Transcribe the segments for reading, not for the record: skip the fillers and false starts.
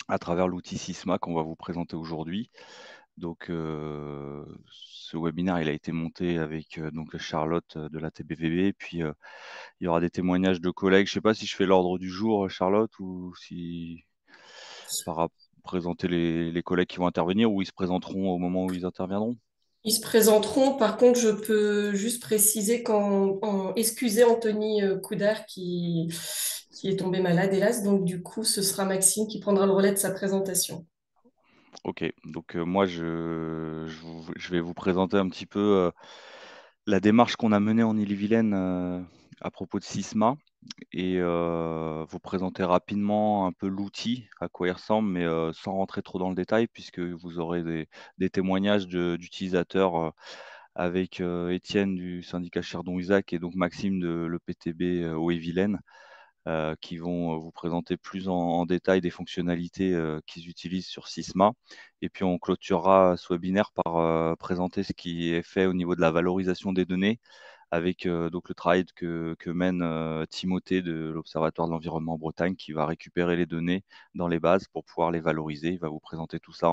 à travers l'outil Sysma qu'on va vous présenter aujourd'hui. Donc, ce webinaire, il a été monté avec donc Charlotte de la TBVB, puis il y aura des témoignages de collègues. Je ne sais pas si je fais l'ordre du jour, Charlotte, ou si présenter les collègues qui vont intervenir, ou ils se présenteront au moment où ils interviendront. Ils se présenteront. Par contre, je peux juste préciser excusez Anthony Coudert qui est tombé malade, hélas. Donc, du coup, ce sera Maxime qui prendra le relais de sa présentation. Ok, donc moi je vais vous présenter un petit peu la démarche qu'on a menée en Ille-et-Vilaine à propos de Sysma et vous présenter rapidement un peu l'outil, à quoi il ressemble, mais sans rentrer trop dans le détail, puisque vous aurez des témoignages d'utilisateurs avec Étienne du syndicat Chardon-Isaac et donc Maxime de l'EPTB Haut-et-Vilaine, qui vont vous présenter plus en détail des fonctionnalités qu'ils utilisent sur Sysma. Et puis on clôturera ce webinaire par présenter ce qui est fait au niveau de la valorisation des données avec donc le travail que mène Timothée de l'Observatoire de l'environnement en Bretagne, qui va récupérer les données dans les bases pour pouvoir les valoriser. Il va vous présenter tout ça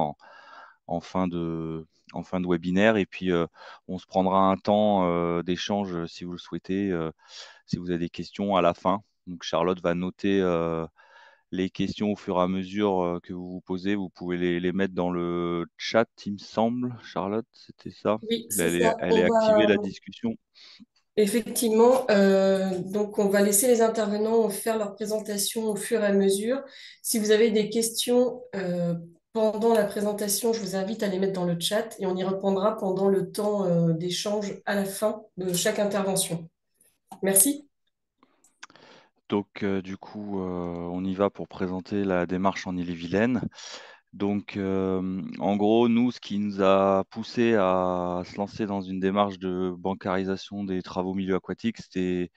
en fin de webinaire. Et puis, on se prendra un temps d'échange si vous le souhaitez, si vous avez des questions à la fin. Donc, Charlotte va noter les questions au fur et à mesure que vous vous posez. Vous pouvez les mettre dans le chat, il me semble. Charlotte, c'était ça? Oui, c'est Elle ça. elle est activée, la discussion. Effectivement, donc on va laisser les intervenants faire leur présentation au fur et à mesure. Si vous avez des questions pendant la présentation, je vous invite à les mettre dans le chat et on y répondra pendant le temps d'échange à la fin de chaque intervention. Merci. Donc, du coup, on y va pour présenter la démarche en Ille-et-Vilaine. Donc, en gros, nous, ce qui nous a poussé à se lancer dans une démarche de bancarisation des travaux milieux aquatiques, c'était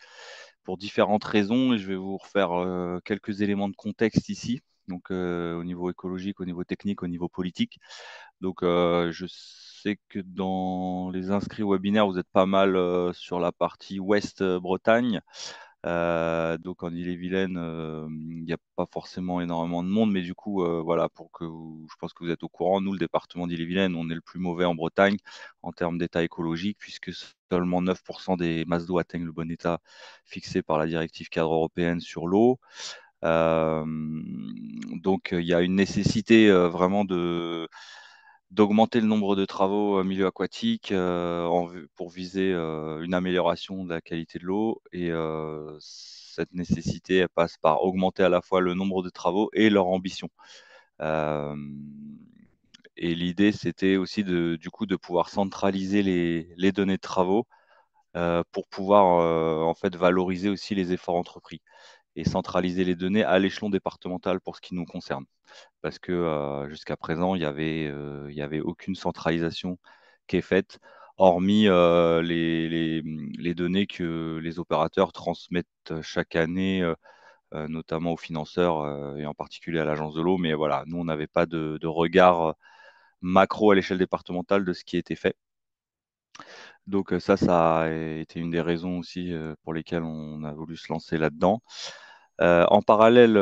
pour différentes raisons, et je vais vous refaire quelques éléments de contexte ici. Donc, au niveau écologique, au niveau technique, au niveau politique. Donc, je sais que dans les inscrits webinaires, vous êtes pas mal sur la partie ouest Bretagne. Donc en Ille-et-Vilaine, il n'y a pas forcément énormément de monde, mais du coup, voilà, je pense que vous êtes au courant, nous, le département d'Ille-et-Vilaine, on est le plus mauvais en Bretagne en termes d'état écologique, puisque seulement 9% des masses d'eau atteignent le bon état fixé par la directive cadre européenne sur l'eau. Euh, donc il y a une nécessité vraiment d'augmenter le nombre de travaux milieu aquatique pour viser une amélioration de la qualité de l'eau. Et cette nécessité, elle passe par augmenter à la fois le nombre de travaux et leur ambition. Euh, et l'idée, c'était aussi du coup, de pouvoir centraliser les données de travaux pour pouvoir en fait valoriser aussi les efforts entrepris et centraliser les données à l'échelon départemental pour ce qui nous concerne. Parce que jusqu'à présent, il y avait aucune centralisation qui est faite, hormis les données que les opérateurs transmettent chaque année, notamment aux financeurs et en particulier à l'agence de l'eau. Mais voilà, nous, on n'avait pas de regard macro à l'échelle départementale de ce qui était fait. Donc ça a été une des raisons aussi pour lesquelles on a voulu se lancer là-dedans. En parallèle,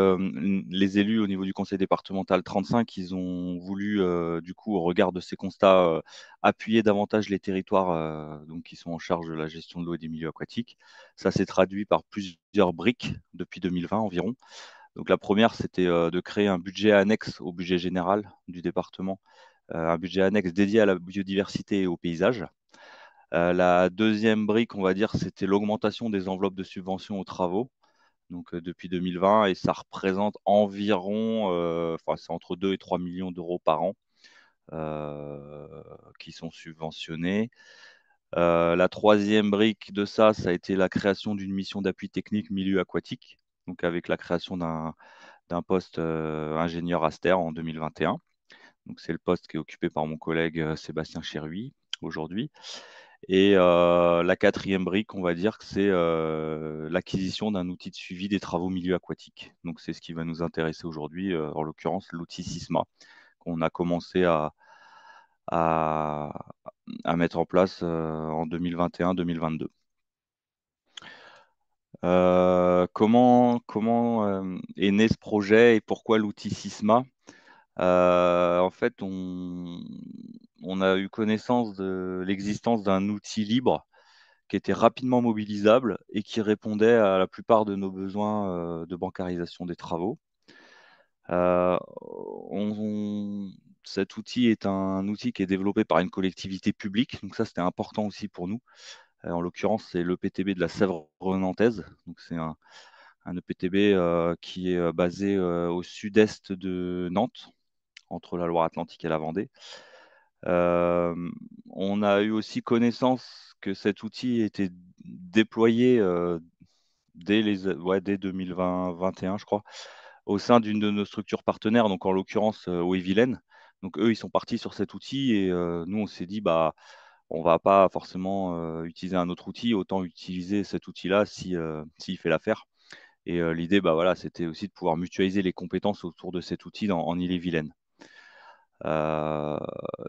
les élus au niveau du conseil départemental 35, ils ont voulu, du coup, au regard de ces constats, appuyer davantage les territoires donc, qui sont en charge de la gestion de l'eau et des milieux aquatiques. Ça s'est traduit par plusieurs briques depuis 2020 environ. Donc la première, c'était de créer un budget annexe au budget général du département, un budget annexe dédié à la biodiversité et au paysage. La deuxième brique, on va dire, c'était l'augmentation des enveloppes de subventions aux travaux donc depuis 2020, et ça représente environ, enfin c'est entre 2 et 3 millions d'euros par an euh, qui sont subventionnés. La troisième brique de ça, ça a été la création d'une mission d'appui technique milieu aquatique, donc avec la création d'un poste ingénieur Aster en 2021. Donc c'est le poste qui est occupé par mon collègue Sébastien Cheruy aujourd'hui. Et la quatrième brique, on va dire que c'est l'acquisition d'un outil de suivi des travaux milieux aquatiques. Donc c'est ce qui va nous intéresser aujourd'hui, en l'occurrence l'outil Sysma, qu'on a commencé à, à mettre en place en 2021-2022. Comment est né ce projet et pourquoi l'outil Sysma? En fait, on a eu connaissance de l'existence d'un outil libre qui était rapidement mobilisable et qui répondait à la plupart de nos besoins de bancarisation des travaux. Euh, Cet outil est un outil qui est développé par une collectivité publique, donc ça c'était important aussi pour nous. En l'occurrence, c'est l'EPTB de la Sèvre nantaise. Donc c'est un EPTB qui est basé au sud-est de Nantes, entre la Loire-Atlantique et la Vendée. Euh, on a eu aussi connaissance que cet outil était déployé dès 2020-2021, je crois, au sein d'une de nos structures partenaires, donc en l'occurrence au Vilaine. Donc eux, ils sont partis sur cet outil et nous, on s'est dit, bah, on va pas forcément utiliser un autre outil, autant utiliser cet outil-là si, s'il fait l'affaire. Et l'idée, bah, voilà, c'était aussi de pouvoir mutualiser les compétences autour de cet outil en Ille-et-Vilaine. Euh,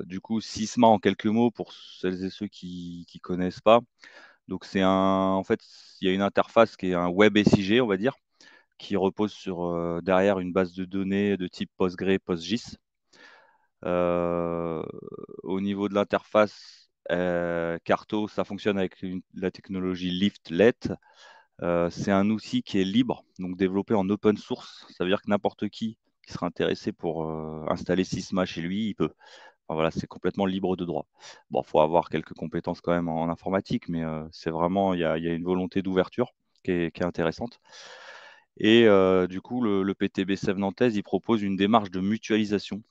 du coup, Sysma en quelques mots pour celles et ceux qui connaissent pas. Donc en fait, il y a une interface qui est un web SIG, on va dire, qui repose sur derrière une base de données de type Postgre, PostGIS. Euh, Au niveau de l'interface, Carto, ça fonctionne avec la technologie Liftlet. C'est un outil qui est libre, donc développé en open source. Ça veut dire que n'importe qui sera intéressé pour installer Sysma chez lui, il peut. Enfin, voilà, c'est complètement libre de droit. Bon, il faut avoir quelques compétences quand même en informatique, mais c'est vraiment, il y a une volonté d'ouverture qui est intéressante. Et du coup, le PTB Sèvres Nantaise, il propose une démarche de mutualisation,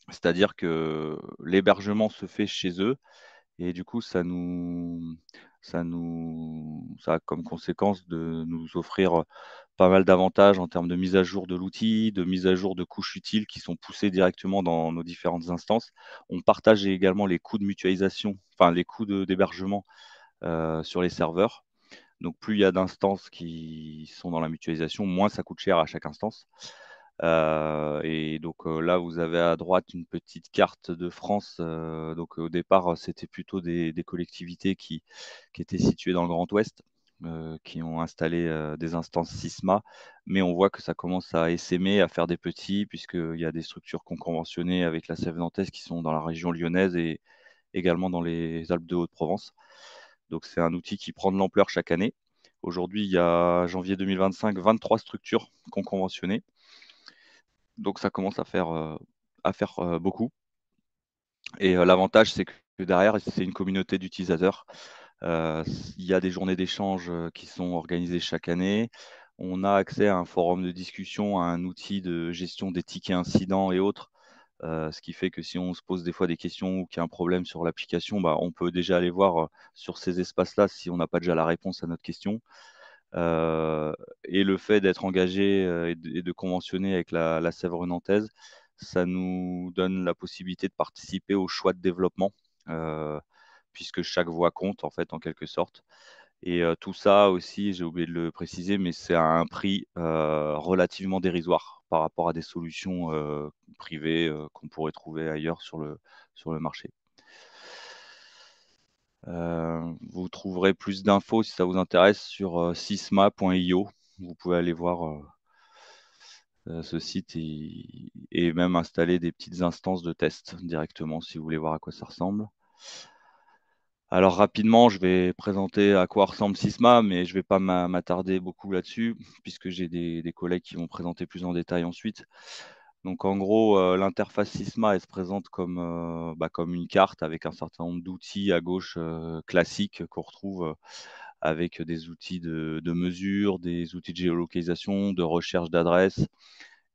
c'est-à-dire que l'hébergement se fait chez eux, et du coup, ça a comme conséquence de nous offrir pas mal d'avantages en termes de mise à jour de l'outil, de mise à jour de couches utiles qui sont poussées directement dans nos différentes instances. On partage également les coûts de mutualisation, enfin les coûts d'hébergement sur les serveurs. Donc plus il y a d'instances qui sont dans la mutualisation, moins ça coûte cher à chaque instance. Et donc là, vous avez à droite une petite carte de France. Donc au départ, c'était plutôt des collectivités qui étaient situées dans le Grand Ouest, qui ont installé des instances Sysma. Mais on voit que ça commence à essaimer, à faire des petits, puisqu'il y a des structures conventionnées avec la Sèvre nantaise qui sont dans la région lyonnaise et également dans les Alpes de Haute-Provence. Donc c'est un outil qui prend de l'ampleur chaque année. Aujourd'hui, il y a janvier 2025, 23 structures conventionnées. Donc ça commence à faire beaucoup. Et l'avantage, c'est que derrière, c'est une communauté d'utilisateurs. Euh, il y a des journées d'échange qui sont organisées chaque année. On a accès à un forum de discussion, à un outil de gestion des tickets incidents et autres. Ce qui fait que si on se pose des fois des questions ou qu'il y a un problème sur l'application, bah, on peut déjà aller voir sur ces espaces-là si on n'a pas déjà la réponse à notre question. Euh, et le fait d'être engagé et de conventionner avec la Sèvre nantaise, ça nous donne la possibilité de participer au choix de développement, euh, puisque chaque voix compte en fait en quelque sorte. Et tout ça aussi, j'ai oublié de le préciser, mais c'est à un prix relativement dérisoire par rapport à des solutions privées qu'on pourrait trouver ailleurs sur le marché. Vous trouverez plus d'infos si ça vous intéresse sur sysma.io. Vous pouvez aller voir ce site et même installer des petites instances de test directement si vous voulez voir à quoi ça ressemble. Alors rapidement, je vais présenter à quoi ressemble Sysma, mais je ne vais pas m'attarder beaucoup là-dessus, puisque j'ai des collègues qui vont présenter plus en détail ensuite. Donc en gros, l'interface Sysma, elle se présente comme une carte avec un certain nombre d'outils à gauche classiques qu'on retrouve avec des outils de mesure, des outils de géolocalisation, de recherche d'adresses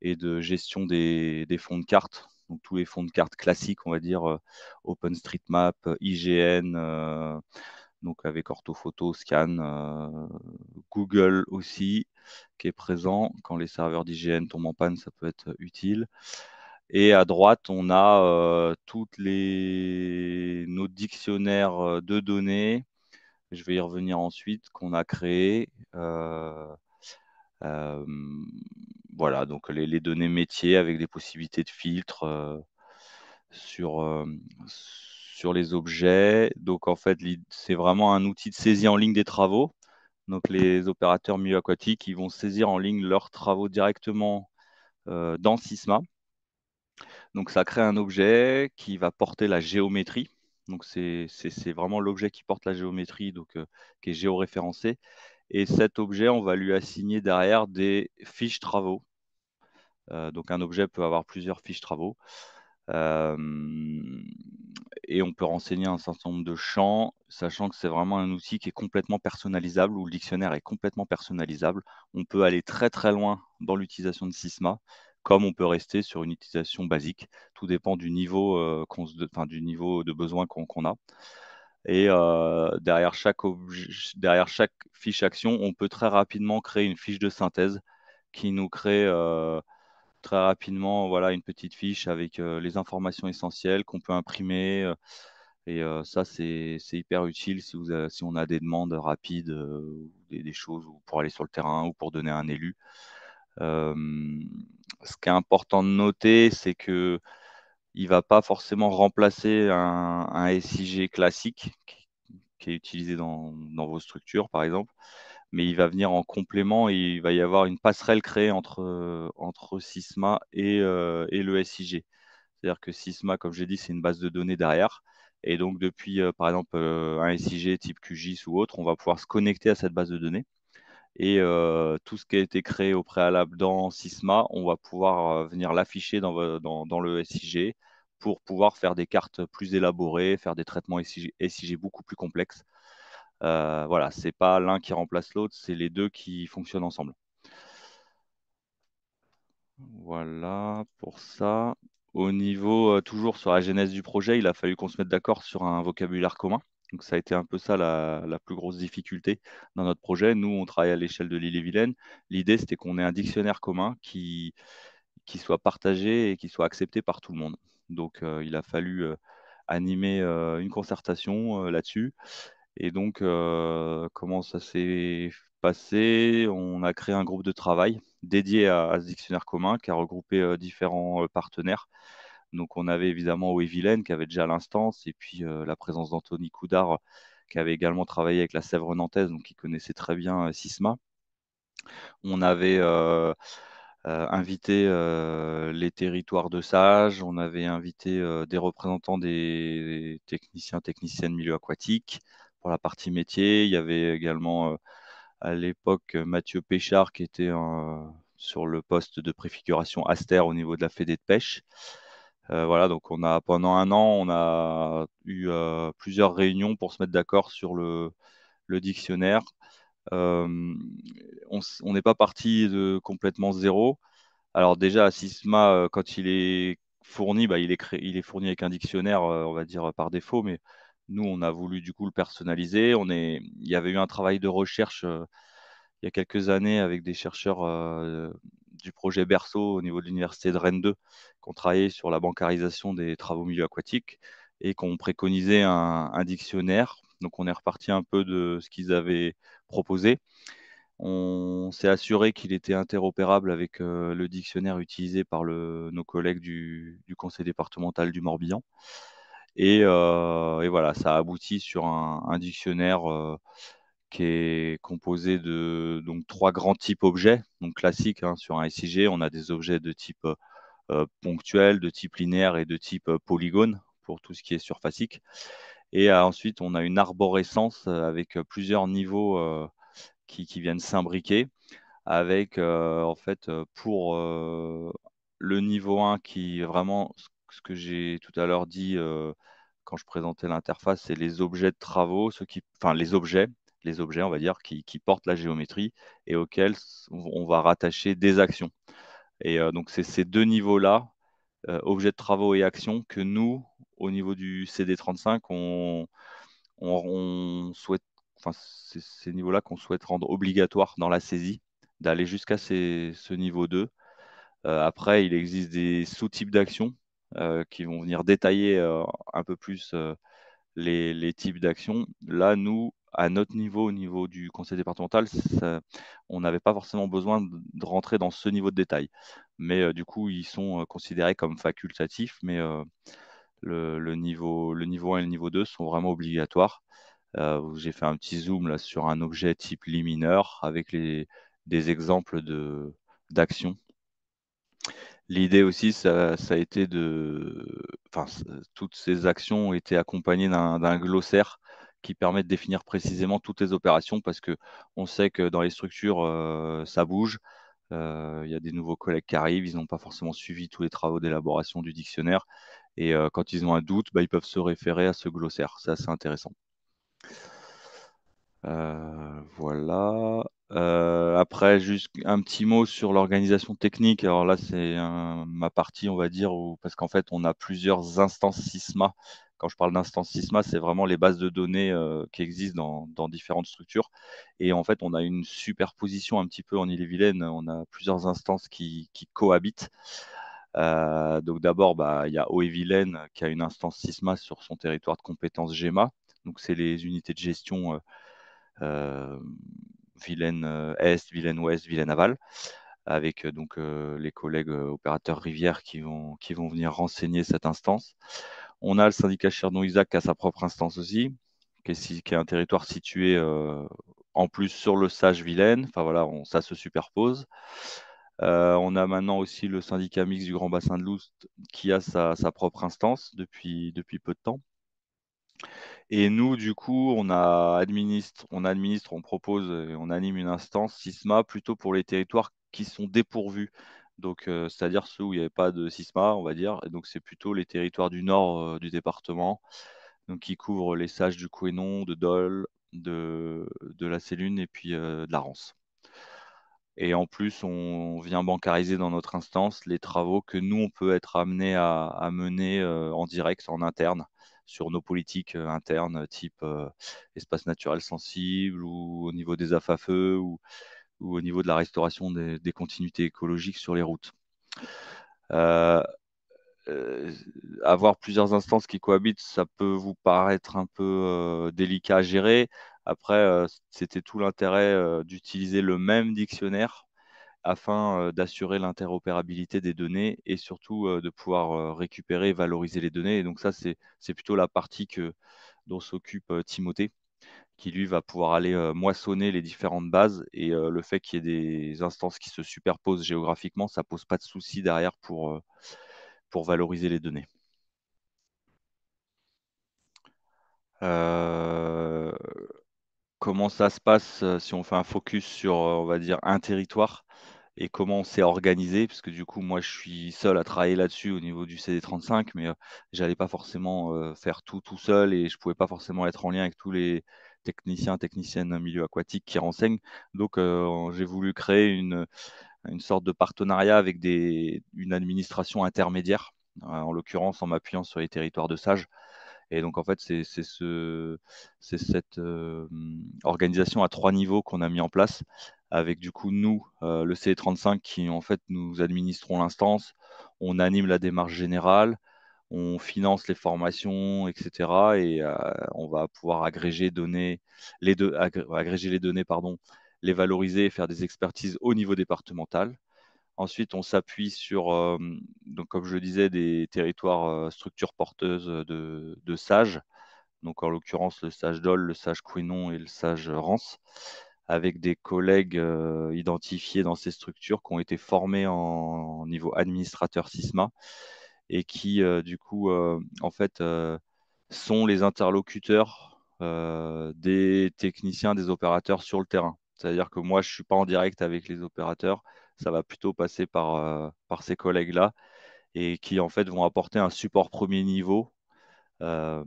et de gestion des fonds de cartes. Donc tous les fonds de cartes classiques, on va dire OpenStreetMap, IGN, donc avec orthophoto, scan, Google aussi qui est présent. Quand les serveurs d'IGN tombent en panne, ça peut être utile. Et à droite, on a nos dictionnaires de données. Je vais y revenir ensuite, qu'on a créé. Euh, voilà, donc les données métiers avec des possibilités de filtre sur, sur les objets. Donc en fait, c'est vraiment un outil de saisie en ligne des travaux. Donc les opérateurs milieu aquatiques, ils vont saisir en ligne leurs travaux directement dans Sysma. Donc ça crée un objet qui va porter la géométrie. Donc c'est vraiment l'objet qui porte la géométrie, donc qui est géoréférencé. Et cet objet, on va lui assigner derrière des fiches travaux. Donc un objet peut avoir plusieurs fiches travaux. Euh, et on peut renseigner un certain nombre de champs, sachant que c'est vraiment un outil qui est complètement personnalisable, où le dictionnaire est complètement personnalisable. On peut aller très très loin dans l'utilisation de Sysma, comme on peut rester sur une utilisation basique. Tout dépend du niveau, du niveau de besoin qu'on a. Et derrière chaque fiche action, on peut très rapidement créer une fiche de synthèse qui nous crée très rapidement, voilà, une petite fiche avec les informations essentielles qu'on peut imprimer. Ça, c'est hyper utile si on a des demandes rapides, des choses pour aller sur le terrain ou pour donner un élu. Euh, Ce qui est important de noter, c'est que il ne va pas forcément remplacer un SIG classique qui est utilisé dans vos structures, par exemple, mais il va venir en complément et il va y avoir une passerelle créée entre Sysma et le SIG. C'est-à-dire que Sysma, comme j'ai dit, c'est une base de données derrière. Et donc, depuis, par exemple, un SIG type QGIS ou autre, on va pouvoir se connecter à cette base de données. Et tout ce qui a été créé au préalable dans Sysma, on va pouvoir venir l'afficher dans le SIG pour pouvoir faire des cartes plus élaborées, faire des traitements SIG beaucoup plus complexes. Voilà, c'est pas l'un qui remplace l'autre, c'est les deux qui fonctionnent ensemble. Voilà pour ça. Au niveau, toujours sur la genèse du projet, il a fallu qu'on se mette d'accord sur un vocabulaire commun. Donc ça a été un peu ça la plus grosse difficulté dans notre projet. Nous, on travaille à l'échelle de l'île-et-Vilaine. L'idée, c'était qu'on ait un dictionnaire commun qui soit partagé et qui soit accepté par tout le monde. Donc il a fallu animer une concertation là-dessus. Et donc, comment ça s'est passé? On a créé un groupe de travail dédié à ce dictionnaire commun qui a regroupé différents partenaires. Donc, on avait évidemment Oevilen qui avait déjà l'instance, et puis la présence d'Anthony Coudard qui avait également travaillé avec la Sèvre nantaise, donc qui connaissait très bien Sysma. On avait invité les territoires de Sage, on avait invité des représentants des techniciens, techniciennes milieu aquatique pour la partie métier. Il y avait également à l'époque Mathieu Péchard qui était sur le poste de préfiguration Aster au niveau de la Fédé de pêche. Voilà, donc pendant un an, on a eu plusieurs réunions pour se mettre d'accord sur le dictionnaire. Euh, on n'est pas parti de complètement zéro. Alors déjà, Sysma, quand il est fourni, bah, il est fourni avec un dictionnaire, on va dire par défaut, mais nous, on a voulu du coup le personnaliser. Il y avait eu un travail de recherche il y a quelques années avec des chercheurs du projet Berceau au niveau de l'université de Rennes 2, qui ont travaillé sur la bancarisation des travaux milieu aquatiques et qui ont préconisé un dictionnaire. Donc on est reparti un peu de ce qu'ils avaient proposé. On s'est assuré qu'il était interopérable avec le dictionnaire utilisé par nos collègues du conseil départemental du Morbihan. Et voilà, ça a abouti sur un dictionnaire qui est composé de donc trois grands types objets. Donc classique, hein, sur un SIG, on a des objets de type ponctuel, de type linéaire et de type polygone pour tout ce qui est surfacique. Et ensuite, on a une arborescence avec plusieurs niveaux qui viennent s'imbriquer avec en fait pour le niveau 1 qui est vraiment ce que j'ai tout à l'heure dit quand je présentais l'interface, c'est les objets de travaux, enfin les objets, on va dire, qui portent la géométrie et auxquels on va rattacher des actions. Et donc c'est ces deux niveaux-là, objets de travaux et actions, que nous, au niveau du CD35, on souhaite, enfin, c'est ces niveaux-là qu'on souhaite rendre obligatoires dans la saisie, d'aller jusqu'à ce niveau 2. Après, il existe des sous-types d'actions qui vont venir détailler un peu plus les types d'actions. Là, nous, à notre niveau, au niveau du conseil départemental, on n'avait pas forcément besoin de rentrer dans ce niveau de détail. Mais du coup, ils sont considérés comme facultatifs, mais le niveau 1 et le niveau 2 sont vraiment obligatoires. J'ai fait un petit zoom là sur un objet type Lie mineur avec des exemples d'actions. L'idée aussi, ça a été enfin, toutes ces actions ont été accompagnées d'un glossaire qui permet de définir précisément toutes les opérations parce que on sait que dans les structures, ça bouge. Il y a des nouveaux collègues qui arrivent, ils n'ont pas forcément suivi tous les travaux d'élaboration du dictionnaire. Et quand ils ont un doute, bah, ils peuvent se référer à ce glossaire. C'est assez intéressant. Voilà. Après, juste un petit mot sur l'organisation technique. Alors là, c'est ma partie, on va dire, parce qu'en fait, on a plusieurs instances Sysma. Quand je parle d'instances Sysma, c'est vraiment les bases de données qui existent dans différentes structures. Et en fait, on a une superposition un petit peu en Ille-et-Vilaine. On a plusieurs instances qui cohabitent. Donc d'abord, bah, il y a Haut-et-Vilaine qui a une instance Sysma sur son territoire de compétence GEMA. Donc c'est les unités de gestion euh, Vilaine Est, Vilaine Ouest, Vilaine Aval, avec donc les collègues opérateurs rivière qui vont venir renseigner cette instance. On a le syndicat Cherdon-Isaac qui a sa propre instance aussi, qui est un territoire situé en plus sur le Sage Vilaine. Enfin voilà, ça se superpose. On a maintenant aussi le syndicat mixte du Grand Bassin de l'Oust qui a sa propre instance depuis peu de temps. Et nous, du coup, on propose, on anime une instance Sisma plutôt pour les territoires qui sont dépourvus. Donc, c'est-à-dire ceux où il n'y avait pas de Sisma, on va dire. Et donc, c'est plutôt les territoires du nord du département, donc qui couvrent les Sages du Couesnon, de Dole, de la Sélune et puis de la Rance. Et en plus, on vient bancariser dans notre instance les travaux que nous, on peut être amené à mener en direct, en interne, sur nos politiques internes, type espace naturel sensible ou au niveau des AFAFE ou au niveau de la restauration des continuités écologiques sur les routes. Euh, euh, Avoir plusieurs instances qui cohabitent, ça peut vous paraître un peu délicat à gérer. Après, c'était tout l'intérêt d'utiliser le même dictionnaire afin d'assurer l'interopérabilité des données et surtout de pouvoir récupérer et valoriser les données. Et donc ça, c'est plutôt la partie dont s'occupe Timothée, qui lui va pouvoir aller moissonner les différentes bases. Et le fait qu'il y ait des instances qui se superposent géographiquement, ça pose pas de souci derrière pour valoriser les données. Euh, Comment ça se passe si on fait un focus sur, on va dire, un territoire et comment on s'est organisé, parce que du coup, moi, je suis seul à travailler là-dessus au niveau du CD35, mais j'allais pas forcément faire tout seul et je pouvais pas forcément être en lien avec tous les techniciens, techniciennes milieu aquatique qui renseignent. Donc, j'ai voulu créer une sorte de partenariat avec une administration intermédiaire, en l'occurrence en m'appuyant sur les territoires de Sage. Et donc, en fait, c'est cette organisation à 3 niveaux qu'on a mis en place avec du coup nous, le CE35 qui en fait nous administrons l'instance, on anime la démarche générale, on finance les formations, etc. Et on va pouvoir agréger les données, pardon, les valoriser et faire des expertises au niveau départemental. Ensuite, on s'appuie sur, donc comme je le disais, des territoires structures porteuses de sages, donc en l'occurrence le sage Dol, le sage Couesnon et le sage Rance, avec des collègues identifiés dans ces structures qui ont été formés en niveau administrateur Sisma et qui, du coup, en fait, sont les interlocuteurs des techniciens, des opérateurs sur le terrain. C'est-à-dire que moi, je ne suis pas en direct avec les opérateurs, ça va plutôt passer par ces collègues-là et qui, en fait, vont apporter un support premier niveau euh,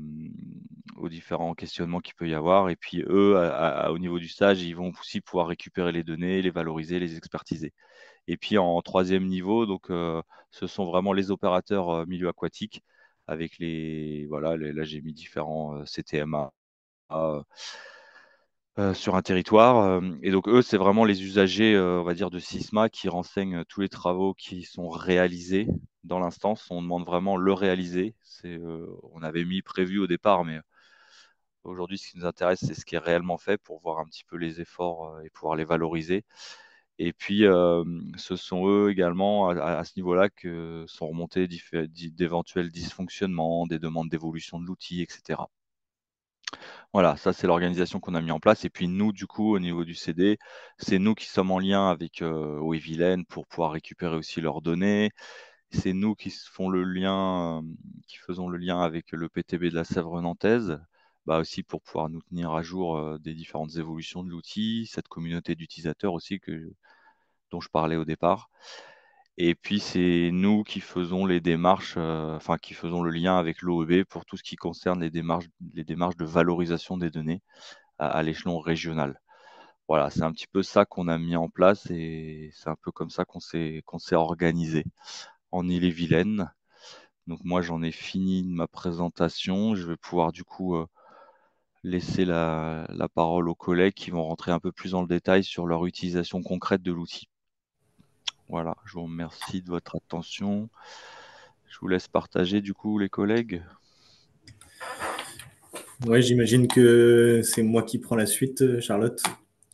aux différents questionnements qu'il peut y avoir. Et puis eux, au niveau du stage, ils vont aussi pouvoir récupérer les données, les valoriser, les expertiser. Et puis en troisième niveau, donc ce sont vraiment les opérateurs milieu aquatique avec là j'ai mis différents CTMA sur un territoire. Et donc eux, c'est vraiment les usagers, on va dire, de Sisma qui renseignent tous les travaux qui sont réalisés dans l'instance. On demande vraiment le réaliser. On avait mis prévu au départ, mais aujourd'hui, ce qui nous intéresse, c'est ce qui est réellement fait pour voir un petit peu les efforts et pouvoir les valoriser. Et puis, ce sont eux également, à ce niveau-là, que sont remontés d'éventuels dysfonctionnements, des demandes d'évolution de l'outil, etc. Voilà, ça c'est l'organisation qu'on a mis en place. Et puis nous, du coup, au niveau du CD, c'est nous qui sommes en lien avec Haut-et-Vilaine pour pouvoir récupérer aussi leurs données. c'est nous font le lien, qui faisons le lien avec le PTB de la Sèvre nantaise, bah, aussi pour pouvoir nous tenir à jour des différentes évolutions de l'outil, cette communauté d'utilisateurs aussi dont je parlais au départ. Et puis c'est nous qui faisons les démarches, enfin qui faisons le lien avec l'OEB pour tout ce qui concerne les démarches de valorisation des données à l'échelon régional. Voilà, c'est un petit peu ça qu'on a mis en place et c'est un peu comme ça qu'on s'est organisé en Ille-et-Vilaine. Donc moi, j'en ai fini ma présentation. Je vais pouvoir du coup laisser la parole aux collègues qui vont rentrer un peu plus dans le détail sur leur utilisation concrète de l'outil. Voilà, je vous remercie de votre attention. Je vous laisse partager du coup les collègues. Ouais, j'imagine que c'est moi qui prends la suite, Charlotte.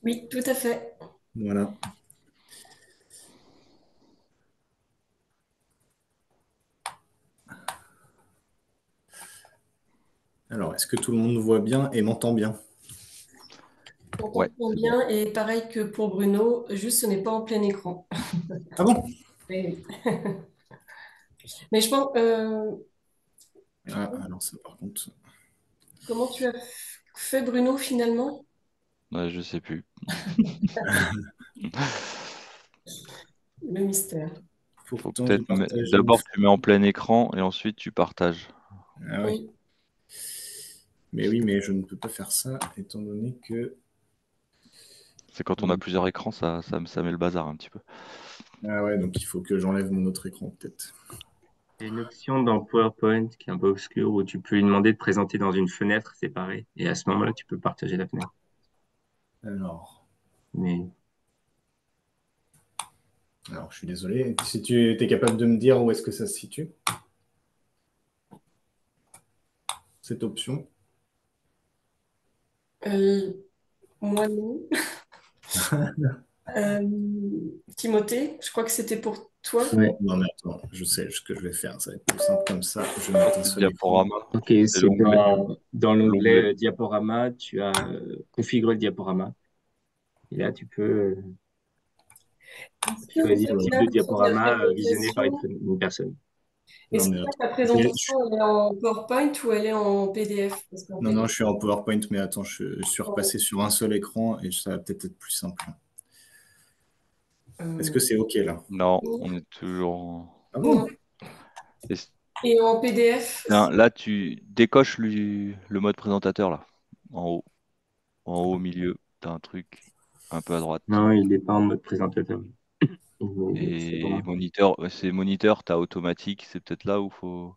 Oui, tout à fait. Voilà. Alors, est-ce que tout le monde nous voit bien et m'entend bien? On Ouais, t'entend c'est bon. bien et pareil que pour Bruno, juste ce n'est pas en plein écran. Ah bon? Oui, oui. Mais je pense, Ah, alors ça par contre. comment tu as fait Bruno finalement? Ouais, je sais plus. Le mystère. Faut Pourtant, je peut-être partage une. d'abord tu mets en plein écran et ensuite tu partages. Ah ouais. Oui. Mais oui, mais je ne peux pas faire ça étant donné que. C'est quand on a plusieurs écrans, ça met le bazar un petit peu. Ah ouais, donc il faut que j'enlève mon autre écran peut-être. Il y a une option dans PowerPoint qui est un peu obscure où tu peux lui demander de présenter dans une fenêtre séparée. Et à ce moment-là, tu peux partager la fenêtre. Alors, Mais alors, je suis désolé. Si tu es capable de me dire où est-ce que ça se situe, cette option. Euh, moi non. Euh, Timothée, je crois que c'était pour toi. ouais, Non, mais attends, je sais ce que je vais faire. Ça va être plus simple comme ça. Je vais mettre un C'est le seul écran. diaporama. ok, C'est c'est l'onglet. dans l'onglet L'onglet. diaporama, tu as configuré le diaporama. Et là, tu peux Est-ce que vous choisir le êtes type là de sur la diaporama visionné par présentation? une personne. Non, Est-ce mais que attends. ta présentation elle est en PowerPoint ou elle est en PDF? Parce qu'en Non, non, PDF, je suis en PowerPoint, mais attends, je suis bon, repassé sur un seul écran et ça va peut-être être plus simple. Est-ce euh, que c'est OK là? Non, non. on est toujours Ah Non. bon? Et Et en PDF, tiens, là, tu décoches le mode présentateur, là. En haut. En haut, au milieu, tu as un truc un peu à droite. Non, il n'est pas en mode présentateur. C'est Et bon. moniteur, c'est moniteur, tu as automatique, c'est peut-être là où faut.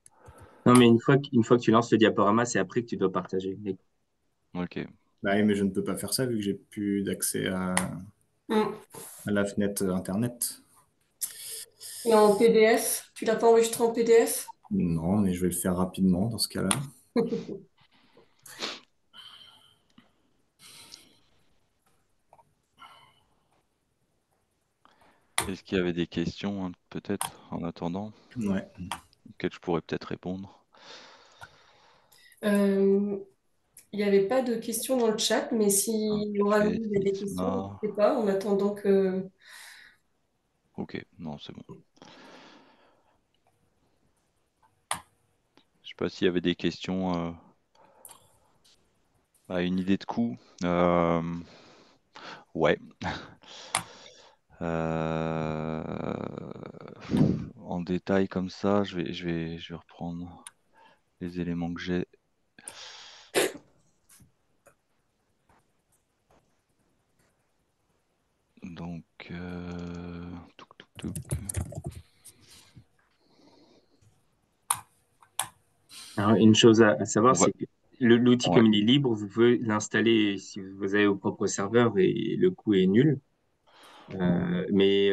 Non, mais une fois que tu lances le diaporama, c'est après que tu dois partager. Ok. Bah oui, mais je ne peux pas faire ça vu que j'ai plus d'accès hmm. à la fenêtre Internet. Et en PDF, tu l'as pas enregistré en PDF? Non, mais je vais le faire rapidement dans ce cas-là. Est-ce qu'il y avait des questions, hein, peut-être, en attendant, Ouais. auxquelles je pourrais peut-être répondre? Euh, Il n'y avait pas de questions dans le chat, mais Un si Aurélien Play, a des questions, Prisma. n'hésitez pas en attendant que. Ok, non, c'est bon. Je sais pas s'il y avait des questions à une idée de coût. Ouais. En détail comme ça, je vais reprendre les éléments que j'ai. Donc, touc, touc, touc. Alors, une chose à savoir, On va, c'est que l'outil, ouais, comme il est libre, vous pouvez l'installer si vous avez vos propres serveurs et le coût est nul. Mais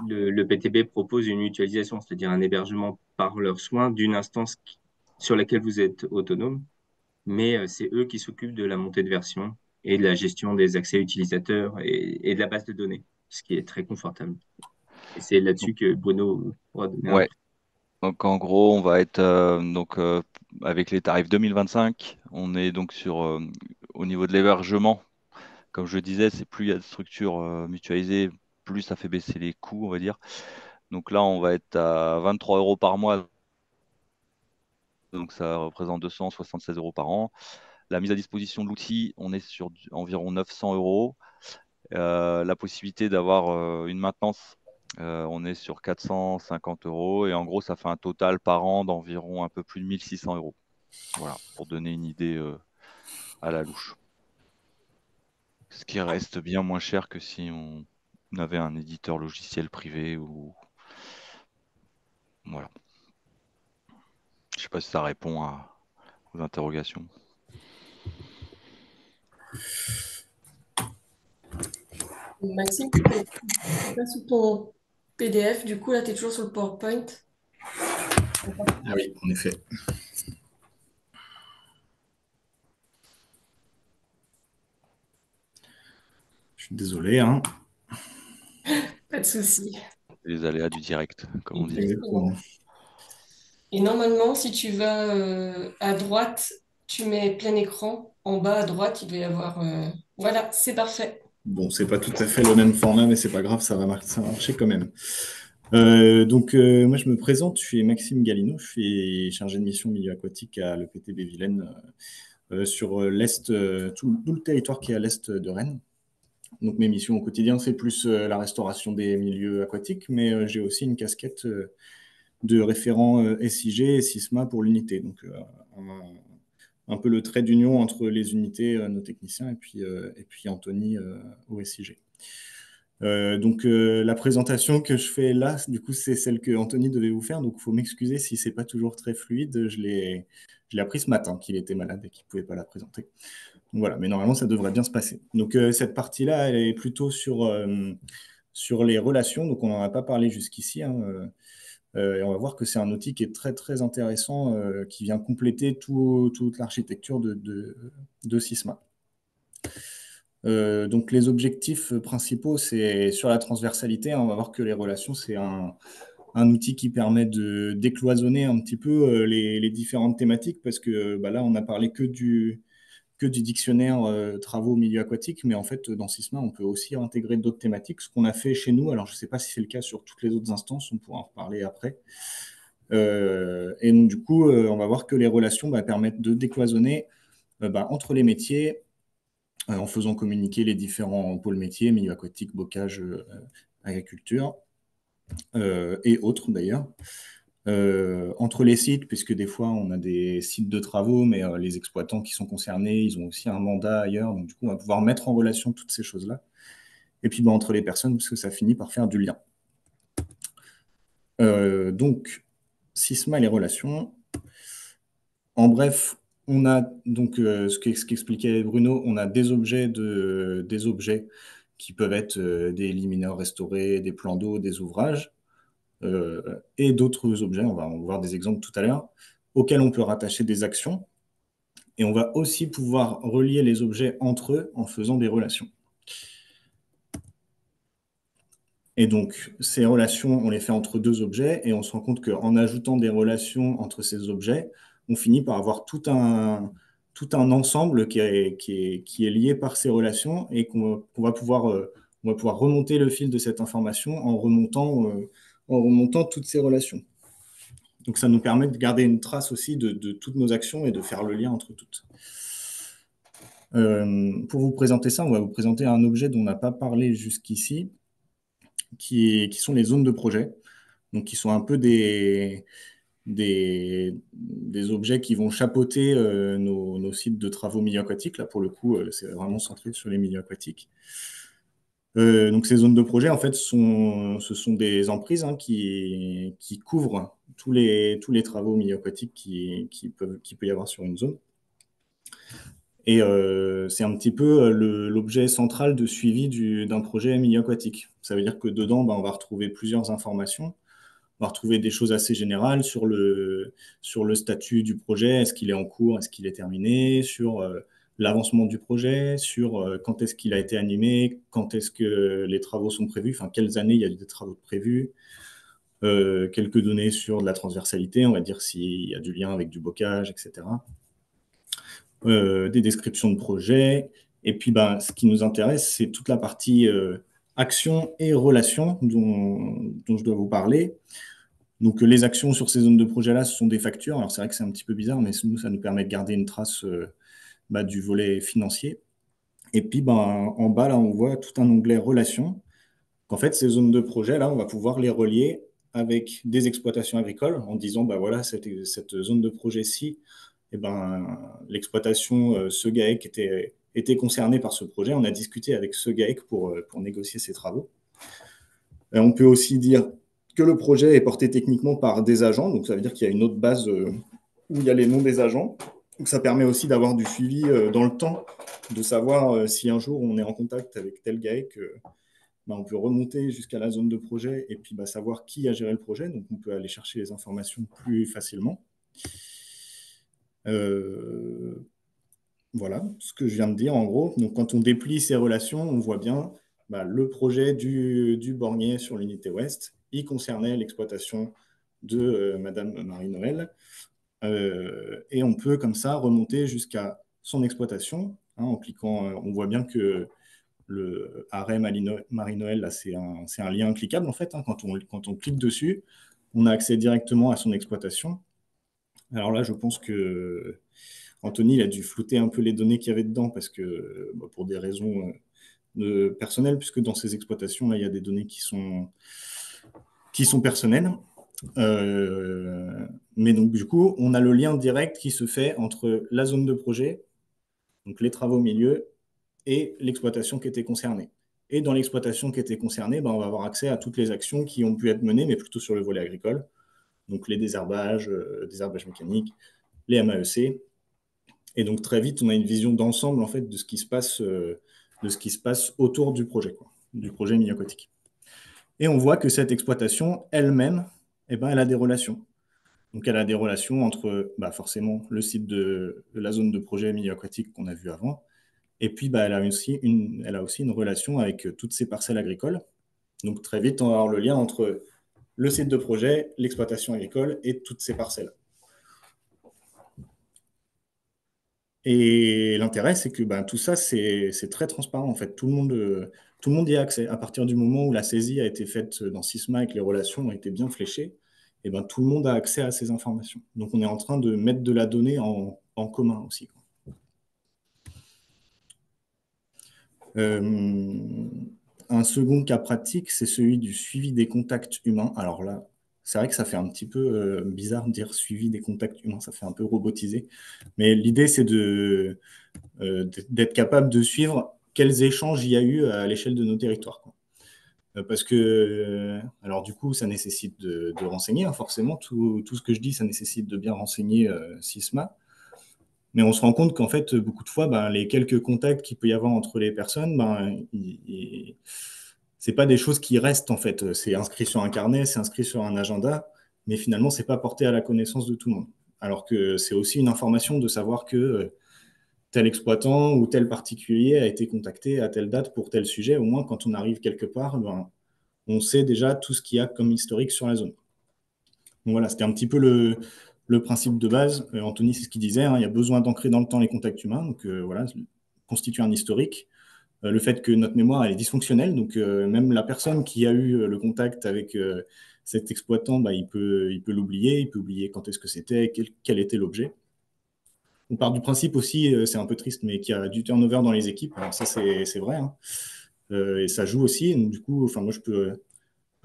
le PTB propose une mutualisation, c'est-à-dire un hébergement par leurs soins d'une instance sur laquelle vous êtes autonome, mais c'est eux qui s'occupent de la montée de version et de la gestion des accès utilisateurs et de la base de données, ce qui est très confortable. Et c'est donc, là-dessus que Bruno pourra donner un ouais. prix. Donc en gros, on va être avec les tarifs 2025. On est donc au niveau de l'hébergement. Comme je disais, c'est plus il y a de structures mutualisées, plus ça fait baisser les coûts, on va dire. Donc là, on va être à 23 euros par mois. Donc ça représente 276 euros par an. La mise à disposition de l'outil, on est sur environ 900 euros. La possibilité d'avoir une maintenance, on est sur 450 euros. Et en gros, ça fait un total par an d'environ un peu plus de 1600 euros. Voilà, pour donner une idée à la louche. Ce qui reste bien moins cher que si on avait un éditeur logiciel privé ou voilà. Je sais pas si ça répond aux interrogations. Maxime, tu peux pas sur ton PDF, du coup, là, tu es toujours sur le PowerPoint. Ah oui, en effet. Je suis désolé, hein. Pas de souci. Les aléas du direct, comme on dit. Exactement. Et normalement, si tu vas à droite, tu mets plein écran. En bas à droite, il doit y avoir. Voilà, c'est parfait. Bon, c'est pas tout à fait le même format, mais c'est pas grave, ça va marcher quand même. Moi, je me présente, je suis Maxime Galino, je suis chargé de mission milieu aquatique à l'EPTB Vilaine, sur l'est, tout le territoire qui est à l'est de Rennes. Donc, mes missions au quotidien, c'est plus la restauration des milieux aquatiques, mais j'ai aussi une casquette de référent SIG et SISMA pour l'unité. Donc, un peu le trait d'union entre les unités, nos techniciens, et puis Anthony au SIG. La présentation que je fais là, du coup, c'est celle que Anthony devait vous faire. Donc, il faut m'excuser si c'est pas toujours très fluide. Je l'ai appris ce matin qu'il était malade et qu'il pouvait pas la présenter. Donc, voilà, mais normalement, ça devrait bien se passer. Donc, cette partie-là, elle est plutôt sur les relations. Donc, on n'en a pas parlé jusqu'ici, hein. Et on va voir que c'est un outil qui est très, très intéressant, qui vient compléter toute l'architecture de Sysma. Donc les objectifs principaux, c'est sur la transversalité, hein. On va voir que les relations, c'est un outil qui permet de décloisonner un petit peu les différentes thématiques, parce que là, on n'a parlé que du dictionnaire travaux milieu aquatique, mais en fait, dans Sysma, on peut aussi intégrer d'autres thématiques, ce qu'on a fait chez nous. Alors, je ne sais pas si c'est le cas sur toutes les autres instances, on pourra en reparler après. Et donc, du coup, on va voir que les relations permettent de décloisonner entre les métiers, en faisant communiquer les différents pôles métiers, milieu aquatique, bocage, agriculture, et autres d'ailleurs. Entre les sites, puisque des fois on a des sites de travaux, mais les exploitants qui sont concernés, ils ont aussi un mandat ailleurs, donc du coup on va pouvoir mettre en relation toutes ces choses-là. Et puis entre les personnes, parce que ça finit par faire du lien. Donc, Sysma et les relations. En bref, on a donc ce qu'expliquait Bruno, on a des objets qui peuvent être des limineurs restaurés, des plans d'eau, des ouvrages, et d'autres objets, on va voir des exemples tout à l'heure, auxquels on peut rattacher des actions. Et on va aussi pouvoir relier les objets entre eux en faisant des relations. Et donc, ces relations, on les fait entre deux objets, et on se rend compte qu'en ajoutant des relations entre ces objets, on finit par avoir tout un ensemble qui est lié par ces relations, et qu'on va pouvoir remonter le fil de cette information en remontant toutes ces relations. Donc, ça nous permet de garder une trace aussi de toutes nos actions et de faire le lien entre toutes. Pour vous présenter ça, on va vous présenter un objet dont on n'a pas parlé jusqu'ici, qui sont les zones de projet, donc qui sont un peu des objets qui vont chapeauter nos sites de travaux milieu aquatiques. Là, pour le coup, c'est vraiment centré sur les milieux aquatiques. Donc ces zones de projet, en fait, ce sont des emprises, hein, qui couvrent tous les travaux milieu aquatiques qui peut y avoir sur une zone. Et c'est un petit peu l'objet central de suivi d'un projet milieu aquatique. Ça veut dire que dedans, on va retrouver plusieurs informations. On va retrouver des choses assez générales sur le statut du projet, est-ce qu'il est en cours, est-ce qu'il est terminé, sur l'avancement du projet, sur quand est-ce qu'il a été animé, quand est-ce que les travaux sont prévus, enfin quelles années il y a eu des travaux prévus, quelques données sur de la transversalité, on va dire s'il y a du lien avec du bocage, etc. Des descriptions de projet. Et puis, ce qui nous intéresse, c'est toute la partie actions et relations dont je dois vous parler. Donc, les actions sur ces zones de projet-là, ce sont des factures. Alors, c'est vrai que c'est un petit peu bizarre, mais nous, ça nous permet de garder une trace du volet financier. Et puis, en bas, là, on voit tout un onglet relations. En fait, ces zones de projet, là, on va pouvoir les relier avec des exploitations agricoles en disant, bah voilà, cette zone de projet-ci, eh ben, l'exploitation, ce GAEC était concerné par ce projet. On a discuté avec ce GAEC pour négocier ses travaux. Et on peut aussi dire que le projet est porté techniquement par des agents, donc ça veut dire qu'il y a une autre base où il y a les noms des agents. Donc ça permet aussi d'avoir du suivi dans le temps, de savoir si un jour on est en contact avec tel GAEC, on peut remonter jusqu'à la zone de projet et puis savoir qui a géré le projet. Donc on peut aller chercher les informations plus facilement. Voilà ce que je viens de dire en gros. Donc quand on déplie ces relations, on voit bien le projet du bornier sur l'unité ouest. Il concernait l'exploitation de Madame Marie-Noël. Et on peut comme ça remonter jusqu'à son exploitation. En cliquant, on voit bien que le arrêt Marie-Noël, là, c'est un lien cliquable en fait. Quand on clique dessus, on a accès directement à son exploitation. Alors là, je pense que Anthony il a dû flouter un peu les données qu'il y avait dedans parce que pour des raisons personnelles, puisque dans ces exploitations, là, il y a des données qui sont personnelles. Mais donc, du coup, on a le lien direct qui se fait entre la zone de projet, donc les travaux au milieu, et l'exploitation qui était concernée. Et dans l'exploitation qui était concernée, on va avoir accès à toutes les actions qui ont pu être menées, mais plutôt sur le volet agricole. Donc les désherbages mécaniques, les MAEC. Et donc très vite, on a une vision d'ensemble en fait, de ce qui se passe autour du projet, du projet milieu aquatique. Et on voit que cette exploitation elle-même, elle a des relations. Donc elle a des relations entre forcément le site de la zone de projet milieu aquatique qu'on a vu avant, et puis elle a aussi une relation avec toutes ces parcelles agricoles. Donc très vite, on va avoir le lien entre le site de projet, l'exploitation agricole et toutes ces parcelles. Et l'intérêt, c'est que tout ça, c'est très transparent. En fait, tout le monde y a accès. À partir du moment où la saisie a été faite dans Sysma et que les relations ont été bien fléchées, et tout le monde a accès à ces informations. Donc, on est en train de mettre de la donnée en commun aussi. Un second cas pratique, c'est celui du suivi des contacts humains. Alors là, c'est vrai que ça fait un petit peu bizarre de dire suivi des contacts humains, ça fait un peu robotisé. Mais l'idée, c'est d'être capable de suivre quels échanges il y a eu à l'échelle de nos territoires. Parce que, alors du coup, ça nécessite de renseigner, forcément. Tout ce que je dis, ça nécessite de bien renseigner Sysma. Mais on se rend compte qu'en fait, beaucoup de fois, les quelques contacts qu'il peut y avoir entre les personnes, c'est pas des choses qui restent en fait. C'est inscrit sur un carnet, c'est inscrit sur un agenda, mais finalement, c'est pas porté à la connaissance de tout le monde. Alors que c'est aussi une information de savoir que tel exploitant ou tel particulier a été contacté à telle date pour tel sujet. Au moins, quand on arrive quelque part, on sait déjà tout ce qu'il y a comme historique sur la zone. Donc voilà, c'était un petit peu le principe de base. Anthony, c'est ce qu'il disait, il y a besoin d'ancrer dans le temps les contacts humains. Donc voilà, constituer un historique. Le fait que notre mémoire elle est dysfonctionnelle, donc même la personne qui a eu le contact avec cet exploitant, il peut l'oublier, il peut oublier quand est-ce que c'était, quel était l'objet. On part du principe aussi, c'est un peu triste, mais qu'il y a du turnover dans les équipes. Alors ça, c'est vrai. Et ça joue aussi. Donc, du coup, moi, je peux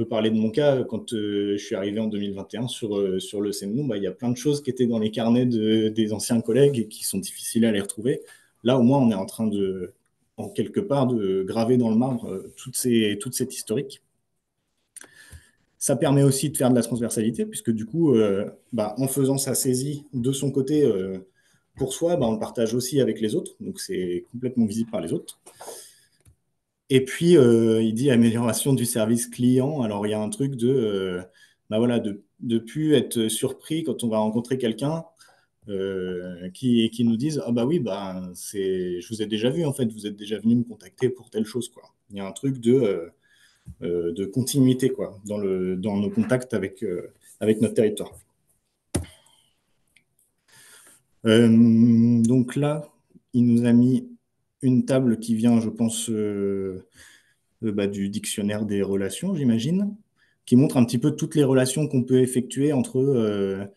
parler de mon cas. Quand je suis arrivé en 2021 sur le CEMNO, il y a plein de choses qui étaient dans les carnets des anciens collègues et qui sont difficiles à les retrouver. Là, au moins, on est en train en quelque part, de graver dans le marbre toute cette historique. Ça permet aussi de faire de la transversalité, puisque du coup, en faisant sa saisie de son côté pour soi, on le partage aussi avec les autres, donc c'est complètement visible par les autres. Et puis, il dit amélioration du service client. Alors, il y a un truc de plus être surpris quand on va rencontrer quelqu'un qui nous dise ah bah oui, je vous ai déjà vu, en fait, vous êtes déjà venu me contacter pour telle chose, quoi. Il y a un truc de continuité dans nos contacts avec notre territoire. Donc là, il nous a mis une table qui vient, je pense, du dictionnaire des relations, j'imagine, qui montre un petit peu toutes les relations qu'on peut effectuer entre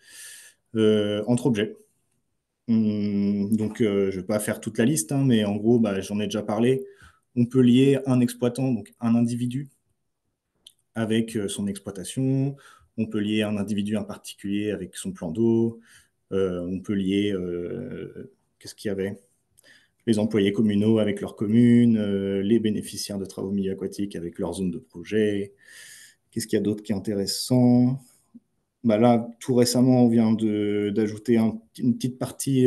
objets. Donc, je ne vais pas faire toute la liste, hein, mais en gros, j'en ai déjà parlé. On peut lier un exploitant, donc un individu, avec son exploitation. On peut lier un individu en particulier avec son plan d'eau. On peut lier, qu'est-ce qu'il y avait? Les employés communaux avec leur commune, les bénéficiaires de travaux milieux aquatiques avec leur zone de projet. Qu'est-ce qu'il y a d'autre qui est intéressant? Là, tout récemment, on vient d'ajouter une petite partie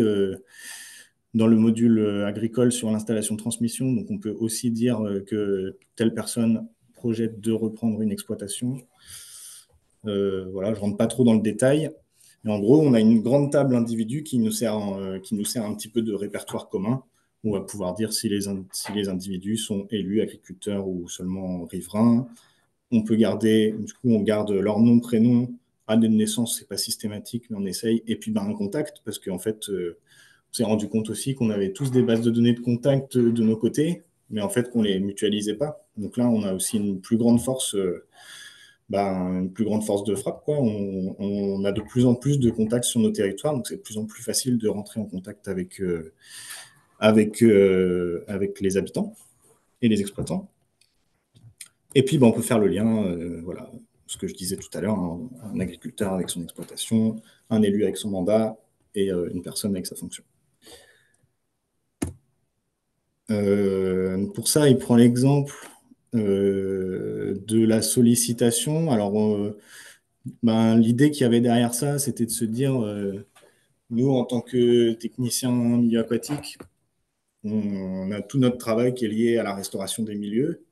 dans le module agricole sur l'installation de transmission. Donc, on peut aussi dire que telle personne projette de reprendre une exploitation. Voilà, je ne rentre pas trop dans le détail. Mais en gros, on a une grande table individu qui nous sert un petit peu de répertoire commun. On va pouvoir dire si les individus sont élus agriculteurs ou seulement riverains. On peut garder, du coup, on garde leur nom, prénom, année de naissance, c'est pas systématique, mais on essaye. Et puis, un contact, parce qu'en fait, on s'est rendu compte aussi qu'on avait tous des bases de données de contact de nos côtés, mais en fait, qu'on les mutualisait pas. Donc là, on a aussi une plus grande force. Une plus grande force de frappe, quoi. On a de plus en plus de contacts sur nos territoires, donc c'est de plus en plus facile de rentrer en contact avec les habitants et les exploitants. Et puis, on peut faire le lien, voilà, ce que je disais tout à l'heure, un agriculteur avec son exploitation, un élu avec son mandat et une personne avec sa fonction. Pour ça, il prend l'exemple de la sollicitation. Alors, l'idée qu'il y avait derrière ça, c'était de se dire, nous, en tant que techniciens milieu aquatique, on a tout notre travail qui est lié à la restauration des milieux.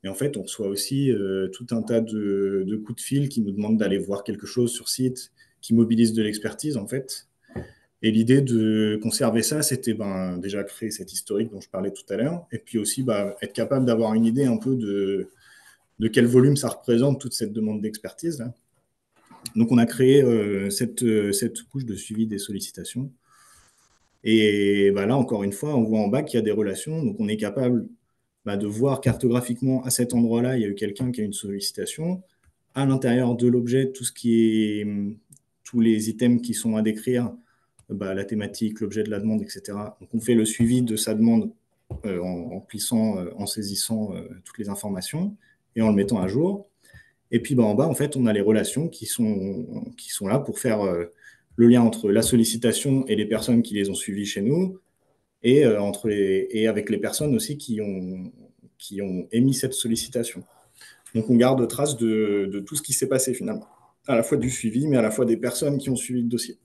Mais en fait, on reçoit aussi tout un tas de coups de fil qui nous demandent d'aller voir quelque chose sur site, qui mobilisent de l'expertise, en fait. Et l'idée de conserver ça, c'était déjà créer cette historique dont je parlais tout à l'heure, et puis aussi être capable d'avoir une idée un peu de quel volume ça représente, toute cette demande d'expertise, là. Donc, on a créé cette couche de suivi des sollicitations. Et là, encore une fois, on voit en bas qu'il y a des relations. Donc, on est capable de voir cartographiquement à cet endroit-là, il y a eu quelqu'un qui a une sollicitation. À l'intérieur de l'objet, tous les items qui sont à décrire, la thématique, l'objet de la demande, etc. Donc, on fait le suivi de sa demande en saisissant toutes les informations et en le mettant à jour. Et puis en bas, en fait, on a les relations qui sont là pour faire le lien entre la sollicitation et les personnes qui les ont suivies chez nous, et, et avec les personnes aussi qui ont émis cette sollicitation. Donc on garde trace de tout ce qui s'est passé finalement, à la fois du suivi, mais à la fois des personnes qui ont suivi le dossier.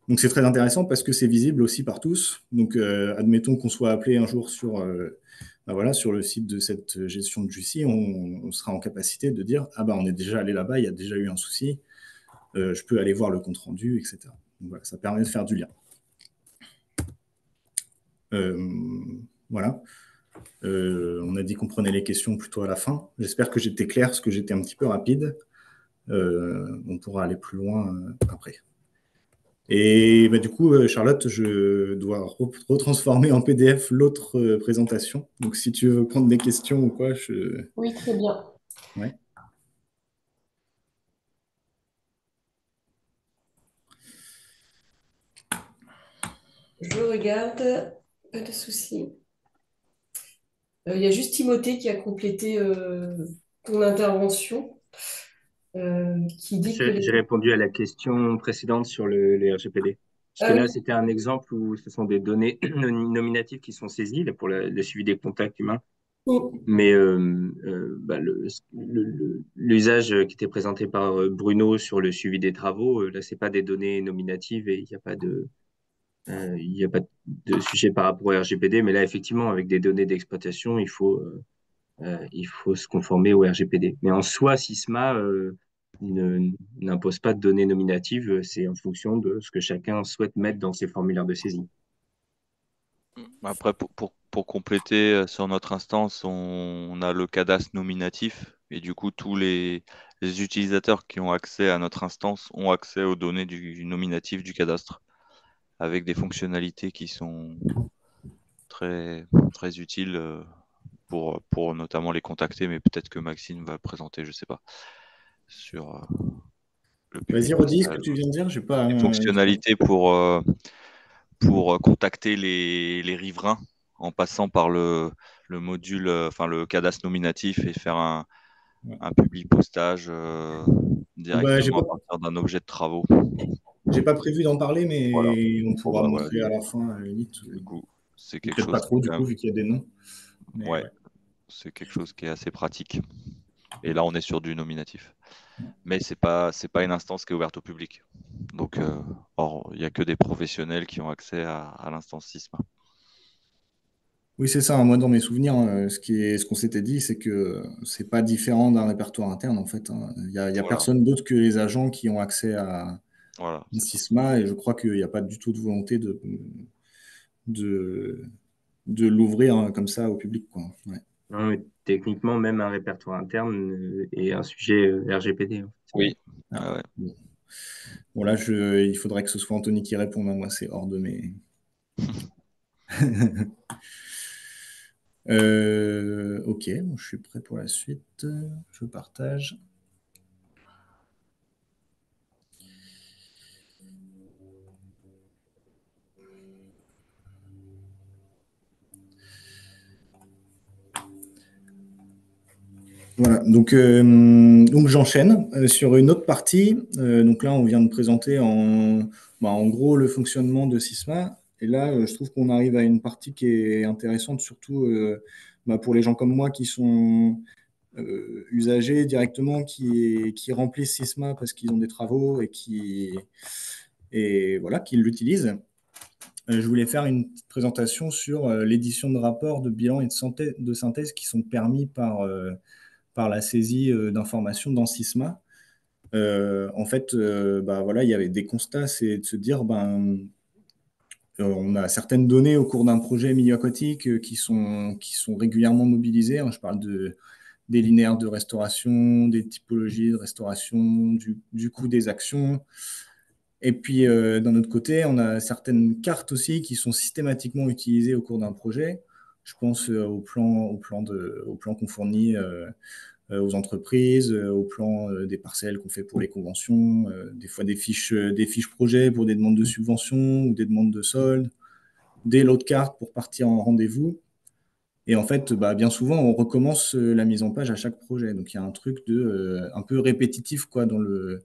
Donc c'est très intéressant parce que c'est visible aussi par tous. Donc admettons qu'on soit appelé un jour sur le site de cette gestion de Jussi, on sera en capacité de dire on est déjà allé là-bas, il y a déjà eu un souci, je peux aller voir le compte rendu, etc. Donc voilà, ça permet de faire du lien. Voilà. On a dit qu'on prenait les questions plutôt à la fin. J'espère que j'étais clair, parce que j'étais un petit peu rapide. On pourra aller plus loin après. Et du coup, Charlotte, je dois retransformer en PDF l'autre présentation. Donc, si tu veux prendre des questions ou quoi, Oui, très bien. Ouais. Je regarde, pas de souci. Il y a juste Timothée qui a complété ton intervention, qui dit que J'ai répondu à la question précédente sur le RGPD. Parce que Ah là, oui, c'était un exemple où ce sont des données nominatives qui sont saisies là, pour le suivi des contacts humains. oui. Mais l'usage qui était présenté par Bruno sur le suivi des travaux, là, c'est pas des données nominatives et il n'y a pas de sujet par rapport au RGPD. Mais là, effectivement, avec des données d'exploitation, il faut se conformer au RGPD. Mais en soi, Sysma n'impose pas de données nominatives, c'est en fonction de ce que chacun souhaite mettre dans ses formulaires de saisie. Après, pour compléter, sur notre instance, on a le cadastre nominatif et du coup, tous les utilisateurs qui ont accès à notre instance ont accès aux données du nominatif du cadastre avec des fonctionnalités qui sont très, très utiles pour notamment les contacter, mais peut-être que Maxime va présenter, je sais pas, sur le Vas-y, public redis ce que postal. tu viens de dire. J'ai pas. Les fonctionnalités pour contacter les riverains en passant par le module, enfin le cadastre nominatif et faire Ouais. un public postage Bah, directement à partir d'un objet de travaux. j'ai pas prévu d'en parler, Voilà. mais on Bon, pourra bah, voilà, montrer à la fin, à la limite. du coup, c'est Ou quelque peut-être pas chose qui trop, est du quand coup, même, vu qu'il y a des noms. Mais ouais, ouais. c'est quelque chose qui est assez pratique. Et là, on est sur du nominatif. Mais c'est pas une instance qui est ouverte au public. Donc, il n'y a que des professionnels qui ont accès à l'instance Sisma. Oui, c'est ça. Moi, dans mes souvenirs, ce qu'on s'était dit, c'est que c'est pas différent d'un répertoire interne, en fait, hein. Il y a Voilà, personne d'autre que les agents qui ont accès à voilà, un c'est ça. Sisma, et je crois qu'il n'y a pas du tout de volonté de, de l'ouvrir comme ça au public, quoi. Ouais. Non, mais techniquement, même un répertoire interne est un sujet RGPD, en fait. Oui. Ah, Ah ouais. bon. Bon, là, il faudrait que ce soit Anthony qui réponde, hein. Moi, c'est hors de mes. Ok, bon, je suis prêt pour la suite. Je partage. Voilà, donc j'enchaîne sur une autre partie. Donc là, on vient de présenter en gros le fonctionnement de Sysma. Et là, je trouve qu'on arrive à une partie qui est intéressante, surtout pour les gens comme moi qui sont usagers directement, qui remplissent Sysma parce qu'ils ont des travaux et voilà, qui l'utilisent. Je voulais faire une petite présentation sur l'édition de rapports, de bilans et de synthèse qui sont permis par la saisie d'informations dans Sysma. En fait, voilà, il y avait des constats, c'est de se dire, on a certaines données au cours d'un projet milieu aquatique qui sont régulièrement mobilisées, hein. Je parle des linéaires de restauration, des typologies de restauration, du coût des actions. Et puis, d'un autre côté, on a certaines cartes aussi qui sont systématiquement utilisées au cours d'un projet. Je pense au plan qu'on fournit aux entreprises, au plan des parcelles qu'on fait pour les conventions, des fois des fiches projets pour des demandes de subventions ou des demandes de soldes, des lots de cartes pour partir en rendez-vous. Et en fait, bien souvent, on recommence la mise en page à chaque projet. Donc, il y a un truc un peu répétitif quoi, dans le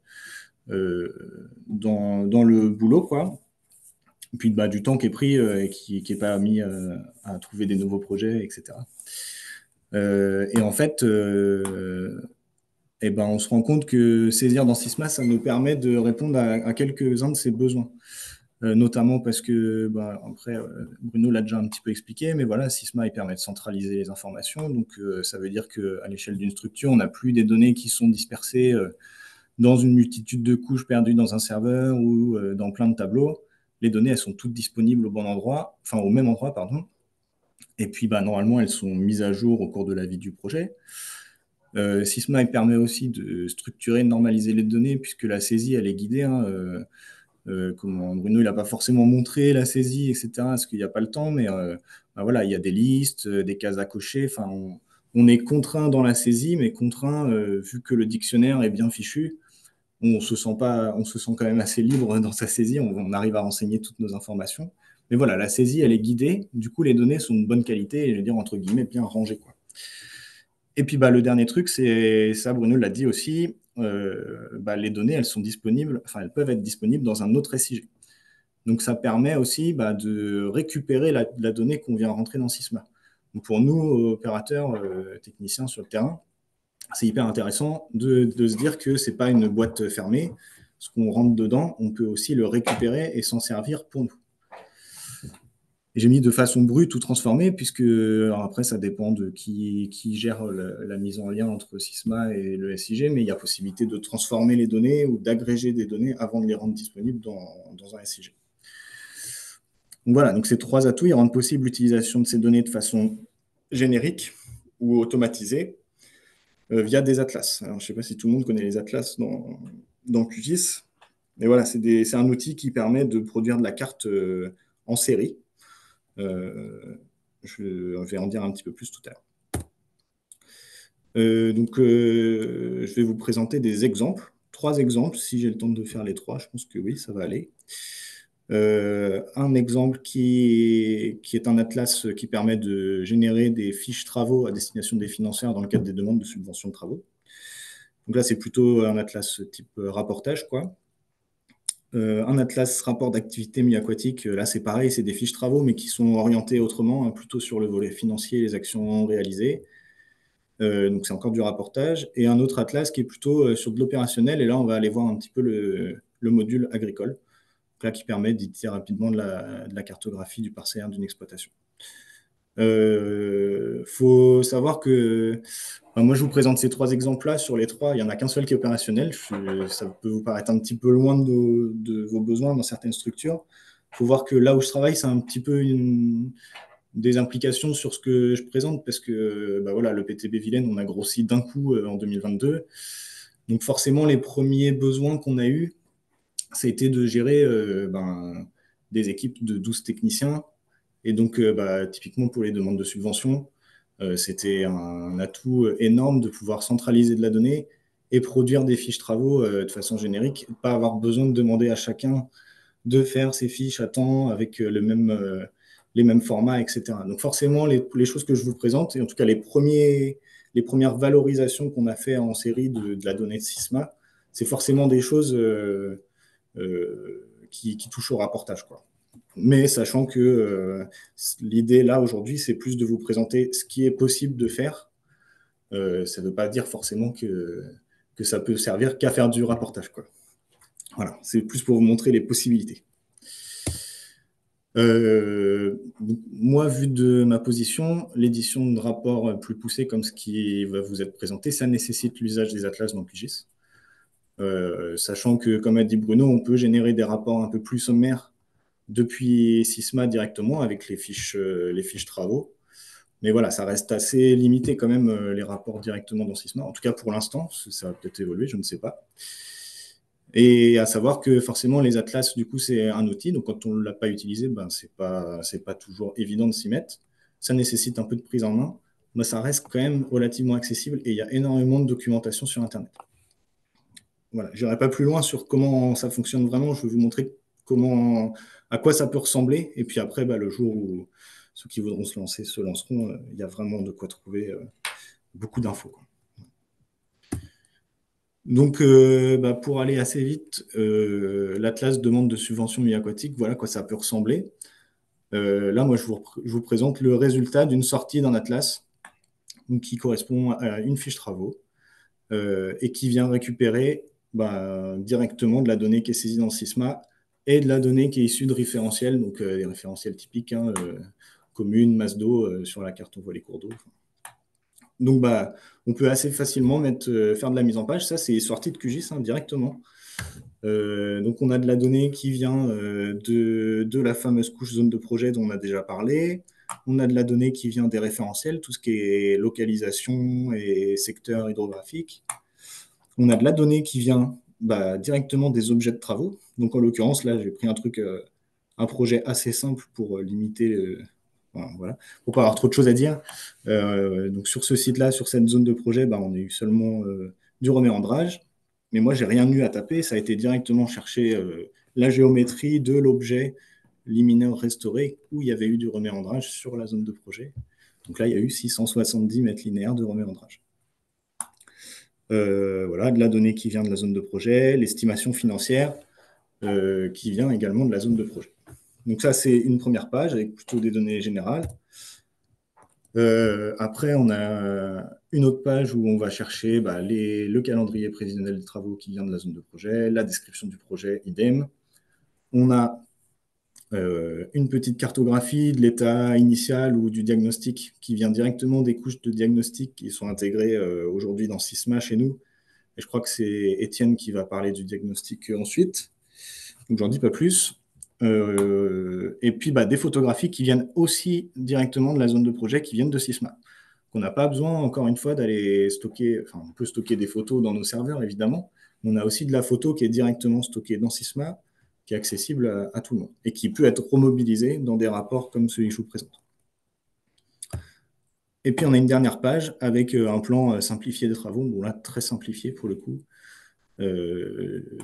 boulot, quoi. Et puis, du temps qui est pris et qui n'est pas mis à trouver des nouveaux projets, etc. Et en fait, on se rend compte que saisir dans Sysma, ça nous permet de répondre à quelques-uns de ces besoins. Notamment parce que, après, Bruno l'a déjà un petit peu expliqué, mais voilà, Sysma, il permet de centraliser les informations. Donc, ça veut dire qu'à l'échelle d'une structure, on n'a plus des données qui sont dispersées dans une multitude de couches perdues dans un serveur ou dans plein de tableaux. Les données, elles sont toutes disponibles au bon endroit, enfin au même endroit, pardon. Et puis, normalement, elles sont mises à jour au cours de la vie du projet. Sysma permet aussi de structurer, de normaliser les données, puisque la saisie, elle est guidée, hein. Comment Bruno, il n'a pas forcément montré la saisie, etc., parce qu'il n'y a pas le temps, mais voilà, il y a des listes, des cases à cocher. Enfin, on est contraint dans la saisie, mais contraint, vu que le dictionnaire est bien fichu, on se sent quand même assez libre dans sa saisie, on arrive à renseigner toutes nos informations. Mais voilà, la saisie, elle est guidée, du coup, les données sont de bonne qualité, et je veux dire, entre guillemets, bien rangées, quoi. Et puis le dernier truc, c'est ça, Bruno l'a dit aussi, les données, elles sont disponibles, enfin elles peuvent être disponibles dans un autre SIG. Donc ça permet aussi de récupérer la donnée qu'on vient rentrer dans Sysma. Donc pour nous, opérateurs, techniciens sur le terrain, c'est hyper intéressant de se dire que ce n'est pas une boîte fermée. Ce qu'on rentre dedans, on peut aussi le récupérer et s'en servir pour nous. J'ai mis de façon brute ou transformée, puisque alors après, ça dépend de qui gère la mise en lien entre Sysma et le SIG, mais il y a possibilité de transformer les données ou d'agréger des données avant de les rendre disponibles dans un SIG. Donc voilà, donc ces trois atouts, ils rendent possible l'utilisation de ces données de façon générique ou automatisée via des atlas. Alors, je ne sais pas si tout le monde connaît les atlas dans QGIS, mais voilà, c'est un outil qui permet de produire de la carte en série. Je vais en dire un petit peu plus tout à l'heure. Je vais vous présenter des exemples, 3 exemples, si j'ai le temps de faire les 3, je pense que oui, ça va aller. Un exemple qui est un atlas qui permet de générer des fiches travaux à destination des financeurs dans le cadre des demandes de subvention de travaux. Donc là, c'est plutôt un atlas type rapportage, quoi. Un atlas rapport d'activité mi-aquatique, là c'est pareil, c'est des fiches travaux, mais qui sont orientées autrement, hein, plutôt sur le volet financier, les actions réalisées. Donc c'est encore du rapportage. Et un autre atlas qui est plutôt sur de l'opérationnel, et là on va aller voir un petit peu le module agricole, là, qui permet d'éditer rapidement de la cartographie du parcellaire d'une exploitation. Faut savoir que moi, je vous présente ces 3 exemples-là. Sur les 3, il n'y en a qu'un seul qui est opérationnel. Ça peut vous paraître un petit peu loin de vos besoins dans certaines structures. Il faut voir que là où je travaille, c'est un petit peu des implications sur ce que je présente parce que voilà, le PTB Vilaine, on a grossi d'un coup en 2022. Donc forcément, les premiers besoins qu'on a eus, ça a été de gérer des équipes de 12 techniciens. Et donc, typiquement pour les demandes de subvention, c'était un atout énorme de pouvoir centraliser de la donnée et produire des fiches travaux de façon générique, pas avoir besoin de demander à chacun de faire ses fiches à temps avec les mêmes formats, etc. Donc forcément, les choses que je vous présente, et en tout cas les premières valorisations qu'on a fait en série de la donnée de Sysma, c'est forcément des choses qui touchent au rapportage, quoi. Mais sachant que l'idée là aujourd'hui, c'est plus de vous présenter ce qui est possible de faire. Ça ne veut pas dire forcément que ça peut servir qu'à faire du rapportage, quoi. Voilà, c'est plus pour vous montrer les possibilités. Moi, vu de ma position, l'édition de rapports plus poussés comme ce qui va vous être présenté, ça nécessite l'usage des atlas dans QGIS. Sachant que, comme a dit Bruno, on peut générer des rapports un peu plus sommaires depuis Sysma directement avec les fiches travaux. Mais voilà, ça reste assez limité quand même, les rapports directement dans Sysma. En tout cas, pour l'instant, ça va peut-être évoluer, je ne sais pas. Et à savoir que forcément, les atlas, du coup, c'est un outil. Donc, quand on ne l'a pas utilisé, c'est pas toujours évident de s'y mettre. Ça nécessite un peu de prise en main. Mais ça reste quand même relativement accessible et il y a énormément de documentation sur Internet. Voilà, je n'irai pas plus loin sur comment ça fonctionne vraiment. Je vais vous montrer à quoi ça peut ressembler. Et puis après, le jour où ceux qui voudront se lancer se lanceront, il y a vraiment de quoi trouver beaucoup d'infos, quoi. Donc, pour aller assez vite, l'Atlas demande de subvention mi-aquatique, voilà à quoi ça peut ressembler. Là, moi, je vous présente le résultat d'une sortie d'un Atlas qui correspond à une fiche travaux et qui vient récupérer directement de la donnée qui est saisie dans Sysma et de la donnée qui est issue de référentiels, donc des référentiels typiques, hein, communes, masse d'eau, sur la carte on voit les cours d'eau. Donc, on peut assez facilement faire de la mise en page. Ça, c'est sorti de QGIS, hein, directement. Donc, on a de la donnée qui vient de la fameuse couche zone de projet dont on a déjà parlé. On a de la donnée qui vient des référentiels, tout ce qui est localisation et secteur hydrographique. On a de la donnée qui vient directement des objets de travaux. Donc, en l'occurrence, là, j'ai pris un projet assez simple pour limiter voilà, pour pas avoir trop de choses à dire. Donc sur ce site-là, sur cette zone de projet, on a eu seulement du reméandrage. Mais moi, j'ai rien eu à taper. Ça a été directement chercher la géométrie de l'objet liminaire restauré où il y avait eu du reméandrage sur la zone de projet. Donc là, il y a eu 670 mètres linéaires de reméandrage. Voilà, de la donnée qui vient de la zone de projet, l'estimation financière qui vient également de la zone de projet. Donc ça, c'est une première page avec plutôt des données générales. Après, on a une autre page où on va chercher le calendrier prévisionnel des travaux qui vient de la zone de projet, la description du projet, idem. On a une petite cartographie de l'état initial ou du diagnostic qui vient directement des couches de diagnostic qui sont intégrées aujourd'hui dans Sysma chez nous. Et je crois que c'est Étienne qui va parler du diagnostic ensuite. Donc, j'en dis pas plus. Et puis, des photographies qui viennent aussi directement de la zone de projet, qui viennent de Sysma. On n'a pas besoin, encore une fois, d'aller stocker, enfin, on peut stocker des photos dans nos serveurs, évidemment, mais on a aussi de la photo qui est directement stockée dans Sysma, qui est accessible à tout le monde, et qui peut être remobilisée dans des rapports comme celui que je vous présente. Et puis, on a une dernière page avec un plan simplifié des travaux. Bon, là, très simplifié pour le coup. Euh,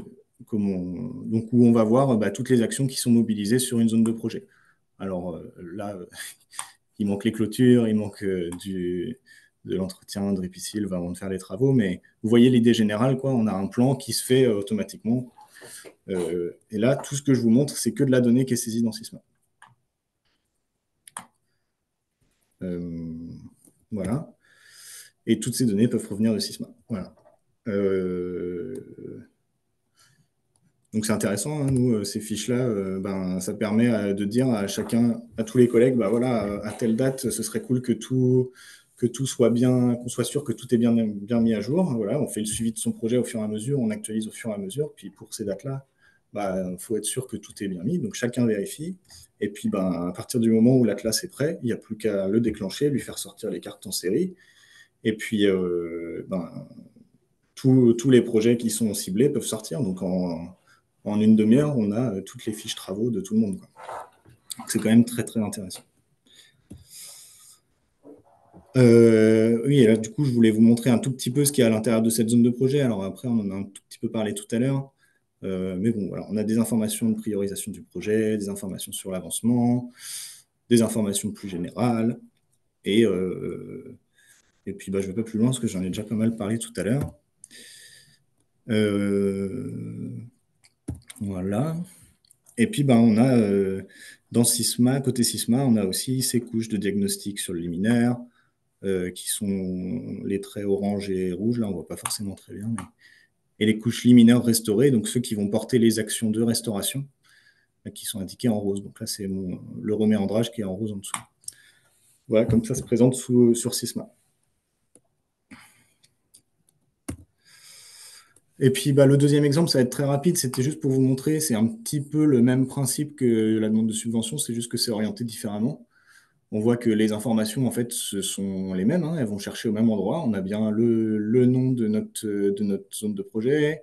donc, où on va voir toutes les actions qui sont mobilisées sur une zone de projet. Alors là, il manque les clôtures, il manque de l'entretien, de répicile avant de faire les travaux, mais vous voyez l'idée générale, quoi. On a un plan qui se fait automatiquement. Et là, tout ce que je vous montre, c'est que de la donnée qui est saisie dans Sysma. Voilà. Et toutes ces données peuvent provenir de Sysma. Voilà. Donc c'est intéressant, hein, nous, ces fiches-là, ça permet de dire à chacun, à tous les collègues, voilà, à telle date, ce serait cool que tout soit bien, qu'on soit sûr que tout est bien mis à jour. Voilà, on fait le suivi de son projet au fur et à mesure, on actualise au fur et à mesure. Puis pour ces dates-là, faut être sûr que tout est bien mis. Donc chacun vérifie. Et puis à partir du moment où l'atlas est prêt, il n'y a plus qu'à le déclencher, lui faire sortir les cartes en série. Et puis tous les projets qui sont ciblés peuvent sortir. Donc en une demi-heure, on a toutes les fiches travaux de tout le monde, quoi. C'est quand même très, très intéressant. Oui, et là, du coup, je voulais vous montrer un tout petit peu ce qu'il y a à l'intérieur de cette zone de projet. Alors après, on en a un tout petit peu parlé tout à l'heure. Mais bon, voilà, on a des informations de priorisation du projet, des informations sur l'avancement, des informations plus générales. Et puis, je ne vais pas plus loin parce que j'en ai déjà pas mal parlé tout à l'heure. Voilà. Et puis, on a dans Sysma, côté Sysma, on a aussi ces couches de diagnostic sur le liminaire, qui sont les traits orange et rouge. Là, on ne voit pas forcément très bien. Et les couches liminaires restaurées, donc ceux qui vont porter les actions de restauration, qui sont indiqués en rose. Donc là, c'est le reméandrage qui est en rose en dessous. Voilà, comme ça se présente sur Sysma. Et puis le deuxième exemple, ça va être très rapide, c'était juste pour vous montrer, c'est un petit peu le même principe que la demande de subvention, c'est juste que c'est orienté différemment. On voit que les informations, en fait, ce sont les mêmes, hein, elles vont chercher au même endroit. On a bien le nom de notre zone de projet,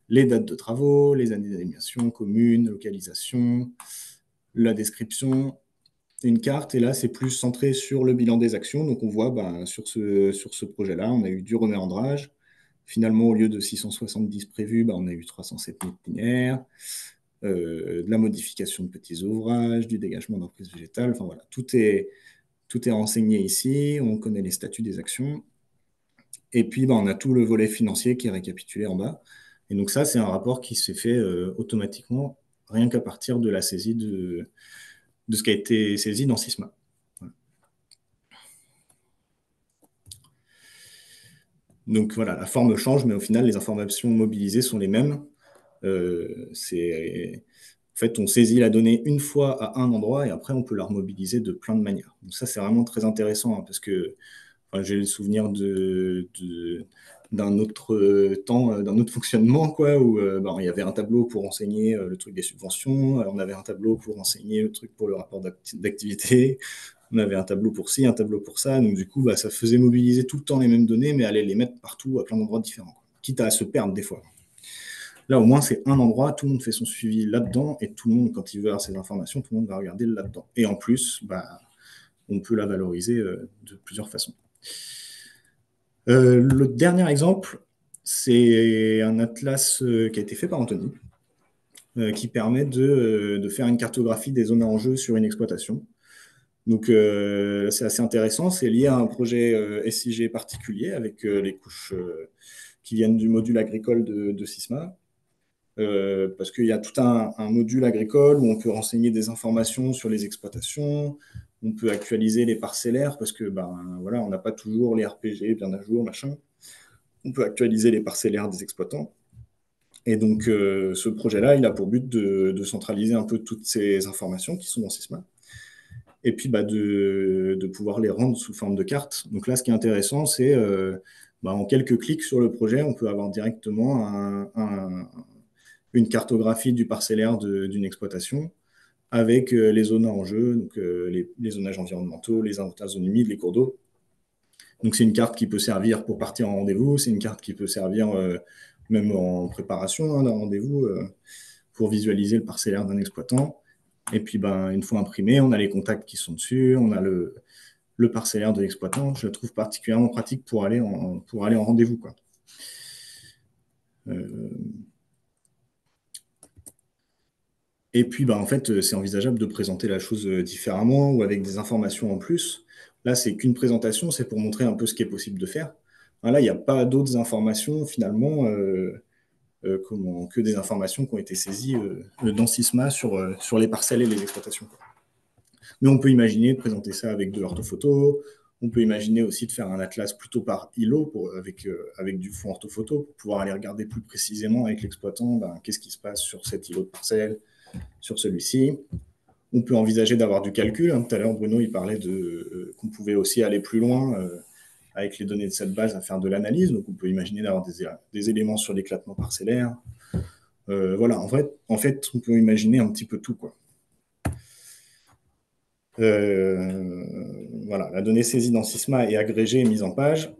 les dates de travaux, les années d'animation, commune, localisation, la description, une carte. Et là, c'est plus centré sur le bilan des actions. Donc, on voit sur ce projet-là, on a eu du reméandrage. Finalement, au lieu de 670 prévus, on a eu 307 mètres linéaires. De la modification de petits ouvrages, du dégagement d'emprises végétales. Enfin voilà, tout est renseigné ici. On connaît les statuts des actions. Et puis, on a tout le volet financier qui est récapitulé en bas. Et donc ça, c'est un rapport qui s'est fait automatiquement, rien qu'à partir de la saisie de ce qui a été saisi dans Sysma. Voilà. Donc voilà, la forme change, mais au final, les informations mobilisées sont les mêmes. En fait, on saisit la donnée une fois à un endroit et après, on peut la remobiliser de plein de manières. Donc ça, c'est vraiment très intéressant, hein, parce que j'ai le souvenir d'un autre temps, d'un autre fonctionnement, quoi, où il y avait un tableau pour renseigner le truc des subventions, on avait un tableau pour renseigner le truc pour le rapport d'activité, on avait un tableau pour ci, un tableau pour ça. Donc du coup, ça faisait mobiliser tout le temps les mêmes données, mais aller les mettre partout à plein d'endroits différents, quoi, quitte à se perdre des fois. Là, au moins, c'est un endroit, tout le monde fait son suivi là-dedans, et tout le monde, quand il veut avoir ces informations, tout le monde va regarder là-dedans. Et en plus, on peut la valoriser de plusieurs façons. Le dernier exemple, c'est un atlas qui a été fait par Anthony, qui permet de faire une cartographie des zones à enjeu sur une exploitation. Donc, c'est assez intéressant. C'est lié à un projet SIG particulier avec les couches qui viennent du module agricole de Sysma. Parce qu'il y a tout un module agricole où on peut renseigner des informations sur les exploitations, on peut actualiser les parcellaires parce que voilà, on n'a pas toujours les RPG bien à jour, machin. On peut actualiser les parcellaires des exploitants. Et donc, ce projet-là, il a pour but de centraliser un peu toutes ces informations qui sont dans Sysma et puis de pouvoir les rendre sous forme de carte. Donc là, ce qui est intéressant, c'est en quelques clics sur le projet, on peut avoir directement une cartographie du parcellaire d'une exploitation avec les zones en jeu, donc les zonages environnementaux, les zones humides, les cours d'eau. Donc c'est une carte qui peut servir pour partir en rendez-vous, c'est une carte qui peut servir même en préparation d'un rendez-vous pour visualiser le parcellaire d'un exploitant. Et puis une fois imprimé, on a les contacts qui sont dessus, on a le parcellaire de l'exploitant, je la trouve particulièrement pratique pour aller en rendez-vous, quoi. Et puis, en fait, c'est envisageable de présenter la chose différemment ou avec des informations en plus. Là, c'est qu'une présentation, c'est pour montrer un peu ce qui est possible de faire. Là, il n'y a pas d'autres informations, finalement, que des informations qui ont été saisies dans Sysma sur les parcelles et les exploitations. Mais on peut imaginer de présenter ça avec de l'orthophoto. On peut imaginer aussi de faire un atlas plutôt par îlot avec du fond orthophoto pour pouvoir aller regarder plus précisément avec l'exploitant qu'est-ce qui se passe sur cet îlot de parcelle, sur celui-ci. On peut envisager d'avoir du calcul. Tout à l'heure, Bruno, il parlait qu'on pouvait aussi aller plus loin avec les données de cette base à faire de l'analyse. Donc, on peut imaginer d'avoir des éléments sur l'éclatement parcellaire. Voilà, en fait, on peut imaginer un petit peu tout, quoi. Voilà, la donnée saisie dans Sysma est agrégée et mise en page.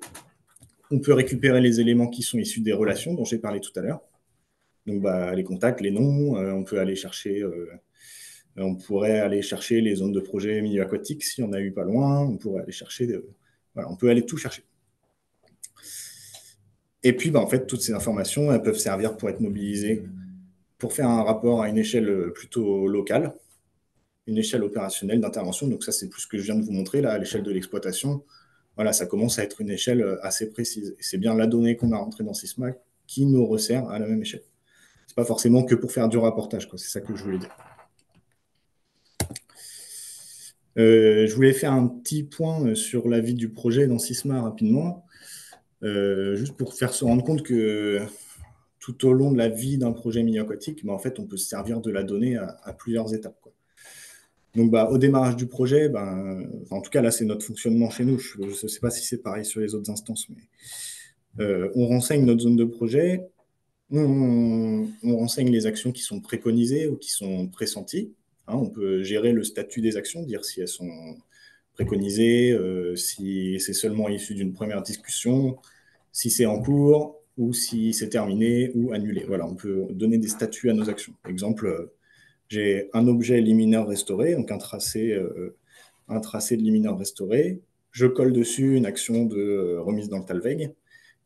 On peut récupérer les éléments qui sont issus des relations dont j'ai parlé tout à l'heure. Donc, les contacts, les noms, on peut aller chercher... on pourrait aller chercher les zones de projet milieu aquatique s'il y en a eu pas loin. On pourrait aller chercher... voilà, on peut aller tout chercher. Et puis, en fait, toutes ces informations, elles peuvent servir pour être mobilisées pour faire un rapport à une échelle plutôt locale, une échelle opérationnelle d'intervention. Donc ça, c'est plus ce que je viens de vous montrer, là, à l'échelle de l'exploitation. Voilà, ça commence à être une échelle assez précise. Et c'est bien la donnée qu'on a rentrée dans Sysma qui nous resserre à la même échelle. C'est pas forcément que pour faire du rapportage, quoi. C'est ça que je voulais dire. Je voulais faire un petit point sur la vie du projet dans Sysma rapidement, juste pour faire se rendre compte que tout au long de la vie d'un projet milieu-aquatique, en fait, on peut se servir de la donnée à plusieurs étapes, quoi. Donc, au démarrage du projet, en tout cas, là, c'est notre fonctionnement chez nous. Je ne sais pas si c'est pareil sur les autres instances, mais on renseigne notre zone de projet, on renseigne les actions qui sont préconisées ou qui sont pressenties. On peut gérer le statut des actions, dire si elles sont préconisées, si c'est seulement issu d'une première discussion, si c'est en cours ou si c'est terminé ou annulé. Voilà, on peut donner des statuts à nos actions. Exemple, j'ai un objet liminaire restauré, donc un tracé de liminaire restauré. Je colle dessus une action de remise dans le Talveg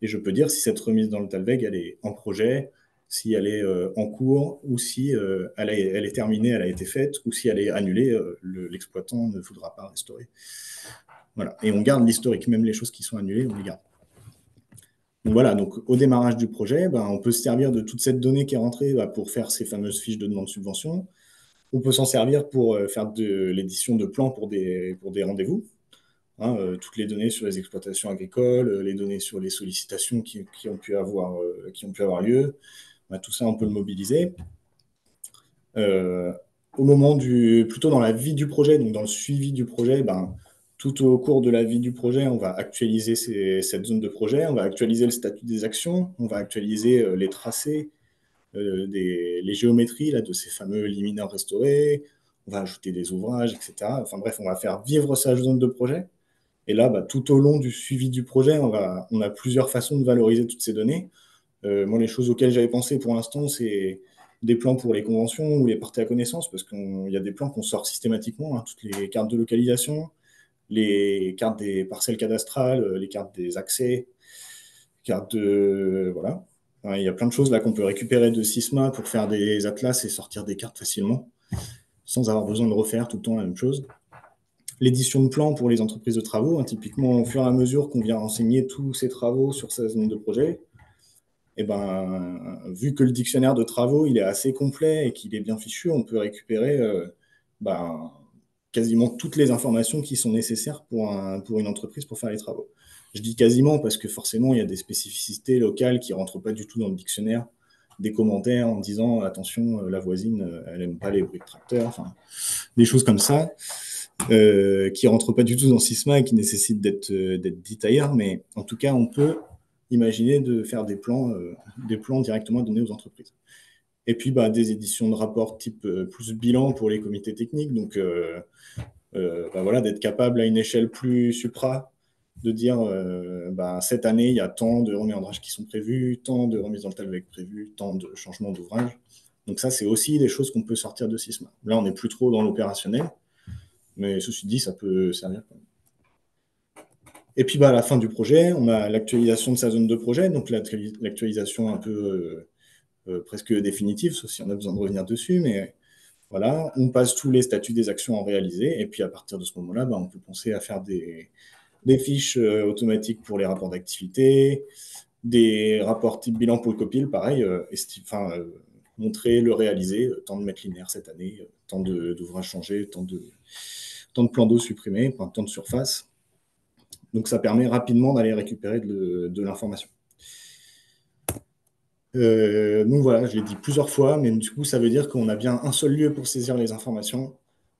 et je peux dire si cette remise dans le Talveg, elle est en projet, si elle est en cours ou si elle est terminée, elle a été faite, ou si elle est annulée, l'exploitant ne voudra pas restaurer. Voilà. Et on garde l'historique, même les choses qui sont annulées, on les garde. Donc voilà, donc au démarrage du projet, on peut se servir de toute cette donnée qui est rentrée pour faire ces fameuses fiches de demande de subvention. On peut s'en servir pour faire de l'édition de plans pour des rendez-vous. Toutes les données sur les exploitations agricoles, les données sur les sollicitations qui ont pu avoir lieu. Tout ça, on peut le mobiliser. Au moment plutôt dans la vie du projet, donc dans le suivi du projet, tout au cours de la vie du projet, on va actualiser cette zone de projet, on va actualiser le statut des actions, on va actualiser les tracés, les géométries là, de ces fameux liminaires restaurés, on va ajouter des ouvrages, etc. Enfin bref, on va faire vivre sa zone de projet. Et là, tout au long du suivi du projet, on a plusieurs façons de valoriser toutes ces données. Moi, les choses auxquelles j'avais pensé pour l'instant, c'est des plans pour les conventions ou les parties à connaissance, parce qu'il y a des plans qu'on sort systématiquement, toutes les cartes de localisation, les cartes des parcelles cadastrales, les cartes des accès, cartes de... Voilà. Il y a plein de choses là qu'on peut récupérer de Sysma pour faire des atlas et sortir des cartes facilement, sans avoir besoin de refaire tout le temps la même chose. L'édition de plans pour les entreprises de travaux, typiquement au fur et à mesure qu'on vient renseigner tous ces travaux sur sa zone de projet, et vu que le dictionnaire de travaux il est assez complet et qu'il est bien fichu, on peut récupérer quasiment toutes les informations qui sont nécessaires pour une entreprise pour faire les travaux. Je dis quasiment parce que forcément, il y a des spécificités locales qui ne rentrent pas du tout dans le dictionnaire, des commentaires en disant attention, la voisine, elle n'aime pas les bruits de tracteur, enfin, des choses comme ça qui ne rentrent pas du tout dans Sysma et qui nécessitent d'être dites ailleurs, mais en tout cas, on peut imaginer de faire des plans directement donnés aux entreprises. Et puis, des éditions de rapports type plus bilan pour les comités techniques. Donc, voilà, d'être capable à une échelle plus supra de dire cette année, il y a tant de reméandrages qui sont prévus, tant de remises dans le Talveg prévues, tant de changements d'ouvrage. Donc ça, c'est aussi des choses qu'on peut sortir de Sysma. Là, on n'est plus trop dans l'opérationnel, mais ceci dit, ça peut servir quand même. Et puis, bah, à la fin du projet, on a l'actualisation de sa zone de projet, donc l'actualisation un peu presque définitive, sauf si on a besoin de revenir dessus, mais voilà, on passe tous les statuts des actions à réaliser, et puis à partir de ce moment-là, bah, on peut penser à faire des fiches automatiques pour les rapports d'activité, des rapports type bilan pour le copil, pareil, montrer le réalisé, tant de mètres linéaires cette année, tant d'ouvrages changés, tant de plans d'eau supprimés, enfin, tant de surface. Donc ça permet rapidement d'aller récupérer de l'information. Donc voilà, je l'ai dit plusieurs fois, mais du coup, ça veut dire qu'on a bien un seul lieu pour saisir les informations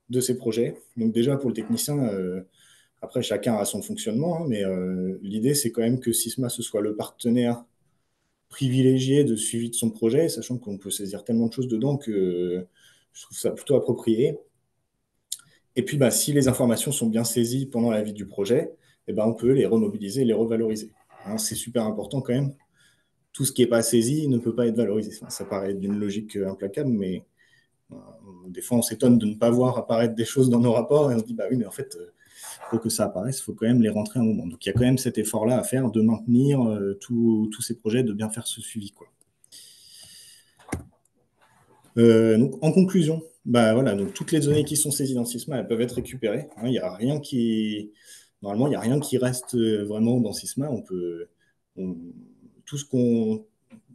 de ces projets. Donc déjà, pour le technicien, après, chacun a son fonctionnement, hein, mais l'idée, c'est quand même que Sysma, ce soit le partenaire privilégié de suivi de son projet, sachant qu'on peut saisir tellement de choses dedans que je trouve ça plutôt approprié. Et puis, bah, si les informations sont bien saisies pendant la vie du projet, eh ben, on peut les remobiliser, les revaloriser. Hein, c'est super important quand même. Tout ce qui n'est pas saisi ne peut pas être valorisé. Enfin, ça paraît d'une logique implacable, mais euh, des fois, on s'étonne de ne pas voir apparaître des choses dans nos rapports et on se dit, bah oui, mais en fait, pour que ça apparaisse, il faut quand même les rentrer un moment. Donc, il y a quand même cet effort-là à faire de maintenir tous ces projets, de bien faire ce suivi, quoi. Donc, en conclusion, bah, voilà, donc toutes les données qui sont saisies dans Sysma, elles peuvent être récupérées. Hein, y a rien qui... Normalement, il n'y a rien qui reste vraiment dans Sysma. On- tout,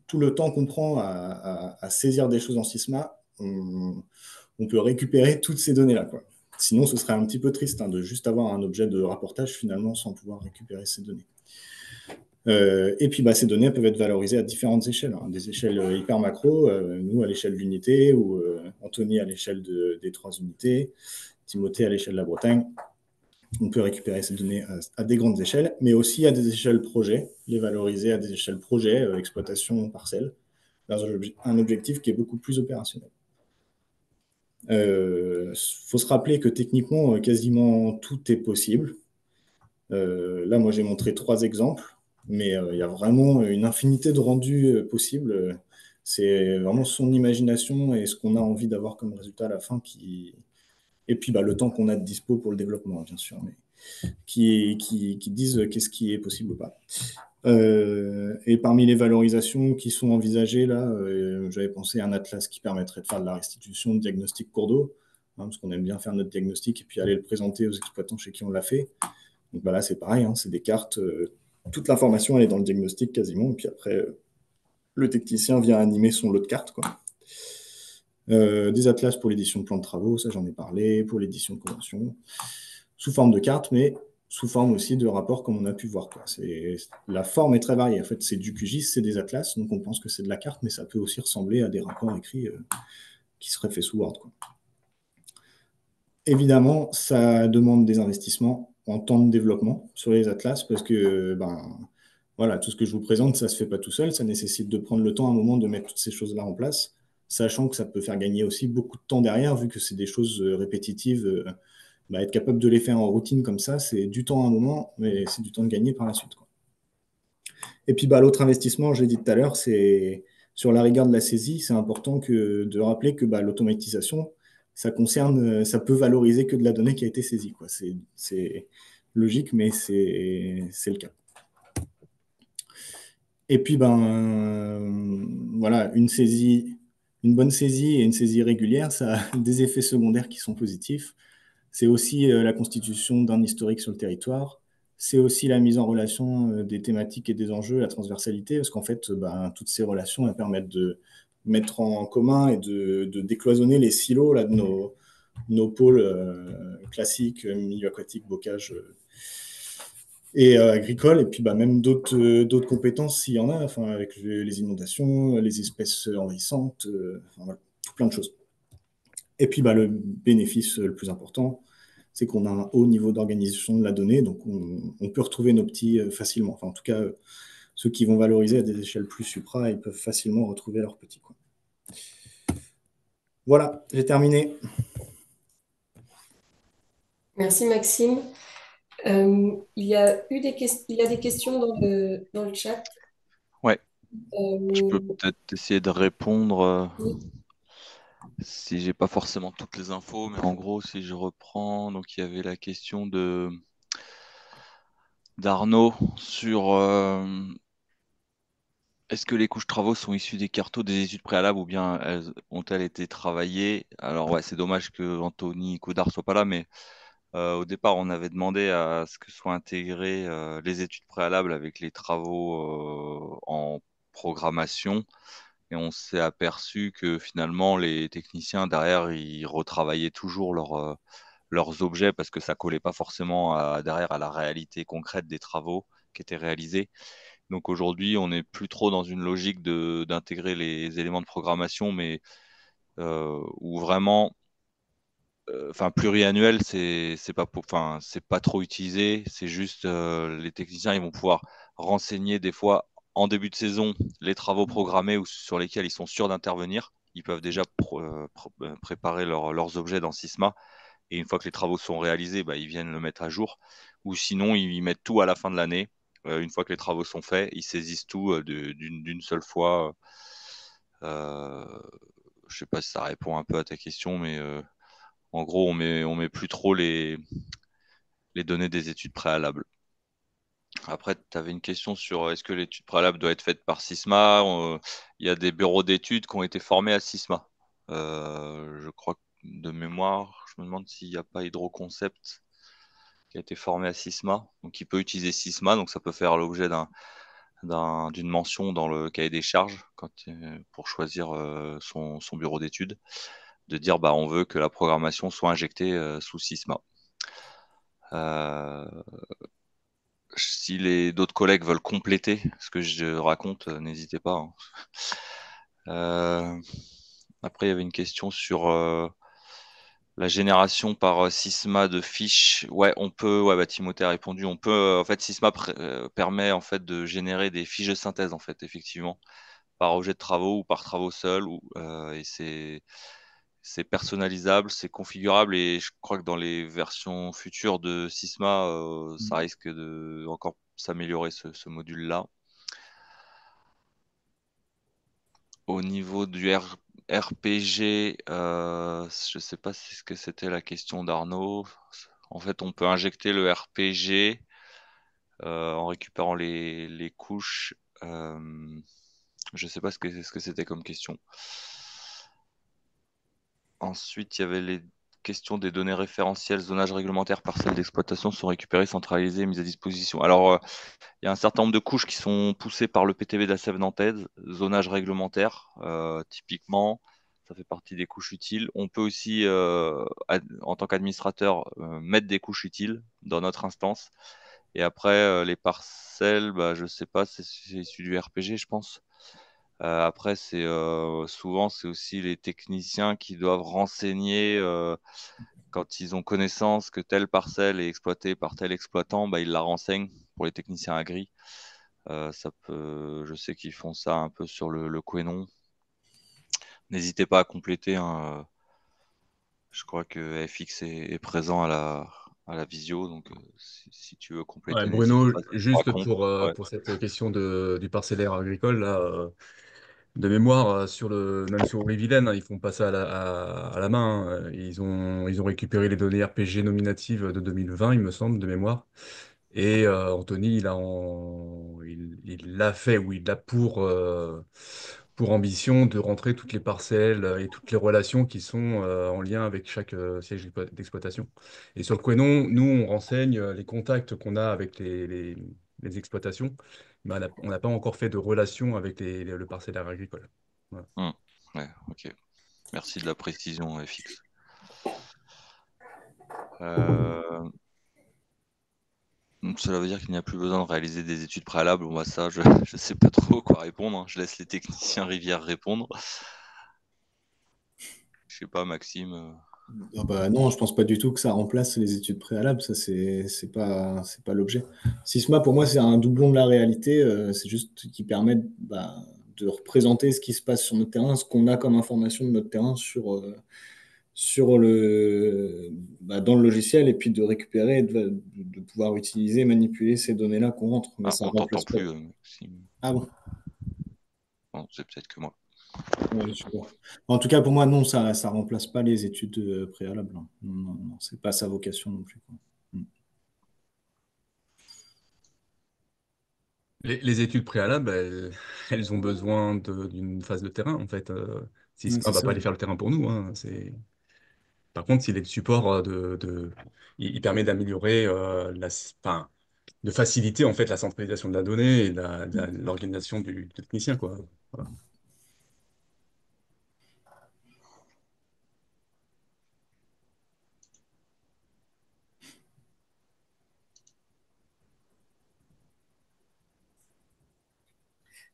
tout le temps qu'on prend à saisir des choses dans Sysma, on peut récupérer toutes ces données-là, quoi. Sinon, ce serait un petit peu triste hein, de juste avoir un objet de rapportage finalement sans pouvoir récupérer ces données. Et puis, bah, ces données peuvent être valorisées à différentes échelles, hein, des échelles hyper macro, nous à l'échelle de l'unité, ou Anthony à l'échelle des 3 unités, Timothée à l'échelle de la Bretagne. On peut récupérer ces données à des grandes échelles, mais aussi à des échelles projet, les valoriser à des échelles projet, exploitation parcelle, dans un objectif qui est beaucoup plus opérationnel. Faut se rappeler que techniquement, quasiment tout est possible. Là, moi, j'ai montré 3 exemples, mais il y a vraiment une infinité de rendus possibles. C'est vraiment son imagination et ce qu'on a envie d'avoir comme résultat à la fin qui... Et puis bah, le temps qu'on a de dispo pour le développement, bien sûr, mais qui disent qu'est-ce qui est possible ou pas. Et parmi les valorisations qui sont envisagées, là, j'avais pensé à un atlas qui permettrait de faire de la restitution de diagnostic cours d'eau, hein, parce qu'on aime bien faire notre diagnostic et puis aller le présenter aux exploitants chez qui on l'a fait. Donc bah là, c'est pareil, hein, c'est des cartes. Toute l'information, elle est dans le diagnostic quasiment. Et puis après, le technicien vient animer son lot de cartes, quoi. Des atlas pour l'édition de plans de travaux, ça j'en ai parlé, pour l'édition de convention, sous forme de cartes, mais sous forme aussi de rapports, comme on a pu voir, quoi. La forme est très variée. En fait, c'est du QGIS, c'est des atlas, donc on pense que c'est de la carte, mais ça peut aussi ressembler à des rapports écrits qui seraient faits sous Word, quoi. Évidemment, ça demande des investissements en temps de développement sur les atlas parce que voilà, tout ce que je vous présente, ça ne se fait pas tout seul. Ça nécessite de prendre le temps à un moment de mettre toutes ces choses-là en place, sachant que ça peut faire gagner aussi beaucoup de temps derrière, vu que c'est des choses répétitives. Être capable de les faire en routine comme ça, c'est du temps à un moment, mais c'est du temps de gagner par la suite, quoi. Et puis l'autre investissement, je l'ai dit tout à l'heure, c'est sur la rigueur de la saisie. C'est important de rappeler que l'automatisation, ça concerne, ça peut valoriser que de la donnée qui a été saisie, quoi. C'est logique, mais c'est le cas. Et puis voilà, une bonne saisie et une saisie régulière, ça a des effets secondaires qui sont positifs. C'est aussi la constitution d'un historique sur le territoire. C'est aussi la mise en relation des thématiques et des enjeux, la transversalité, parce qu'en fait, toutes ces relations elles permettent de mettre en commun et de décloisonner les silos là, de nos pôles classiques, milieu aquatique, bocage et agricole, et puis même d'autres compétences s'il y en a, enfin, avec les inondations, les espèces envahissantes, enfin, voilà, plein de choses. Et puis le bénéfice le plus important, c'est qu'on a un haut niveau d'organisation de la donnée, donc on peut retrouver nos petits facilement. Enfin, en tout cas, ceux qui vont valoriser à des échelles plus supra, ils peuvent facilement retrouver leurs petits, quoi. Voilà, j'ai terminé. Merci Maxime. Il y a il y a des questions dans le chat. Ouais, je peux Euh, peut-être essayer de répondre oui. si j'ai pas forcément toutes les infos, mais en gros, si je reprends, donc il y avait la question d'Arnaud sur est-ce que les couches travaux sont issues des cartos des études préalables ou bien ont-elles été travaillées? Alors ouais, c'est dommage que Anthony Coudard soit pas là, mais au départ, on avait demandé à ce que soient intégrées les études préalables avec les travaux en programmation. Et on s'est aperçu que finalement, les techniciens derrière, ils retravaillaient toujours leurs objets parce que ça collait pas forcément derrière à la réalité concrète des travaux qui étaient réalisés. Donc aujourd'hui, on n'est plus trop dans une logique d'intégrer les éléments de programmation, mais où vraiment, enfin pluriannuel, c'est pas trop utilisé. C'est juste les techniciens, ils vont pouvoir renseigner des fois en début de saison les travaux programmés ou sur lesquels ils sont sûrs d'intervenir. Ils peuvent déjà préparer leurs objets dans Sysma. Et une fois que les travaux sont réalisés, bah, ils viennent le mettre à jour. Ou sinon, ils mettent tout à la fin de l'année. Une fois que les travaux sont faits, ils saisissent tout d'une seule fois. Je sais pas si ça répond un peu à ta question, mais en gros, on met plus trop les données des études préalables. Après, tu avais une question sur est-ce que l'étude préalable doit être faite par Sysma. Il y a des bureaux d'études qui ont été formés à Sysma. Je crois que de mémoire, je me demande s'il n'y a pas Hydroconcept qui a été formé à Sysma. Donc, il peut utiliser Sysma. Donc, ça peut faire l'objet d'une mention dans le cahier des charges pour choisir son bureau d'études, de dire bah, on veut que la programmation soit injectée sous Sysma. Si d'autres collègues veulent compléter ce que je raconte, n'hésitez pas. Hein. Après, il y avait une question sur la génération par Sysma de fiches. Ouais, on peut. Ouais, bah, Timothée a répondu. On peut. En fait, Sysma permet en fait de générer des fiches de synthèse en fait, effectivement, par objet de travaux ou par travaux seuls. Et c'est personnalisable, c'est configurable et je crois que dans les versions futures de Sysma, ça risque de encore s'améliorer ce module-là. Au niveau du RPG, je ne sais pas ce que c'était la question d'Arnaud. En fait, on peut injecter le RPG en récupérant les couches. Je ne sais pas ce que c'était comme question. Ensuite, il y avait les questions des données référentielles, zonage réglementaire, parcelles d'exploitation sont récupérées, centralisées, mises à disposition. Alors, il y a un certain nombre de couches qui sont poussées par le PTB de la Sève nantaise, zonage réglementaire, typiquement, ça fait partie des couches utiles. On peut aussi, en tant qu'administrateur, mettre des couches utiles dans notre instance. Et après, les parcelles, bah, je ne sais pas, c'est issu du RPG, je pense. Après, souvent, c'est aussi les techniciens qui doivent renseigner quand ils ont connaissance que telle parcelle est exploitée par tel exploitant, bah, ils la renseignent pour les techniciens agris. Je sais qu'ils font ça un peu sur le Quénon. N'hésitez pas à compléter. Hein, je crois que FX est présent à la visio, donc si tu veux Ouais, compléter, n'hésite Bruno, pas. juste Raconte. Ouais. pour cette question du parcellaire agricole, là, de mémoire, même sur Rivilen, hein, ils font pas ça à la main. Hein. Ils ont récupéré les données RPG nominatives de 2020, il me semble, de mémoire. Et Anthony, il l'a fait, ou il a pour ambition de rentrer toutes les parcelles et toutes les relations qui sont en lien avec chaque siège d'exploitation. Et sur le Quénon, nous, on renseigne les contacts qu'on a avec les exploitations, mais on n'a pas encore fait de relation avec le parcellaire agricole. Voilà. Ouais, ok. Merci de la précision, FX. Donc cela veut dire qu'il n'y a plus besoin de réaliser des études préalables. Moi, ça, je ne sais pas trop quoi répondre. Hein. Je laisse les techniciens Rivière répondre. Je sais pas, Maxime. Ah bah non, je pense pas du tout que ça remplace les études préalables. Ça, c'est pas l'objet. Sysma, pour moi, c'est un doublon de la réalité. C'est juste qui permet bah, de représenter ce qui se passe sur notre terrain, ce qu'on a comme information de notre terrain dans le logiciel, et puis de récupérer, de pouvoir utiliser, manipuler ces données-là qu'on rentre. Mais Ah, ça on t'entend remplace pas. plus, Maxime. Ah bon? Non, c'est peut-être que moi. Ouais, je sais pas. En tout cas, pour moi, non, ça remplace pas les études préalables. Hein. Non, non, non, c'est pas sa vocation non plus, quoi. Mm. Les études préalables, elles ont besoin d'une phase de terrain, en fait. Ouais, Sysma c'est va ça. pas aller faire le terrain pour nous, hein. Par contre, s'il est de support, il permet d'améliorer, enfin, de faciliter en fait la centralisation de la donnée et l'organisation du technicien, quoi. Voilà.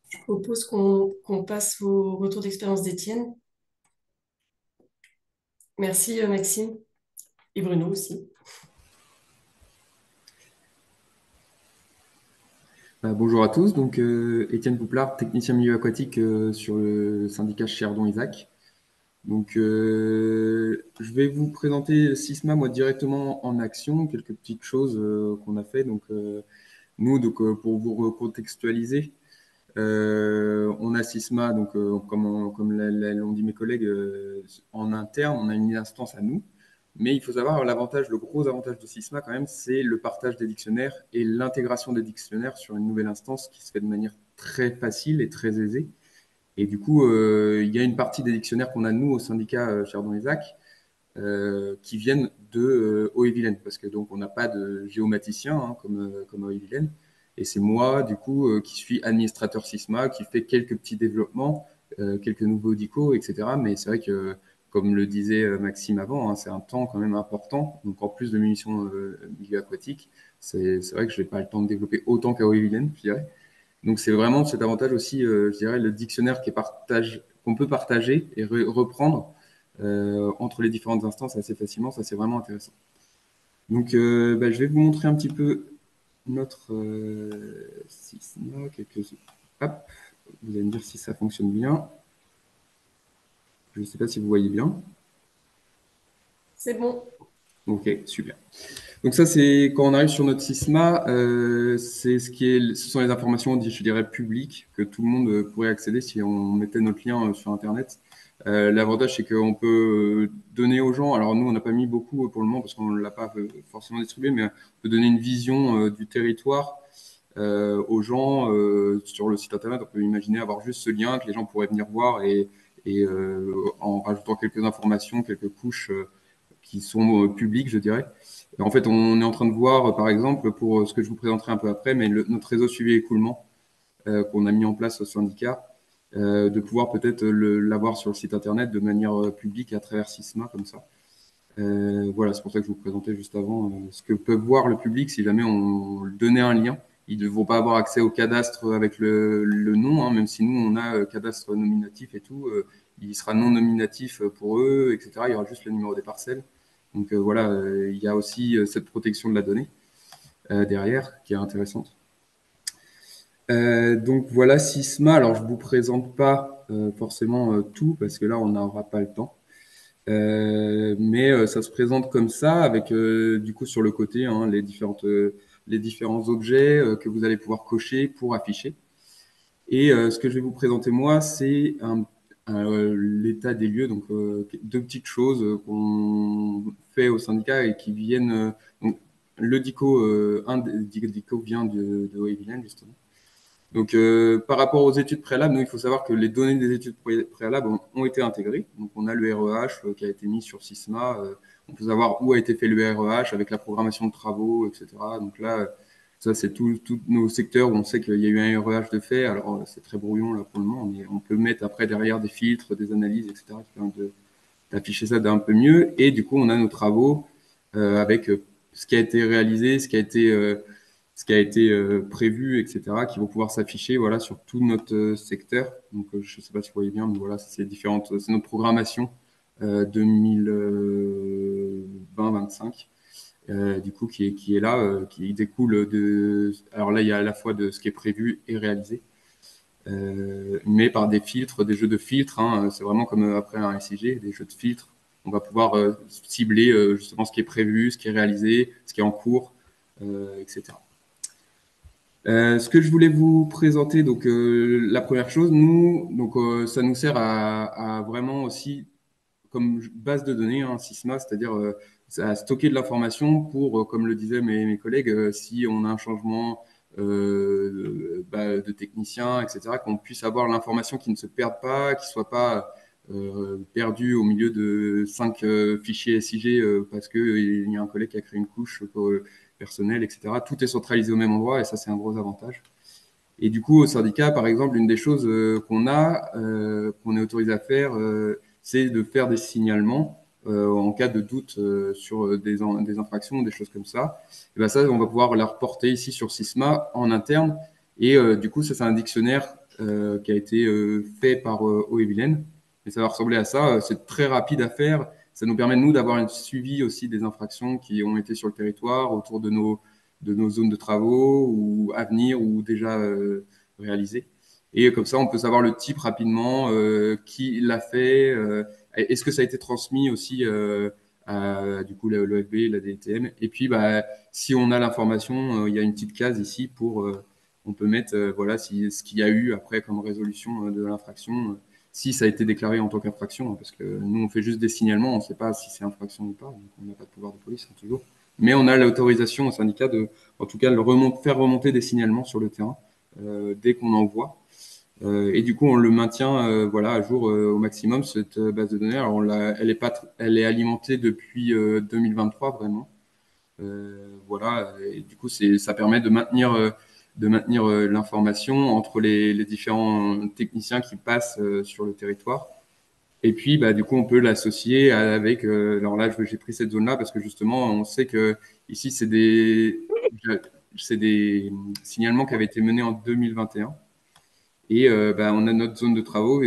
Je propose qu'on passe au retour d'expérience d'Étienne. Merci Maxime et Bruno aussi. Bonjour à tous, donc Étienne Pouplard, technicien milieu aquatique sur le syndicat Cherdon-Isaac. Donc je vais vous présenter Sysma moi directement en action, quelques petites choses qu'on a fait. Donc nous, pour vous recontextualiser, on a Sysma, donc l'ont dit mes collègues, en interne, on a une instance à nous. Mais il faut savoir, le gros avantage de Sysma quand même, c'est le partage des dictionnaires et l'intégration des dictionnaires sur une nouvelle instance qui se fait de manière très facile et très aisée. Et du coup, il y a une partie des dictionnaires qu'on a nous au syndicat Chardon-Isaac qui viennent de Haut-et-Vilaine, parce que donc on n'a pas de géomaticien comme à Haut-et-Vilaine. Et c'est moi, du coup, qui suis administrateur Sysma, qui fait quelques petits développements, quelques nouveaux dicos, etc. Mais c'est vrai que, comme le disait Maxime avant, hein, c'est un temps quand même important. Donc en plus de mes missions milieu aquatique, c'est vrai que je n'ai pas le temps de développer autant qu'à Haut-et-Vilaine, je dirais. Donc c'est vraiment cet avantage aussi, je dirais, le dictionnaire qu'on peut partager et reprendre entre les différentes instances assez facilement. Ça, c'est vraiment intéressant. Donc, je vais vous montrer un petit peu notre Sysma. Hop, vous allez me dire si ça fonctionne bien. Je ne sais pas si vous voyez bien. C'est bon. Ok, super. Donc ça, c'est quand on arrive sur notre Sysma, ce sont les informations, je dirais, publiques que tout le monde pourrait accéder si on mettait notre lien sur Internet. L'avantage, c'est qu'on peut donner aux gens, alors nous, on n'a pas mis beaucoup pour le moment parce qu'on ne l'a pas forcément distribué, mais on peut donner une vision du territoire aux gens sur le site Internet. On peut imaginer avoir juste ce lien que les gens pourraient venir voir et en rajoutant quelques informations, quelques couches qui sont publiques, je dirais. Et en fait, on est en train de voir, par exemple, pour ce que je vous présenterai un peu après, mais notre réseau suivi écoulement qu'on a mis en place au syndicat, de pouvoir peut-être l'avoir sur le site internet de manière publique à travers Sysma, comme ça. Voilà, c'est pour ça que je vous présentais juste avant ce que peut voir le public si jamais on donnait un lien. Ils ne devront pas avoir accès au cadastre avec le nom, hein, même si nous, on a cadastre nominatif et tout. Il sera non nominatif pour eux, etc. Il y aura juste le numéro des parcelles. Donc voilà, il y a aussi cette protection de la donnée derrière qui est intéressante. Donc voilà, Sysma. Alors je ne vous présente pas forcément tout parce que là, on n'aura pas le temps. Mais ça se présente comme ça, avec du coup sur le côté hein, les différents objets que vous allez pouvoir cocher pour afficher. Et ce que je vais vous présenter moi, c'est l'état des lieux, donc deux petites choses qu'on fait au syndicat et qui viennent. Donc, le DICO, un des DICO vient de Haut-et-Vilaine, justement. Donc, par rapport aux études préalables, nous, il faut savoir que les données des études préalables ont été intégrées. Donc, on a le REH qui a été mis sur Sysma. On peut savoir où a été fait le REH avec la programmation de travaux, etc. Donc là, ça, c'est tous nos secteurs où on sait qu'il y a eu un REH de fait. Alors, c'est très brouillon là pour le moment, mais on peut mettre après derrière des filtres, des analyses, etc. qui permettent d'afficher ça d'un peu mieux. Et du coup, on a nos travaux avec ce qui a été réalisé, ce qui a été prévu, etc., qui vont pouvoir s'afficher voilà, sur tout notre secteur. Donc, je ne sais pas si vous voyez bien, mais voilà, c'est notre programmation 2020-25, du coup, qui est là, qui découle de. Alors là, il y a à la fois de ce qui est prévu et réalisé, mais par des filtres, des jeux de filtres. Hein, c'est vraiment comme après un SIG, des jeux de filtres. On va pouvoir cibler justement ce qui est prévu, ce qui est réalisé, ce qui est en cours, etc. Ce que je voulais vous présenter, donc la première chose, nous, donc ça nous sert à vraiment aussi comme base de données, hein, Sysma, c'est-à-dire à stocker de l'information pour, comme le disaient mes collègues, si on a un changement de techniciens, etc., qu'on puisse avoir l'information qui ne se perde pas, qui ne soit pas perdue au milieu de 5 fichiers SIG parce qu'il y a un collègue qui a créé une couche personnelle, etc. Tout est centralisé au même endroit et ça, c'est un gros avantage. Et du coup, au syndicat, par exemple, une des choses qu'on est autorisé à faire, c'est de faire des signalements en cas de doute sur des infractions, des choses comme ça. Et ben ça, on va pouvoir la reporter ici sur Sysma en interne. Et du coup, ça, c'est un dictionnaire qui a été fait par OEVILEN. Et ça va ressembler à ça. C'est très rapide à faire. Ça nous permet, nous, d'avoir un suivi aussi des infractions qui ont été sur le territoire autour de nos zones de travaux ou à venir ou déjà réalisées. Et comme ça, on peut savoir le type rapidement, qui l'a fait, est-ce que ça a été transmis aussi à du coup l'OFB, la DTM. Et puis, si on a l'information, il y a une petite case ici pour, on peut mettre voilà ce qu'il y a eu après comme résolution de l'infraction, si ça a été déclaré en tant qu'infraction, hein, parce que nous on fait juste des signalements, on ne sait pas si c'est infraction ou pas, donc on n'a pas de pouvoir de police hein, toujours. Mais on a l'autorisation au syndicat de, en tout cas, faire remonter des signalements sur le terrain dès qu'on en voit. Et du coup, on le maintient voilà, à jour au maximum, cette base de données. Alors, elle est alimentée depuis 2023, vraiment. Voilà, et du coup, ça permet de maintenir l'information entre les différents techniciens qui passent sur le territoire. Et puis, du coup, on peut l'associer avec. Alors là, j'ai pris cette zone-là parce que justement, on sait que ici, c'est des signalements qui avaient été menés en 2021. Et on a notre zone de travaux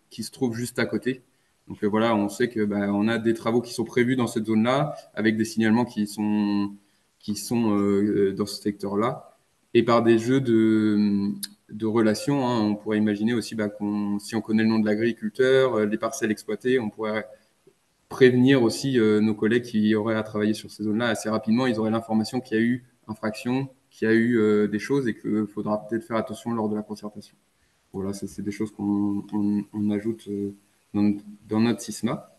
qui se trouve juste à côté. Donc voilà, on sait que on a des travaux qui sont prévus dans cette zone-là, avec des signalements qui sont dans ce secteur-là. Et par des jeux de relations, hein, on pourrait imaginer aussi si on connaît le nom de l'agriculteur, les parcelles exploitées, on pourrait prévenir aussi nos collègues qui auraient à travailler sur ces zones-là assez rapidement. Ils auraient l'information qu'il y a eu infraction, qu'il y a eu des choses et qu'il faudra peut-être faire attention lors de la concertation. Voilà, c'est des choses qu'on ajoute dans notre Sysma.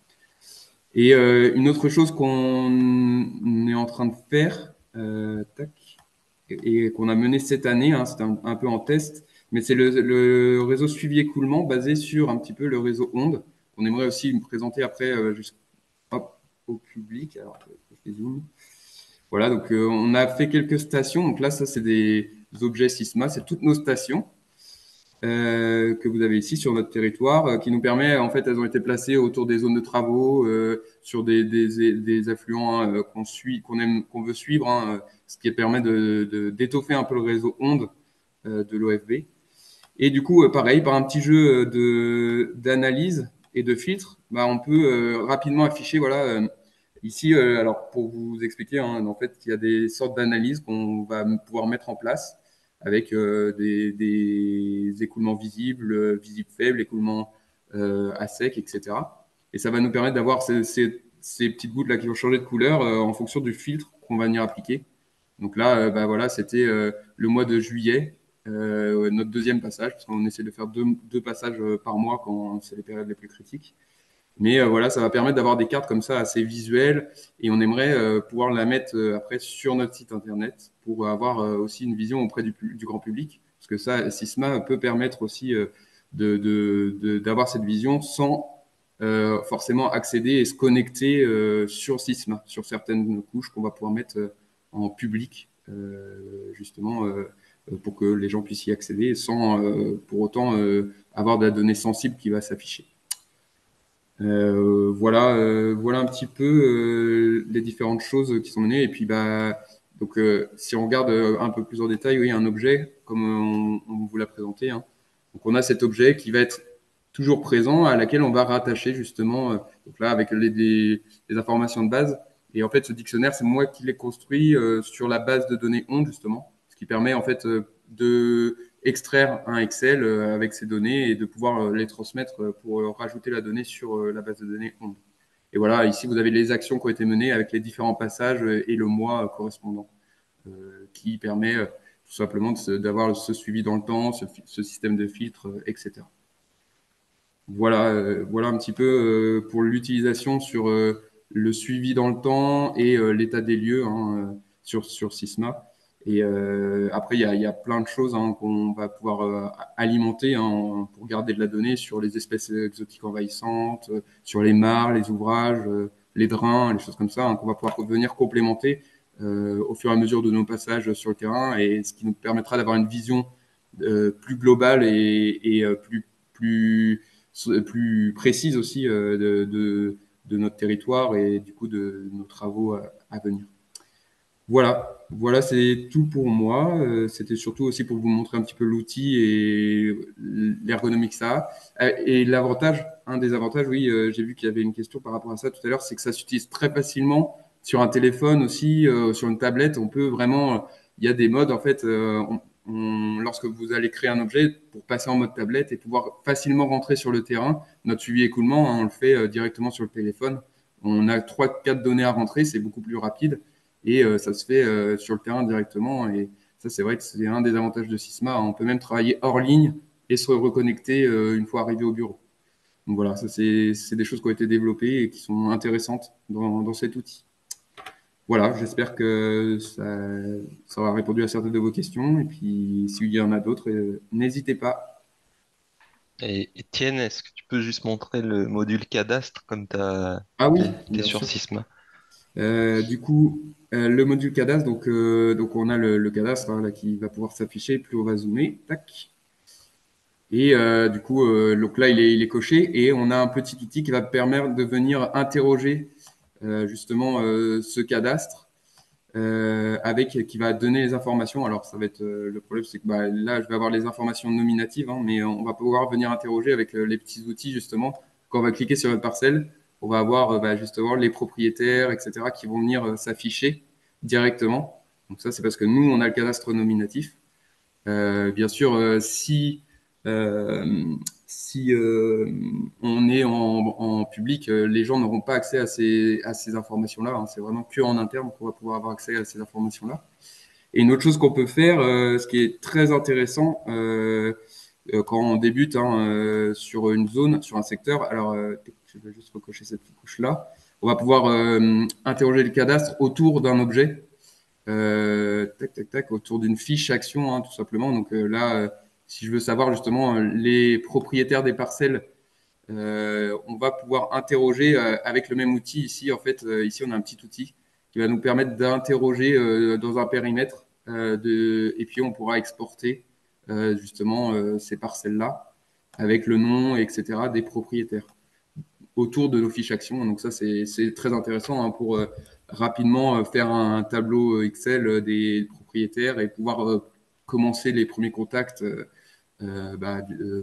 Et une autre chose qu'on est en train de faire, et qu'on a mené cette année, hein, c'est un peu en test, mais c'est le réseau suivi écoulement basé sur un petit peu le réseau Onde, qu'on aimerait aussi me présenter après au public. Alors, je fais zoom. Voilà, donc on a fait quelques stations. Donc là, ça, c'est des objets Sysma, c'est toutes nos stations. Que vous avez ici sur notre territoire, qui nous permet, en fait, elles ont été placées autour des zones de travaux, sur des affluents hein, qu'on veut suivre, hein, ce qui permet d'étoffer un peu le réseau Onde de l'OFB. Et du coup, pareil, par un petit jeu d'analyse et de filtre, on peut rapidement afficher, voilà, ici, alors pour vous expliquer, hein, en fait, il y a des sortes d'analyses qu'on va pouvoir mettre en place avec des écoulements visibles, visibles faibles, écoulements à sec, etc. Et ça va nous permettre d'avoir ces petites gouttes-là qui vont changer de couleur en fonction du filtre qu'on va venir appliquer. Donc là, voilà, c'était le mois de juillet, notre deuxième passage, parce qu'on essaie de faire deux passages par mois quand c'est les périodes les plus critiques. Mais voilà, ça va permettre d'avoir des cartes comme ça assez visuelles et on aimerait pouvoir la mettre après sur notre site internet pour avoir aussi une vision auprès du grand public. Parce que ça, Sysma peut permettre aussi d'avoir cette vision sans forcément accéder et se connecter sur Sysma, sur certaines couches qu'on va pouvoir mettre en public, justement, pour que les gens puissent y accéder sans pour autant avoir de la donnée sensible qui va s'afficher. Voilà un petit peu les différentes choses qui sont menées. Et puis, donc, si on regarde un peu plus en détail, oui, un objet, comme on vous l'a présenté. Hein. Donc, on a cet objet qui va être toujours présent, à laquelle on va rattacher justement, donc là, avec les informations de base. Et en fait, ce dictionnaire, c'est moi qui l'ai construit sur la base de données Onde, justement, ce qui permet en fait de extraire un Excel avec ces données et de pouvoir les transmettre pour rajouter la donnée sur la base de données Onde. Et voilà, ici, vous avez les actions qui ont été menées avec les différents passages et le mois correspondant, qui permet tout simplement d'avoir ce suivi dans le temps, ce système de filtre, etc. Voilà un petit peu pour l'utilisation sur le suivi dans le temps et l'état des lieux hein, sur Sysma. Et après, il y a plein de choses hein, qu'on va pouvoir alimenter hein, pour garder de la donnée sur les espèces exotiques envahissantes, sur les mares, les ouvrages, les drains, les choses comme ça, hein, qu'on va pouvoir venir complémenter au fur et à mesure de nos passages sur le terrain, et ce qui nous permettra d'avoir une vision plus globale et plus précise aussi de notre territoire et du coup de nos travaux à venir. Voilà, c'est tout pour moi. C'était surtout aussi pour vous montrer un petit peu l'outil et l'ergonomie que ça a. Et l'avantage, un des avantages, oui, j'ai vu qu'il y avait une question par rapport à ça tout à l'heure, c'est que ça s'utilise très facilement sur un téléphone aussi, sur une tablette. On peut vraiment, il y a des modes en fait. Lorsque vous allez créer un objet, pour passer en mode tablette et pouvoir facilement rentrer sur le terrain, notre suivi écoulement, hein, on le fait directement sur le téléphone. On a 3-4 données à rentrer, c'est beaucoup plus rapide et ça se fait sur le terrain directement. Et ça, c'est vrai que c'est un des avantages de Sysma. On peut même travailler hors ligne et se reconnecter une fois arrivé au bureau. Donc voilà, ça, c'est des choses qui ont été développées et qui sont intéressantes dans cet outil. Voilà, j'espère que ça aura répondu à certaines de vos questions. Et puis, s'il y en a d'autres, n'hésitez pas. Et Étienne, est-ce que tu peux juste montrer le module cadastre comme Ah oui, t'es bien sur sûr. Sysma? Du coup, le module cadastre, donc on a le cadastre hein, là, qui va pouvoir s'afficher. Plus on va zoomer, tac. Et du coup, donc là, il est coché et on a un petit outil qui va permettre de venir interroger justement ce cadastre qui va donner les informations. Alors, ça va être le problème, c'est que bah, là, je vais avoir les informations nominatives, hein, mais on va pouvoir venir interroger avec les petits outils justement. Quand on va cliquer sur une parcelle, on va avoir bah, justement les propriétaires, etc., qui vont venir s'afficher directement. Donc ça, c'est parce que nous, on a le cadastre nominatif. Bien sûr, euh, si on est en public, les gens n'auront pas accès à ces informations-là. Hein. C'est vraiment que en interne qu'on va pouvoir avoir accès à ces informations-là. Et une autre chose qu'on peut faire, ce qui est très intéressant quand on débute hein, sur une zone, sur un secteur, alors je vais juste recocher cette couche-là, on va pouvoir interroger le cadastre autour d'un objet tac, autour d'une fiche action, hein, tout simplement. Donc là, si je veux savoir justement les propriétaires des parcelles, on va pouvoir interroger avec le même outil ici. En fait, ici, on a un petit outil qui va nous permettre d'interroger dans un périmètre et puis on pourra exporter justement ces parcelles-là avec le nom, etc., des propriétaires autour de nos fiches actions. Donc ça, c'est très intéressant hein, pour rapidement faire un tableau Excel des propriétaires et pouvoir commencer les premiers contacts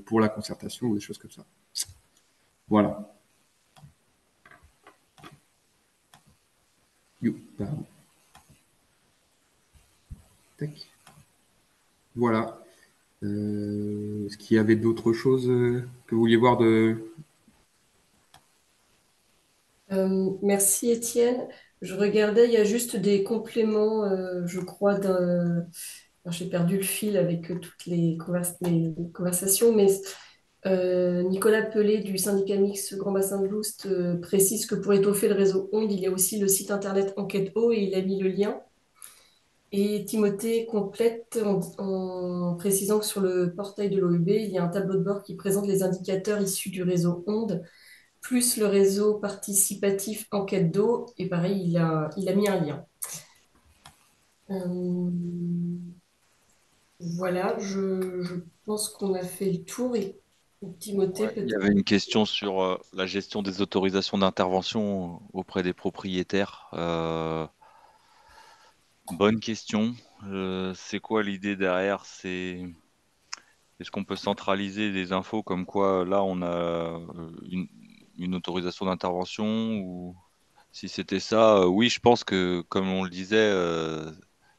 pour la concertation ou des choses comme ça. Voilà. Pardon. Tac. Voilà. Est-ce qu'il y avait d'autres choses que vous vouliez voir de... Merci Étienne. Je regardais, il y a juste des compléments, je crois, d'un. Alors, j'ai perdu le fil avec toutes les conversations, mais Nicolas Pelé du syndicat mixte Grand Bassin de Loust précise que pour étoffer le réseau Onde, il y a aussi le site internet Enquête Eau et il a mis le lien. Et Timothée complète en précisant que sur le portail de l'OEB, il y a un tableau de bord qui présente les indicateurs issus du réseau Onde, plus le réseau participatif Enquête d'eau. Et pareil, il a mis un lien. Voilà, je pense qu'on a fait le tour. Et Timothée, Ouais, il y peut-être. avait une question sur la gestion des autorisations d'intervention auprès des propriétaires. Bonne question. C'est quoi l'idée derrière? Est-ce qu'on peut centraliser des infos comme quoi là on a une autorisation d'intervention ou si c'était ça, oui, je pense que comme on le disait,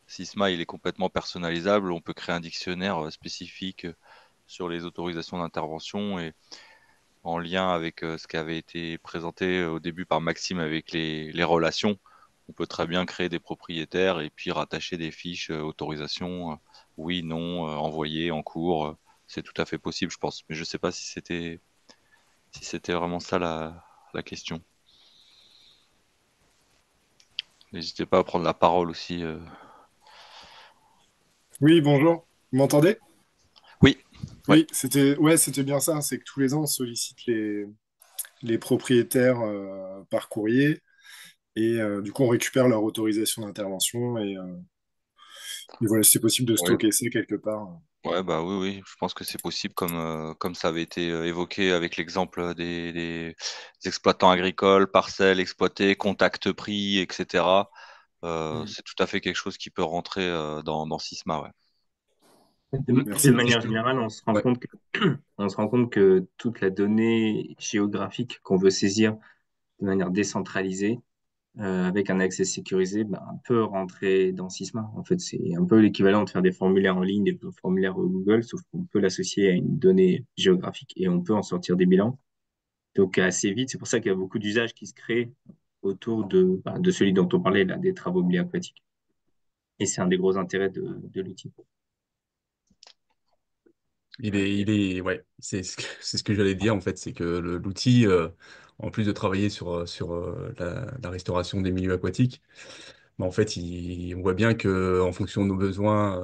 Sysma il est complètement personnalisable. On peut créer un dictionnaire spécifique sur les autorisations d'intervention et en lien avec ce qui avait été présenté au début par Maxime avec les relations. On peut très bien créer des propriétaires et puis rattacher des fiches autorisation, oui, non, envoyé, en cours. C'est tout à fait possible, je pense. Mais je ne sais pas si c'était vraiment ça la question. N'hésitez pas à prendre la parole aussi. Oui, bonjour. Vous m'entendez? Oui, ouais. Oui, c'était bien ça. C'est que tous les ans, on sollicite les propriétaires par courrier et du coup, on récupère leur autorisation d'intervention et voilà, si c'est possible de Ouais. stocker ça quelque part. Ouais, bah oui, oui, je pense que c'est possible comme ça avait été évoqué avec l'exemple des exploitants agricoles, parcelles exploitées, contact prix, etc. Mm. C'est tout à fait quelque chose qui peut rentrer dans Sisma, ouais. De Merci. manière générale, on se rend Ouais. compte que, on se rend compte que toute la donnée géographique qu'on veut saisir de manière décentralisée, avec un accès sécurisé, ben, peut rentrer dans Sysma. En fait, c'est un peu l'équivalent de faire des formulaires en ligne, des formulaires Google, sauf qu'on peut l'associer à une donnée géographique et on peut en sortir des bilans. Donc assez vite, c'est pour ça qu'il y a beaucoup d'usages qui se créent autour de celui dont on parlait là, des travaux aquatiques. Et c'est un des gros intérêts de l'outil. Ouais, c'est ce que j'allais dire en fait, c'est que l'outil, en plus de travailler sur la restauration des milieux aquatiques, bah, en fait, on voit bien que en fonction de nos besoins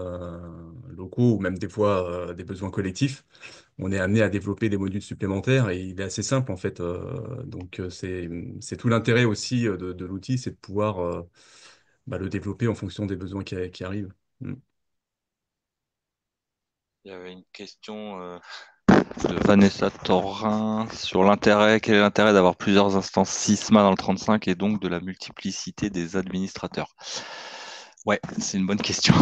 locaux ou même des fois des besoins collectifs, on est amené à développer des modules supplémentaires et il est assez simple en fait. Donc c'est tout l'intérêt aussi de l'outil, c'est de pouvoir bah, le développer en fonction des besoins qui arrivent. Mm. Il y avait une question de Vanessa Torin sur l'intérêt. Quel est l'intérêt d'avoir plusieurs instances Sysma dans le 35 et donc de la multiplicité des administrateurs? Ouais, c'est une bonne question.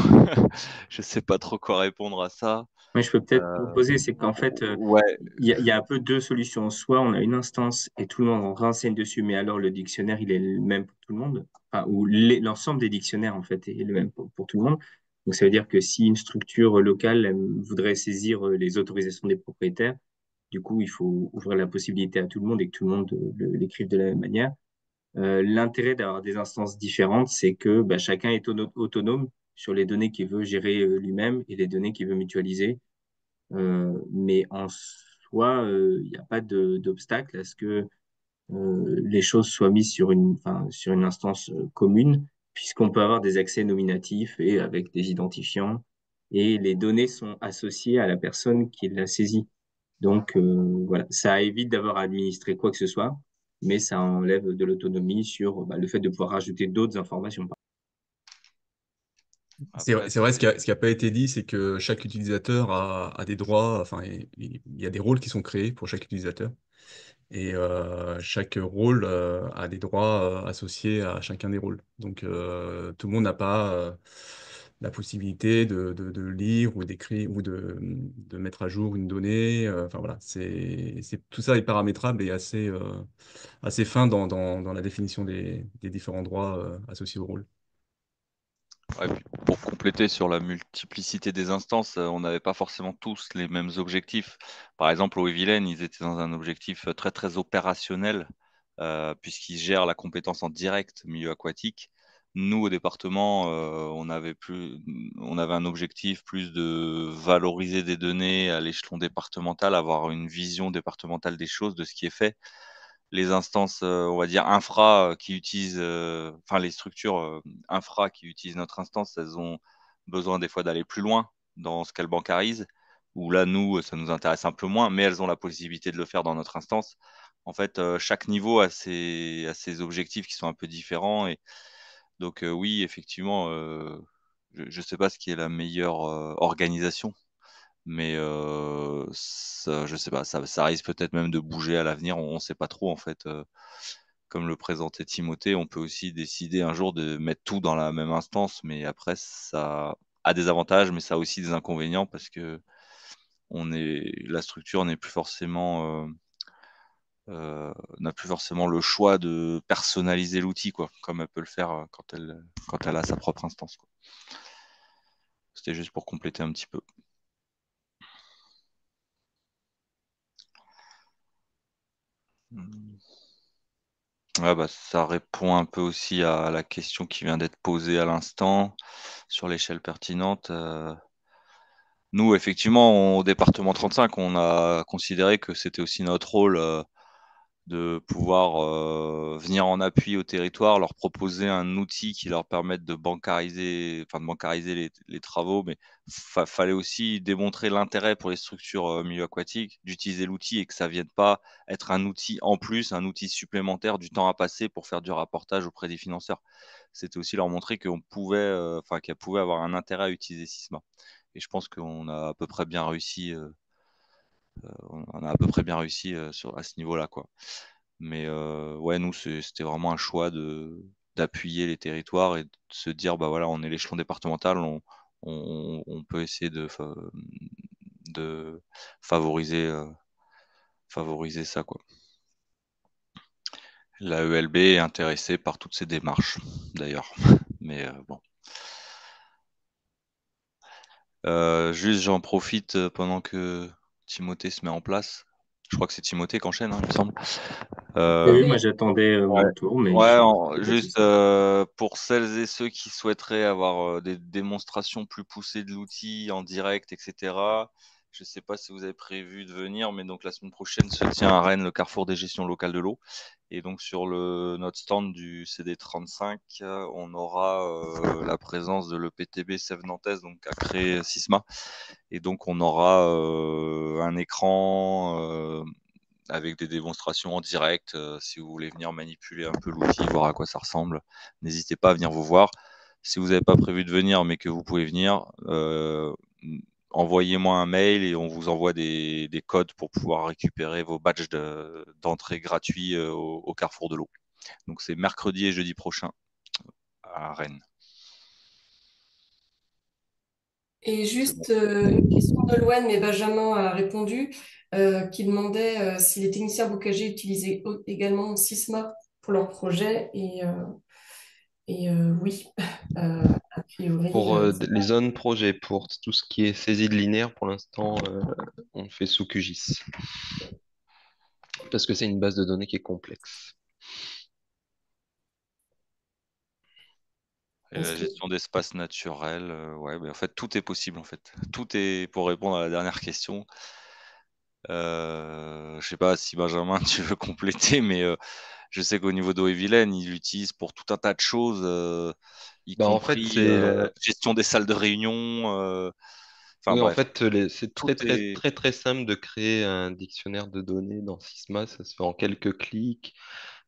Je sais pas trop quoi répondre à ça. Mais je peux peut-être Euh, proposer, c'est qu'en fait, ouais, il y a un peu deux solutions. Soit on a une instance et tout le monde renseigne dessus, mais alors le dictionnaire, il est le même pour tout le monde. Enfin, ou l'ensemble des dictionnaires, en fait, est le même pour tout le monde. Donc, ça veut dire que si une structure locale voudrait saisir les autorisations des propriétaires, du coup, il faut ouvrir la possibilité à tout le monde et que tout le monde l'écrive de la même manière. L'intérêt d'avoir des instances différentes, c'est que bah, chacun est autonome sur les données qu'il veut gérer lui-même et les données qu'il veut mutualiser. Mais en soi, il n'y a pas d'obstacle à ce que les choses soient mises sur une instance commune, puisqu'on peut avoir des accès nominatifs et avec des identifiants, et les données sont associées à la personne qui l'a saisie. Donc voilà, ça évite d'avoir à administrer quoi que ce soit, mais ça enlève de l'autonomie sur bah, le fait de pouvoir rajouter d'autres informations. après, C'est vrai, ce qui a pas été dit, c'est que chaque utilisateur a des droits, enfin, il y a des rôles qui sont créés pour chaque utilisateur. Et chaque rôle a des droits associés à chacun des rôles. Donc tout le monde n'a pas la possibilité de lire ou d'écrire ou de mettre à jour une donnée. Enfin voilà, tout ça est paramétrable et assez fin dans la définition des différents droits associés au rôle. ouais, puis pour compléter sur la multiplicité des instances, on n'avait pas forcément tous les mêmes objectifs. Par exemple, au Evilen, ils étaient dans un objectif très très opérationnel, puisqu'ils gèrent la compétence en direct milieu aquatique. Nous, au département, on avait un objectif plus de valoriser des données à l'échelon départemental, avoir une vision départementale des choses, de ce qui est fait. Les instances, on va dire, infra qui utilisent, enfin les structures infra qui utilisent notre instance, elles ont besoin des fois d'aller plus loin dans ce qu'elles bancarisent, où là, nous, ça nous intéresse un peu moins, mais elles ont la possibilité de le faire dans notre instance. En fait, chaque niveau a ses objectifs qui sont un peu différents. Et donc, oui, effectivement, je ne sais pas ce qui est la meilleure organisation, mais je sais pas, ça risque peut-être même de bouger à l'avenir, on ne sait pas trop en fait. Comme le présentait Timothée, on peut aussi décider un jour de mettre tout dans la même instance, mais après ça a des avantages, mais ça a aussi des inconvénients parce que la structure n'est plus forcément n'a plus forcément le choix de personnaliser l'outil, quoi, comme elle peut le faire quand elle a sa propre instance, quoi. C'était juste pour compléter un petit peu. Ouais, bah, ça répond un peu aussi à la question qui vient d'être posée à l'instant sur l'échelle pertinente. Nous, effectivement, au département 35, on a considéré que c'était aussi notre rôle de pouvoir venir en appui au territoire, leur proposer un outil qui leur permette de bancariser, enfin de bancariser les travaux, mais fallait aussi démontrer l'intérêt pour les structures milieu aquatique d'utiliser l'outil et que ça vienne pas être un outil en plus, un outil supplémentaire du temps à passer pour faire du rapportage auprès des financeurs. C'était aussi leur montrer qu'on pouvait, enfin qu'elle pouvait avoir un intérêt à utiliser Sisma. Et je pense qu'on a à peu près bien réussi. On a à peu près bien réussi à ce niveau-là, quoi. Mais ouais, nous, c'était vraiment un choix d'appuyer les territoires et de se dire, bah voilà, on est l'échelon départemental, on peut essayer de favoriser, favoriser ça, quoi. La ELB est intéressée par toutes ces démarches, d'ailleurs. Mais bon. Juste, j'en profite pendant que Timothée se met en place. Je crois que c'est Timothée qui enchaîne, hein, il me semble. Oui, Euh, moi j'attendais Ouais, mon tour, mais ouais, pas de juste souci. pour celles et ceux qui souhaiteraient avoir des démonstrations plus poussées de l'outil en direct, etc. Je ne sais pas si vous avez prévu de venir, mais donc la semaine prochaine se tient à Rennes le Carrefour des gestions locales de l'eau. Et donc sur notre stand du CD35, on aura la présence de l'EPTB Sèvres Nantes, donc à créer Sisma. Et donc on aura un écran avec des démonstrations en direct. Si vous voulez venir manipuler un peu l'outil, voir à quoi ça ressemble, n'hésitez pas à venir vous voir. Si vous n'avez pas prévu de venir, mais que vous pouvez venir, envoyez-moi un mail et on vous envoie des codes pour pouvoir récupérer vos badges d'entrée gratuits au Carrefour de l'eau. Donc c'est mercredi et jeudi prochain à Rennes. Et C'est bon. juste une question de Loane, mais Benjamin a répondu, qui demandait si les techniciens bocagers utilisaient également Sysma pour leur projet. Et oui, a priori, Pour les zones projets, pour tout ce qui est saisie de linéaire, pour l'instant, on le fait sous QGIS. Parce que c'est une base de données qui est complexe. Et la gestion d'espace naturel, ouais, mais en fait, tout est possible, en fait. Tout est, pour répondre à la dernière question, je sais pas si Benjamin, tu veux compléter, mais je sais qu'au niveau d'eau-et-Vilaine, il l'utilise pour tout un tas de choses, y Bah, en fait, compris gestion des salles de réunion. Enfin oui, en bref, fait, c'est tout très, très, est. très, très simple de créer un dictionnaire de données dans Sysma. Ça se fait en quelques clics.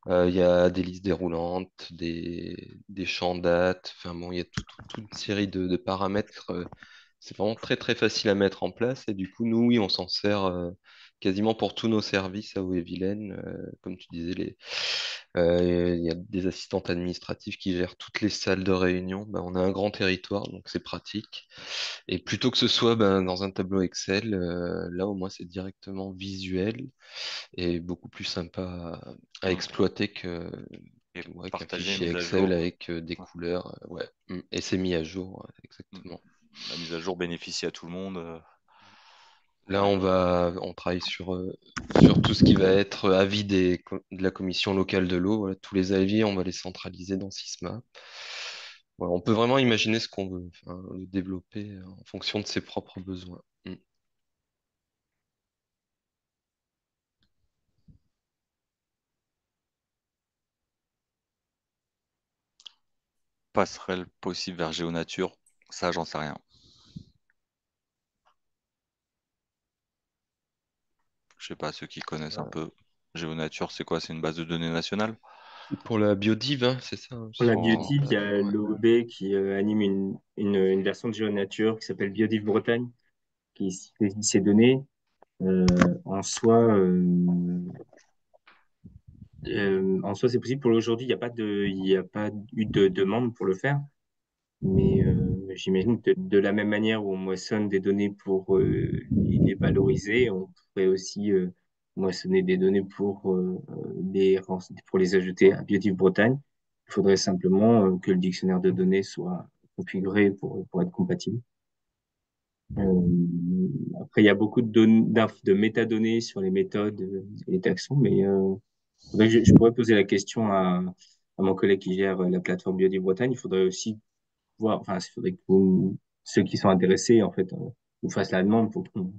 Il y a des listes déroulantes, des champs dates. Enfin bon, il y a toute une série de paramètres. C'est vraiment très, très facile à mettre en place. Et du coup, nous, oui, on s'en sert quasiment pour tous nos services à Haut-et-Vilaine. Comme tu disais, il y a des assistantes administratives qui gèrent toutes les salles de réunion. Ben, on a un grand territoire, donc c'est pratique. Et plutôt que ce soit ben, dans un tableau Excel, là au moins c'est directement visuel et beaucoup plus sympa à exploiter Et ouais, qu'un partager, fichier mise à Excel jour. avec des couleurs. Ouais. Et c'est mis à jour, exactement. La mise à jour bénéficie à tout le monde. Là, on travaille sur tout ce qui va être avis de la commission locale de l'eau. Voilà, tous les avis, on va les centraliser dans Sysma. Voilà, on peut vraiment imaginer ce qu'on veut, enfin, le développer en fonction de ses propres besoins. Passerelle possible vers Géonature, ça, j'en sais rien. Je sais pas, ceux qui connaissent un peu. Géonature, c'est quoi? C'est une base de données nationale? Pour la biodive, hein, c'est ça, Pour la Oh, Biodive, il y a ouais. l'OEB qui anime une version de GeoNature qui s'appelle Biodive Bretagne, qui saisit ces données. En soi, c'est possible. Pour aujourd'hui, il y a pas eu de demande pour le faire. Mais j'imagine que de la même manière où on moissonne des données pour les valoriser, on pourrait aussi moissonner des données pour les ajouter à Biotif Bretagne. Il faudrait simplement que le dictionnaire de données soit configuré pour être compatible. Après, il y a beaucoup de métadonnées sur les méthodes et les taxons, mais je pourrais poser la question à mon collègue qui gère la plateforme Biodive Bretagne. Il faudrait aussi voir, enfin, il faudrait que ceux qui sont intéressés, en fait, nous fassent la demande pour qu'on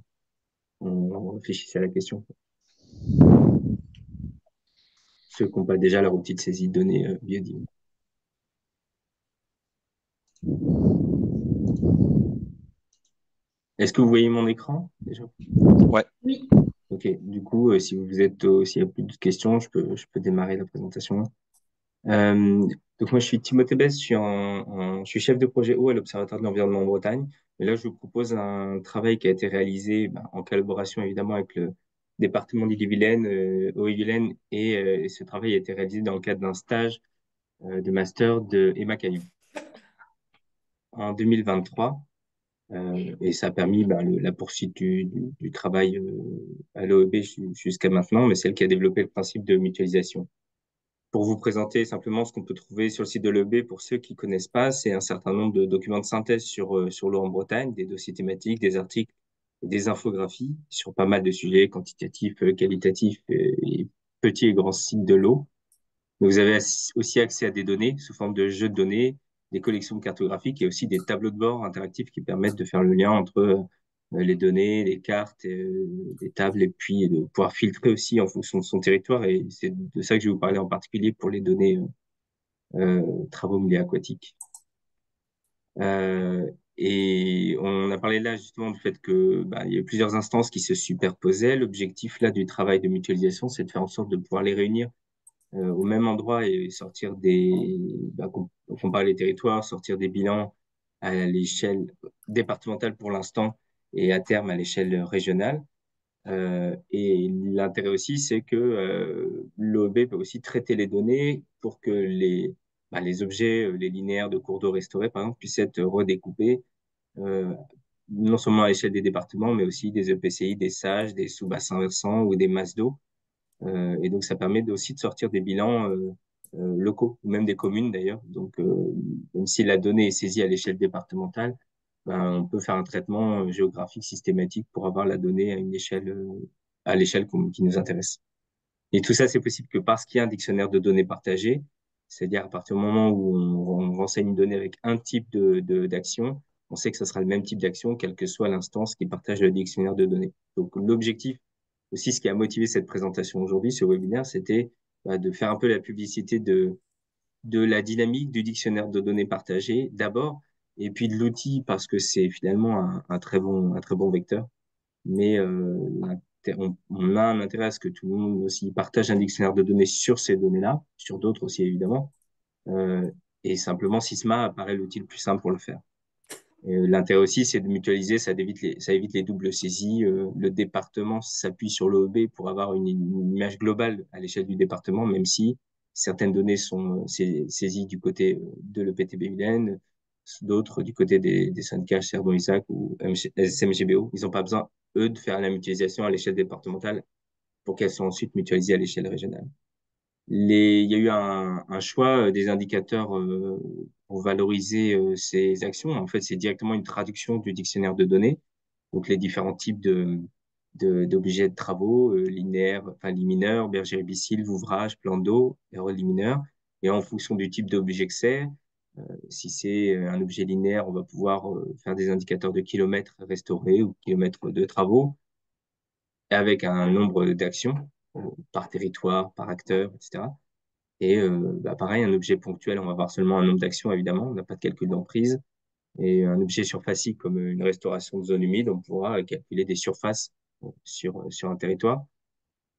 on réfléchisse à la question. ceux qui n'ont pas déjà leur outil de saisie de données biodimes. Est-ce que vous voyez mon écran déjà? Ouais. Oui. Ok, du coup, si vous êtes, s'il n'y a plus de questions, je peux démarrer la présentation. Euh, donc moi, je suis Timothée Besse, je suis chef de projet eau à l'Observatoire de l'environnement en Bretagne. Et là, je vous propose un travail qui a été réalisé en collaboration évidemment avec le département d'Ille-et-Vilaine, Eau-et-Vilaine, et ce travail a été réalisé dans le cadre d'un stage de master de Emma Cagnon en 2023. Et ça a permis la poursuite du travail à l'OEB jusqu'à maintenant, mais c'est elle qui a développé le principe de mutualisation. Pour vous présenter simplement ce qu'on peut trouver sur le site de l'EB, pour ceux qui connaissent pas, c'est un certain nombre de documents de synthèse sur l'eau en Bretagne, des dossiers thématiques, des articles, des infographies sur pas mal de sujets quantitatifs, qualitatifs et petits et grands sites de l'eau. Vous avez aussi accès à des données sous forme de jeux de données, des collections cartographiques et aussi des tableaux de bord interactifs qui permettent de faire le lien entre les données, les cartes, les tables, et puis de pouvoir filtrer aussi en fonction de son territoire. Et c'est de ça que je vais vous parler en particulier pour les données travaux milieux aquatiques. Et on a parlé là justement du fait que il y a plusieurs instances qui se superposaient. L'objectif là du travail de mutualisation, c'est de faire en sorte de pouvoir les réunir au même endroit et sortir comparer les territoires, sortir des bilans à l'échelle départementale pour l'instant et à terme à l'échelle régionale. Et l'intérêt aussi, c'est que l'OEB peut aussi traiter les données pour que les objets, les linéaires de cours d'eau restaurés, par exemple, puissent être redécoupés euh, non seulement à l'échelle des départements, mais aussi des EPCI, des SAGE, des sous-bassins versants ou des masses d'eau. Et donc, ça permet aussi de sortir des bilans locaux, ou même des communes d'ailleurs. Donc, même si la donnée est saisie à l'échelle départementale, on peut faire un traitement géographique systématique pour avoir la donnée à l'échelle qui nous intéresse. Et tout ça, c'est possible que parce qu'il y a un dictionnaire de données partagées, c'est-à-dire à partir du moment où on renseigne une donnée avec un type d'action, on sait que ce sera le même type d'action, quelle que soit l'instance qui partage le dictionnaire de données. Donc, l'objectif aussi, ce qui a motivé cette présentation aujourd'hui, ce webinaire, c'était de faire un peu la publicité de la dynamique du dictionnaire de données partagées d'abord, et puis de l'outil parce que c'est finalement un très bon vecteur. Mais on a un intérêt à ce que tout le monde aussi partage un dictionnaire de données sur ces données-là, sur d'autres aussi évidemment. Euh, et simplement, Sysma apparaît l'outil le plus simple pour le faire. L'intérêt aussi, c'est de mutualiser, ça évite les doubles saisies. Le département s'appuie sur l'OEB pour avoir une image globale à l'échelle du département, même si certaines données sont saisies du côté de l'EPTB Vilaine, d'autres du côté des syndicats Cherdon-Isaac ou SMGBO. Ils n'ont pas besoin, eux, de faire la mutualisation à l'échelle départementale pour qu'elles soient ensuite mutualisées à l'échelle régionale. Il y a eu un choix des indicateurs pour valoriser ces actions. En fait, c'est directement une traduction du dictionnaire de données. Donc, les différents types d'objets de travaux, linéaires, enfin, limineurs, berger herbicide, ouvrage, plan d'eau, erreurs liminaires. Et en fonction du type d'objet que c'est, si c'est un objet linéaire, on va pouvoir faire des indicateurs de kilomètres restaurés ou kilomètres de travaux avec un nombre d'actions par territoire, par acteur, etc. Et pareil, un objet ponctuel, on va avoir seulement un nombre d'actions, évidemment, on n'a pas de calcul d'emprise. Et un objet surfacique comme une restauration de zone humide, on pourra calculer des surfaces sur un territoire,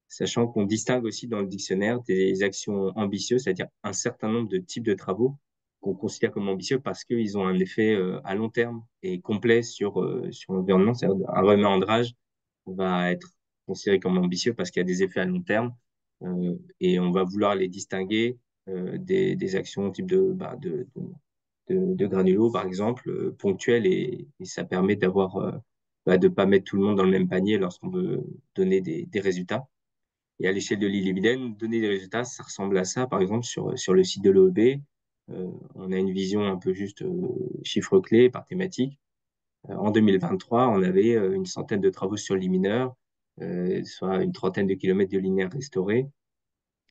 sachant qu'on distingue aussi dans le dictionnaire des actions ambitieuses, c'est-à-dire un certain nombre de types de travaux qu'on considère comme ambitieux parce qu'ils ont un effet à long terme et complet sur l'environnement. C'est-à-dire un reméandrage va être considéré comme ambitieux parce qu'il y a des effets à long terme et on va vouloir les distinguer des actions type de granulos, par exemple, ponctuelles et ça permet de pas mettre tout le monde dans le même panier lorsqu'on veut donner des résultats. Et à l'échelle de l'île-et-Vilaine, donner des résultats, ça ressemble à ça, par exemple, sur le site de l'OEB. On a une vision un peu juste chiffre clé par thématique. En 2023, on avait une centaine de travaux sur les mineurs, soit une trentaine de kilomètres de linéaires restaurés.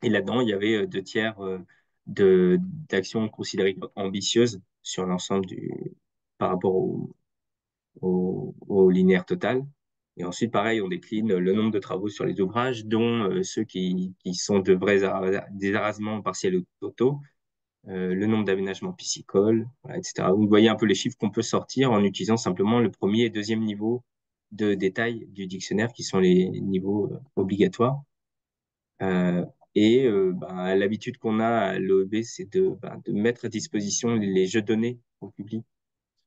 Et là-dedans, il y avait deux tiers d'actions considérées comme ambitieuses sur l'ensemble par rapport au linéaire total. Et ensuite, pareil, on décline le nombre de travaux sur les ouvrages, dont ceux qui sont de des arasements partiels ou totaux, le nombre d'aménagements piscicoles, voilà, etc. Vous voyez un peu les chiffres qu'on peut sortir en utilisant simplement le premier et deuxième niveau de détail du dictionnaire, qui sont les niveaux obligatoires. L'habitude qu'on a à l'OEB, c'est de mettre à disposition les jeux de données au public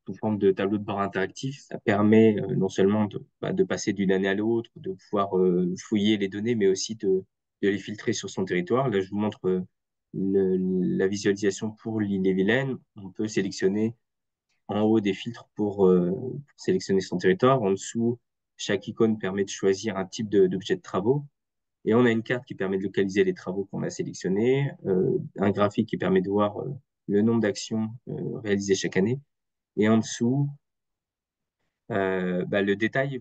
sous forme de tableau de bord interactif. Ça permet non seulement de passer d'une année à l'autre, de pouvoir fouiller les données, mais aussi de les filtrer sur son territoire. Là, je vous montre la visualisation pour l'île-et-Vilaine. On peut sélectionner en haut des filtres pour sélectionner son territoire. En dessous, chaque icône permet de choisir un type d'objet de travaux. Et on a une carte qui permet de localiser les travaux qu'on a sélectionnés, un graphique qui permet de voir le nombre d'actions réalisées chaque année. Et en dessous, le détail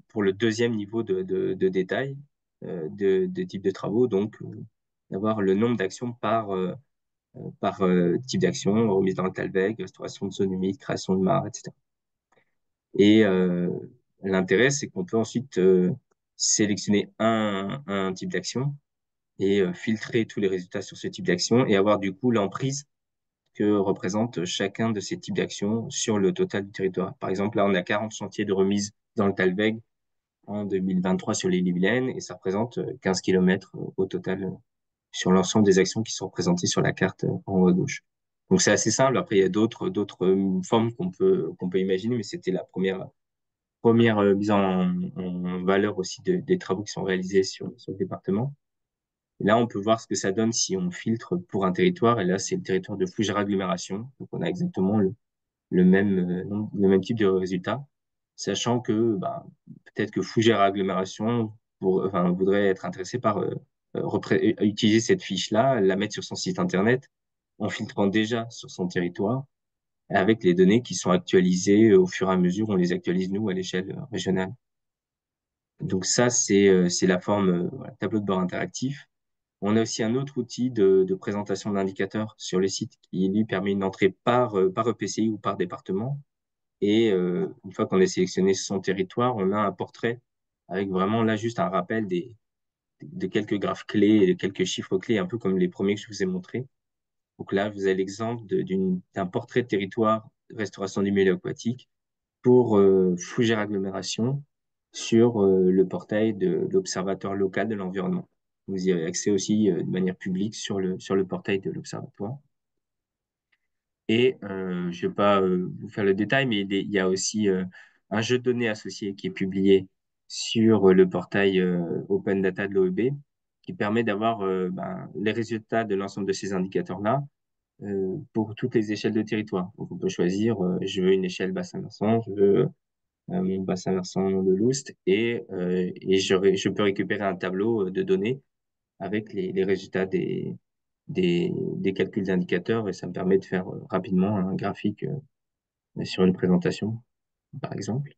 pour le deuxième niveau de détail de type de travaux, donc d'avoir le nombre d'actions par type d'action, remise dans le talweg, restauration de zone humide, création de mares, etc. Et l'intérêt, c'est qu'on peut ensuite sélectionner un type d'action et filtrer tous les résultats sur ce type d'action et avoir du coup l'emprise que représente chacun de ces types d'actions sur le total du territoire. Par exemple, là, on a 40 chantiers de remise dans le Talweg en 2023 sur l'île-et-Vilaine et ça représente 15 km au total sur l'ensemble des actions qui sont représentées sur la carte en haut à gauche. Donc c'est assez simple. Après, il y a d'autres formes qu'on peut imaginer, mais c'était la première mise en valeur aussi des travaux qui sont réalisés sur le département. Et là, on peut voir ce que ça donne si on filtre pour un territoire. Et là, c'est le territoire de Fougères Agglomération. Donc, on a exactement le même type de résultat, sachant que peut-être que Fougères Agglomération voudrait être intéressé par utiliser cette fiche-là, la mettre sur son site Internet, en filtrant déjà sur son territoire, avec les données qui sont actualisées au fur et à mesure. On les actualise, nous, à l'échelle régionale. Donc ça, c'est la forme tableau de bord interactif. On a aussi un autre outil de présentation d'indicateurs sur le site qui lui permet une entrée par EPCI ou par département. Et une fois qu'on a sélectionné son territoire, on a un portrait avec vraiment là juste un rappel de quelques graphes clés et de quelques chiffres clés, un peu comme les premiers que je vous ai montrés. Donc là, vous avez l'exemple d'un portrait de territoire de restauration du milieu aquatique pour Fougères Agglomération sur le portail de l'Observatoire local de l'environnement. Vous y avez accès aussi de manière publique sur le portail de l'Observatoire. Et je ne vais pas vous faire le détail, mais il y a aussi un jeu de données associé qui est publié sur le portail Open Data de l'OEB, qui permet d'avoir les résultats de l'ensemble de ces indicateurs-là pour toutes les échelles de territoire. Donc, on peut choisir, je veux une échelle bassin versant, je veux mon bassin versant de l'Oust, et je peux récupérer un tableau de données avec les résultats des calculs d'indicateurs, et ça me permet de faire rapidement un graphique sur une présentation, par exemple.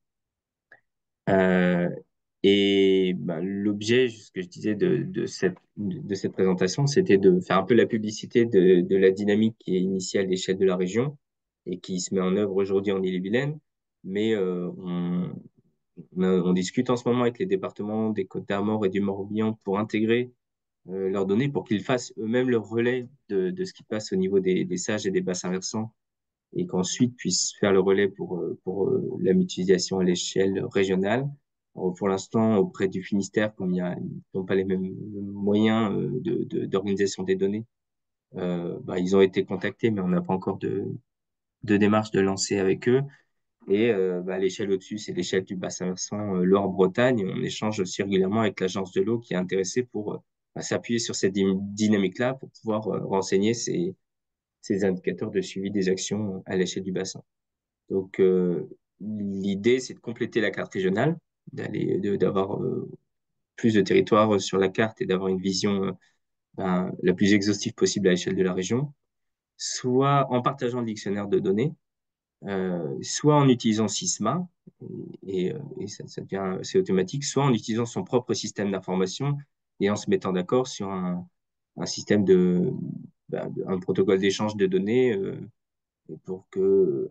L'objet, ce que je disais de cette présentation, c'était de faire un peu la publicité de la dynamique qui est initiée à l'échelle de la région et qui se met en œuvre aujourd'hui en Ille-et-Vilaine. Mais on discute en ce moment avec les départements des Côtes-d'Armor et du Morbihan pour intégrer leurs données pour qu'ils fassent eux-mêmes le relais de ce qui passe au niveau des sages et des bassins versants et qu'ensuite puissent faire le relais pour la mutualisation à l'échelle régionale. Alors, pour l'instant, auprès du Finistère, comme ils n'ont pas les mêmes moyens d'organisation des données, ils ont été contactés, mais on n'a pas encore de démarche de lancer avec eux. Et l'échelle au-dessus, c'est l'échelle du bassin versant Loire-Bretagne. On échange aussi régulièrement avec l'agence de l'eau qui est intéressée pour s'appuyer sur cette dynamique-là pour pouvoir renseigner ces indicateurs de suivi des actions à l'échelle du bassin. Donc, l'idée, c'est de compléter la carte régionale, d'avoir plus de territoires sur la carte et d'avoir une vision la plus exhaustive possible à l'échelle de la région, soit en partageant le dictionnaire de données, soit en utilisant Sysma, et ça devient c'est automatique, soit en utilisant son propre système d'information et en se mettant d'accord sur un système un protocole d'échange de données et pour que,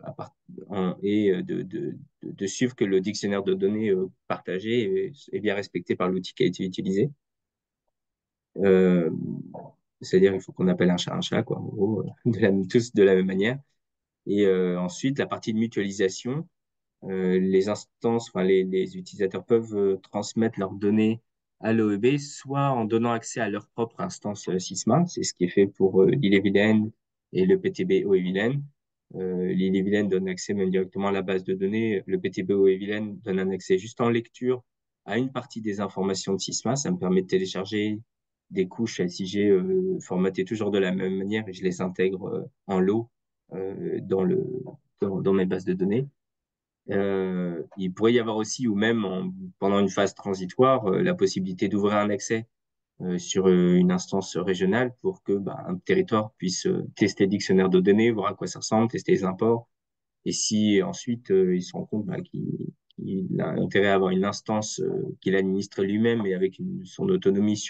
de suivre que le dictionnaire de données partagé est bien respecté par l'outil qui a été utilisé. Euh, C'est-à-dire, il faut qu'on appelle un chat, quoi, en gros, tous de la même manière. Et ensuite, la partie de mutualisation, les instances, enfin les utilisateurs peuvent transmettre leurs données à l'OEB, soit en donnant accès à leur propre instance Sysma, c'est ce qui est fait pour l'île-et-Vilaine et le PTB Haut-et-Vilaine. L'île-et-Vilaine donne accès même directement à la base de données. Le PTB Haut-et-Vilaine donne un accès juste en lecture à une partie des informations de Sysma. Ça me permet de télécharger des couches SIG formatées toujours de la même manière et je les intègre en lot dans mes bases de données. Il pourrait y avoir aussi, ou même pendant une phase transitoire, la possibilité d'ouvrir un accès sur une instance régionale pour que un territoire puisse tester le dictionnaire de données, voir à quoi ça ressemble, tester les imports. Et si ensuite il se rend compte qu'il a intérêt à avoir une instance qu'il administre lui-même et avec son autonomie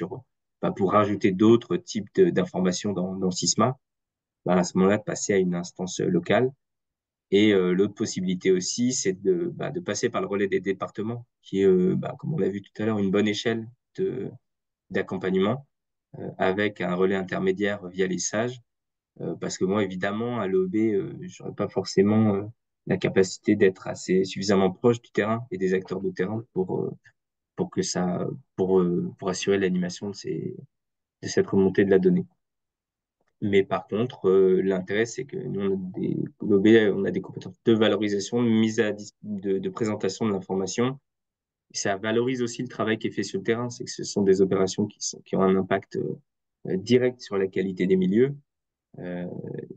pour rajouter d'autres types d'informations dans Sysma, à ce moment-là, de passer à une instance locale. Et l'autre possibilité aussi, c'est de passer par le relais des départements, qui est, comme on l'a vu tout à l'heure, une bonne échelle d'accompagnement avec un relais intermédiaire via les sages. Parce que moi, évidemment, à l'OEB, j'aurais pas forcément la capacité d'être assez suffisamment proche du terrain et des acteurs de terrain pour que ça, pour assurer l'animation de cette remontée de la donnée. Mais par contre, l'intérêt, c'est que nous, l'OB, on a des compétences de valorisation, de de présentation de l'information. Et ça valorise aussi le travail qui est fait sur le terrain. C'est que ce sont des opérations qui ont un impact direct sur la qualité des milieux euh,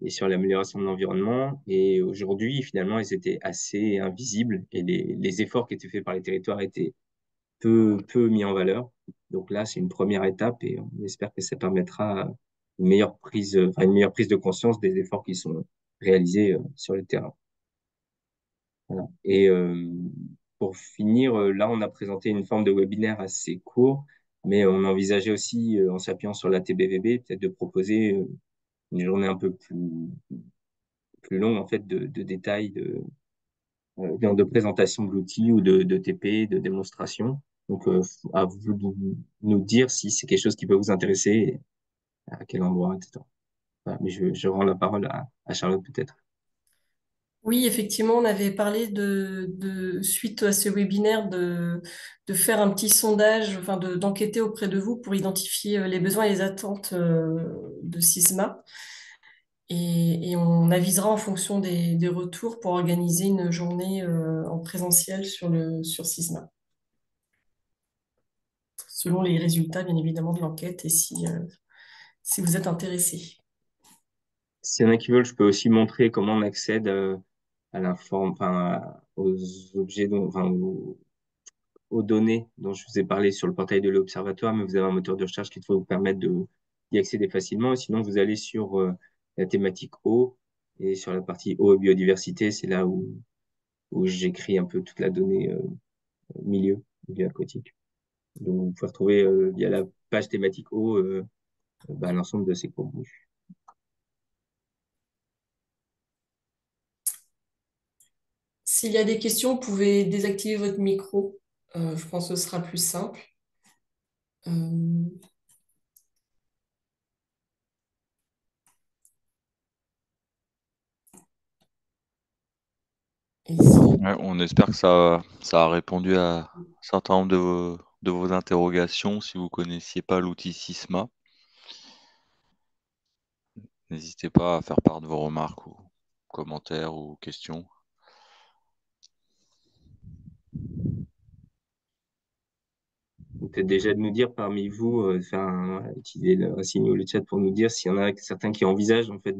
et sur l'amélioration de l'environnement. Et aujourd'hui, finalement, ils étaient assez invisibles et les efforts qui étaient faits par les territoires étaient peu mis en valeur. Donc là, c'est une première étape et on espère que ça permettra une meilleure prise de conscience des efforts qui sont réalisés sur le terrain. Voilà. Et pour finir, là, on a présenté une forme de webinaire assez court, mais on envisageait aussi, en s'appuyant sur la TBVB, peut-être de proposer une journée un peu plus longue, en fait, de détails, de présentation de l'outil ou de TP, de démonstration. Donc, à vous de nous dire si c'est quelque chose qui peut vous intéresser, et à quel endroit, etc. Voilà, mais je rends la parole à Charlotte peut-être. Oui, effectivement, on avait parlé suite à ce webinaire, de faire un petit sondage, enfin d'enquêter auprès de vous pour identifier les besoins et les attentes de Sisma. Et on avisera en fonction des retours pour organiser une journée en présentiel sur Sisma, selon les résultats, bien évidemment, de l'enquête et si vous êtes intéressé. S'il y en a qui veulent, je peux aussi montrer comment on accède aux objets, aux données dont je vous ai parlé sur le portail de l'Observatoire, mais vous avez un moteur de recherche qui va vous permettre d'y accéder facilement. Sinon, vous allez sur la thématique eau et sur la partie eau et biodiversité, c'est là où j'écris un peu toute la donnée milieu aquatique. Donc, vous pouvez retrouver via la page thématique eau l'ensemble de ces contenus. S'il y a des questions, vous pouvez désactiver votre micro. Je pense que ce sera plus simple. Euh, et si- Ouais, on espère que ça a répondu à un certain nombre de vos interrogations. Si vous connaissiez pas l'outil Sysma, n'hésitez pas à faire part de vos remarques ou commentaires ou questions. Peut-être déjà de nous dire parmi vous, utiliser un signe ou le chat pour nous dire s'il y en a certains qui envisagent en fait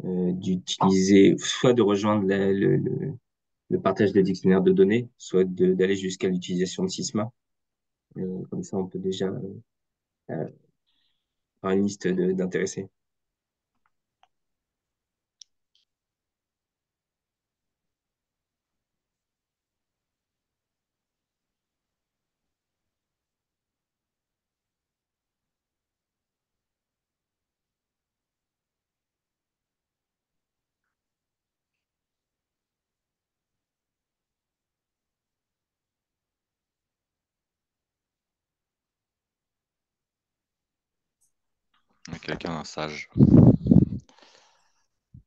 d'utiliser, soit de rejoindre le partage des dictionnaires de données, soit d'aller jusqu'à l'utilisation de Sysma. Comme ça, on peut déjà avoir une liste d'intéressés. Quelqu'un d'un sage.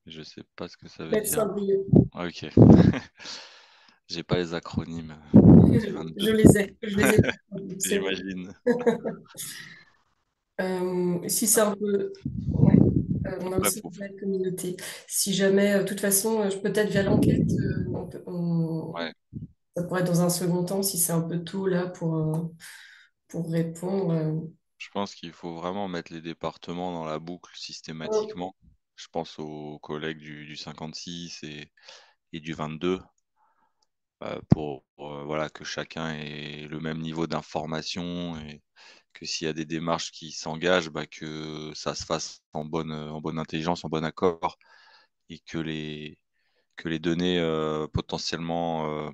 Je sais pas ce que ça veut Médecin dire. brillant. Ok. J'ai pas les acronymes du 22, Je les ai. Je les ai. C'est bon. j'imagine. Si c'est un peu... Ouais. On a Ouais, aussi la communauté. Si jamais, de toute façon, peut-être via l'enquête, ouais. ça pourrait être dans un second temps, si c'est un peu tôt là pour répondre. Je pense qu'il faut vraiment mettre les départements dans la boucle Euh, systématiquement. Je pense aux collègues du 56 et du 22 pour, voilà, que chacun ait le même niveau d'information et que s'il y a des démarches qui s'engagent, bah, que ça se fasse en bonne intelligence, en bon accord et que les données potentiellement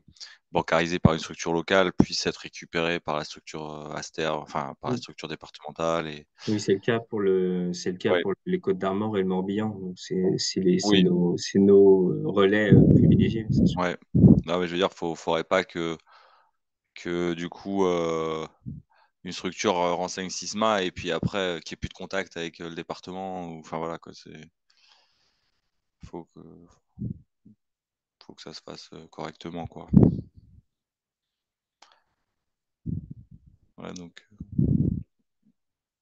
bancarisées par une structure locale puissent être récupérées par la structure Aster, enfin par la Oui, structure départementale. oui, c'est le cas Ouais, pour les Côtes d'Armor et le Morbihan. Donc oui, c'est nos relais privilégiés, c'est sûr. ouais. Non, mais je veux dire, faudrait pas que du coup une structure renseigne Sisma et puis après qu'il n'y ait plus de contact avec le département. Enfin voilà quoi, faut que, faut que ça se fasse correctement quoi. Voilà, donc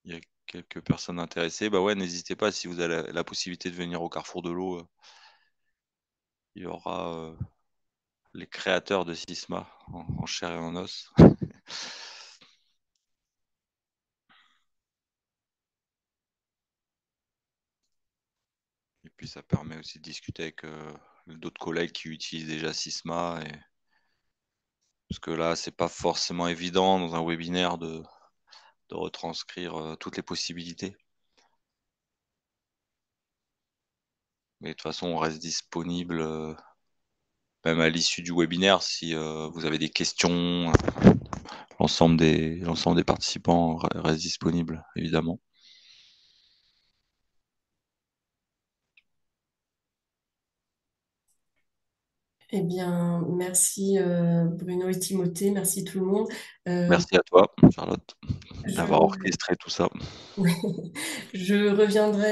il y a quelques personnes intéressées. Bah ouais, n'hésitez pas si vous avez la possibilité de venir au Carrefour de l'eau. Il y aura les créateurs de Sisma en chair et en os. Et puis ça permet aussi de discuter avec d'autres collègues qui utilisent déjà Sisma. Parce que là, c'est pas forcément évident dans un webinaire de retranscrire toutes les possibilités. Mais de toute façon, on reste disponible même à l'issue du webinaire si vous avez des questions. L'ensemble des participants reste disponible, évidemment. Eh bien, merci Bruno et Timothée, merci tout le monde. Euh, Merci à toi, Charlotte, je, d'avoir orchestré tout ça. je reviendrai.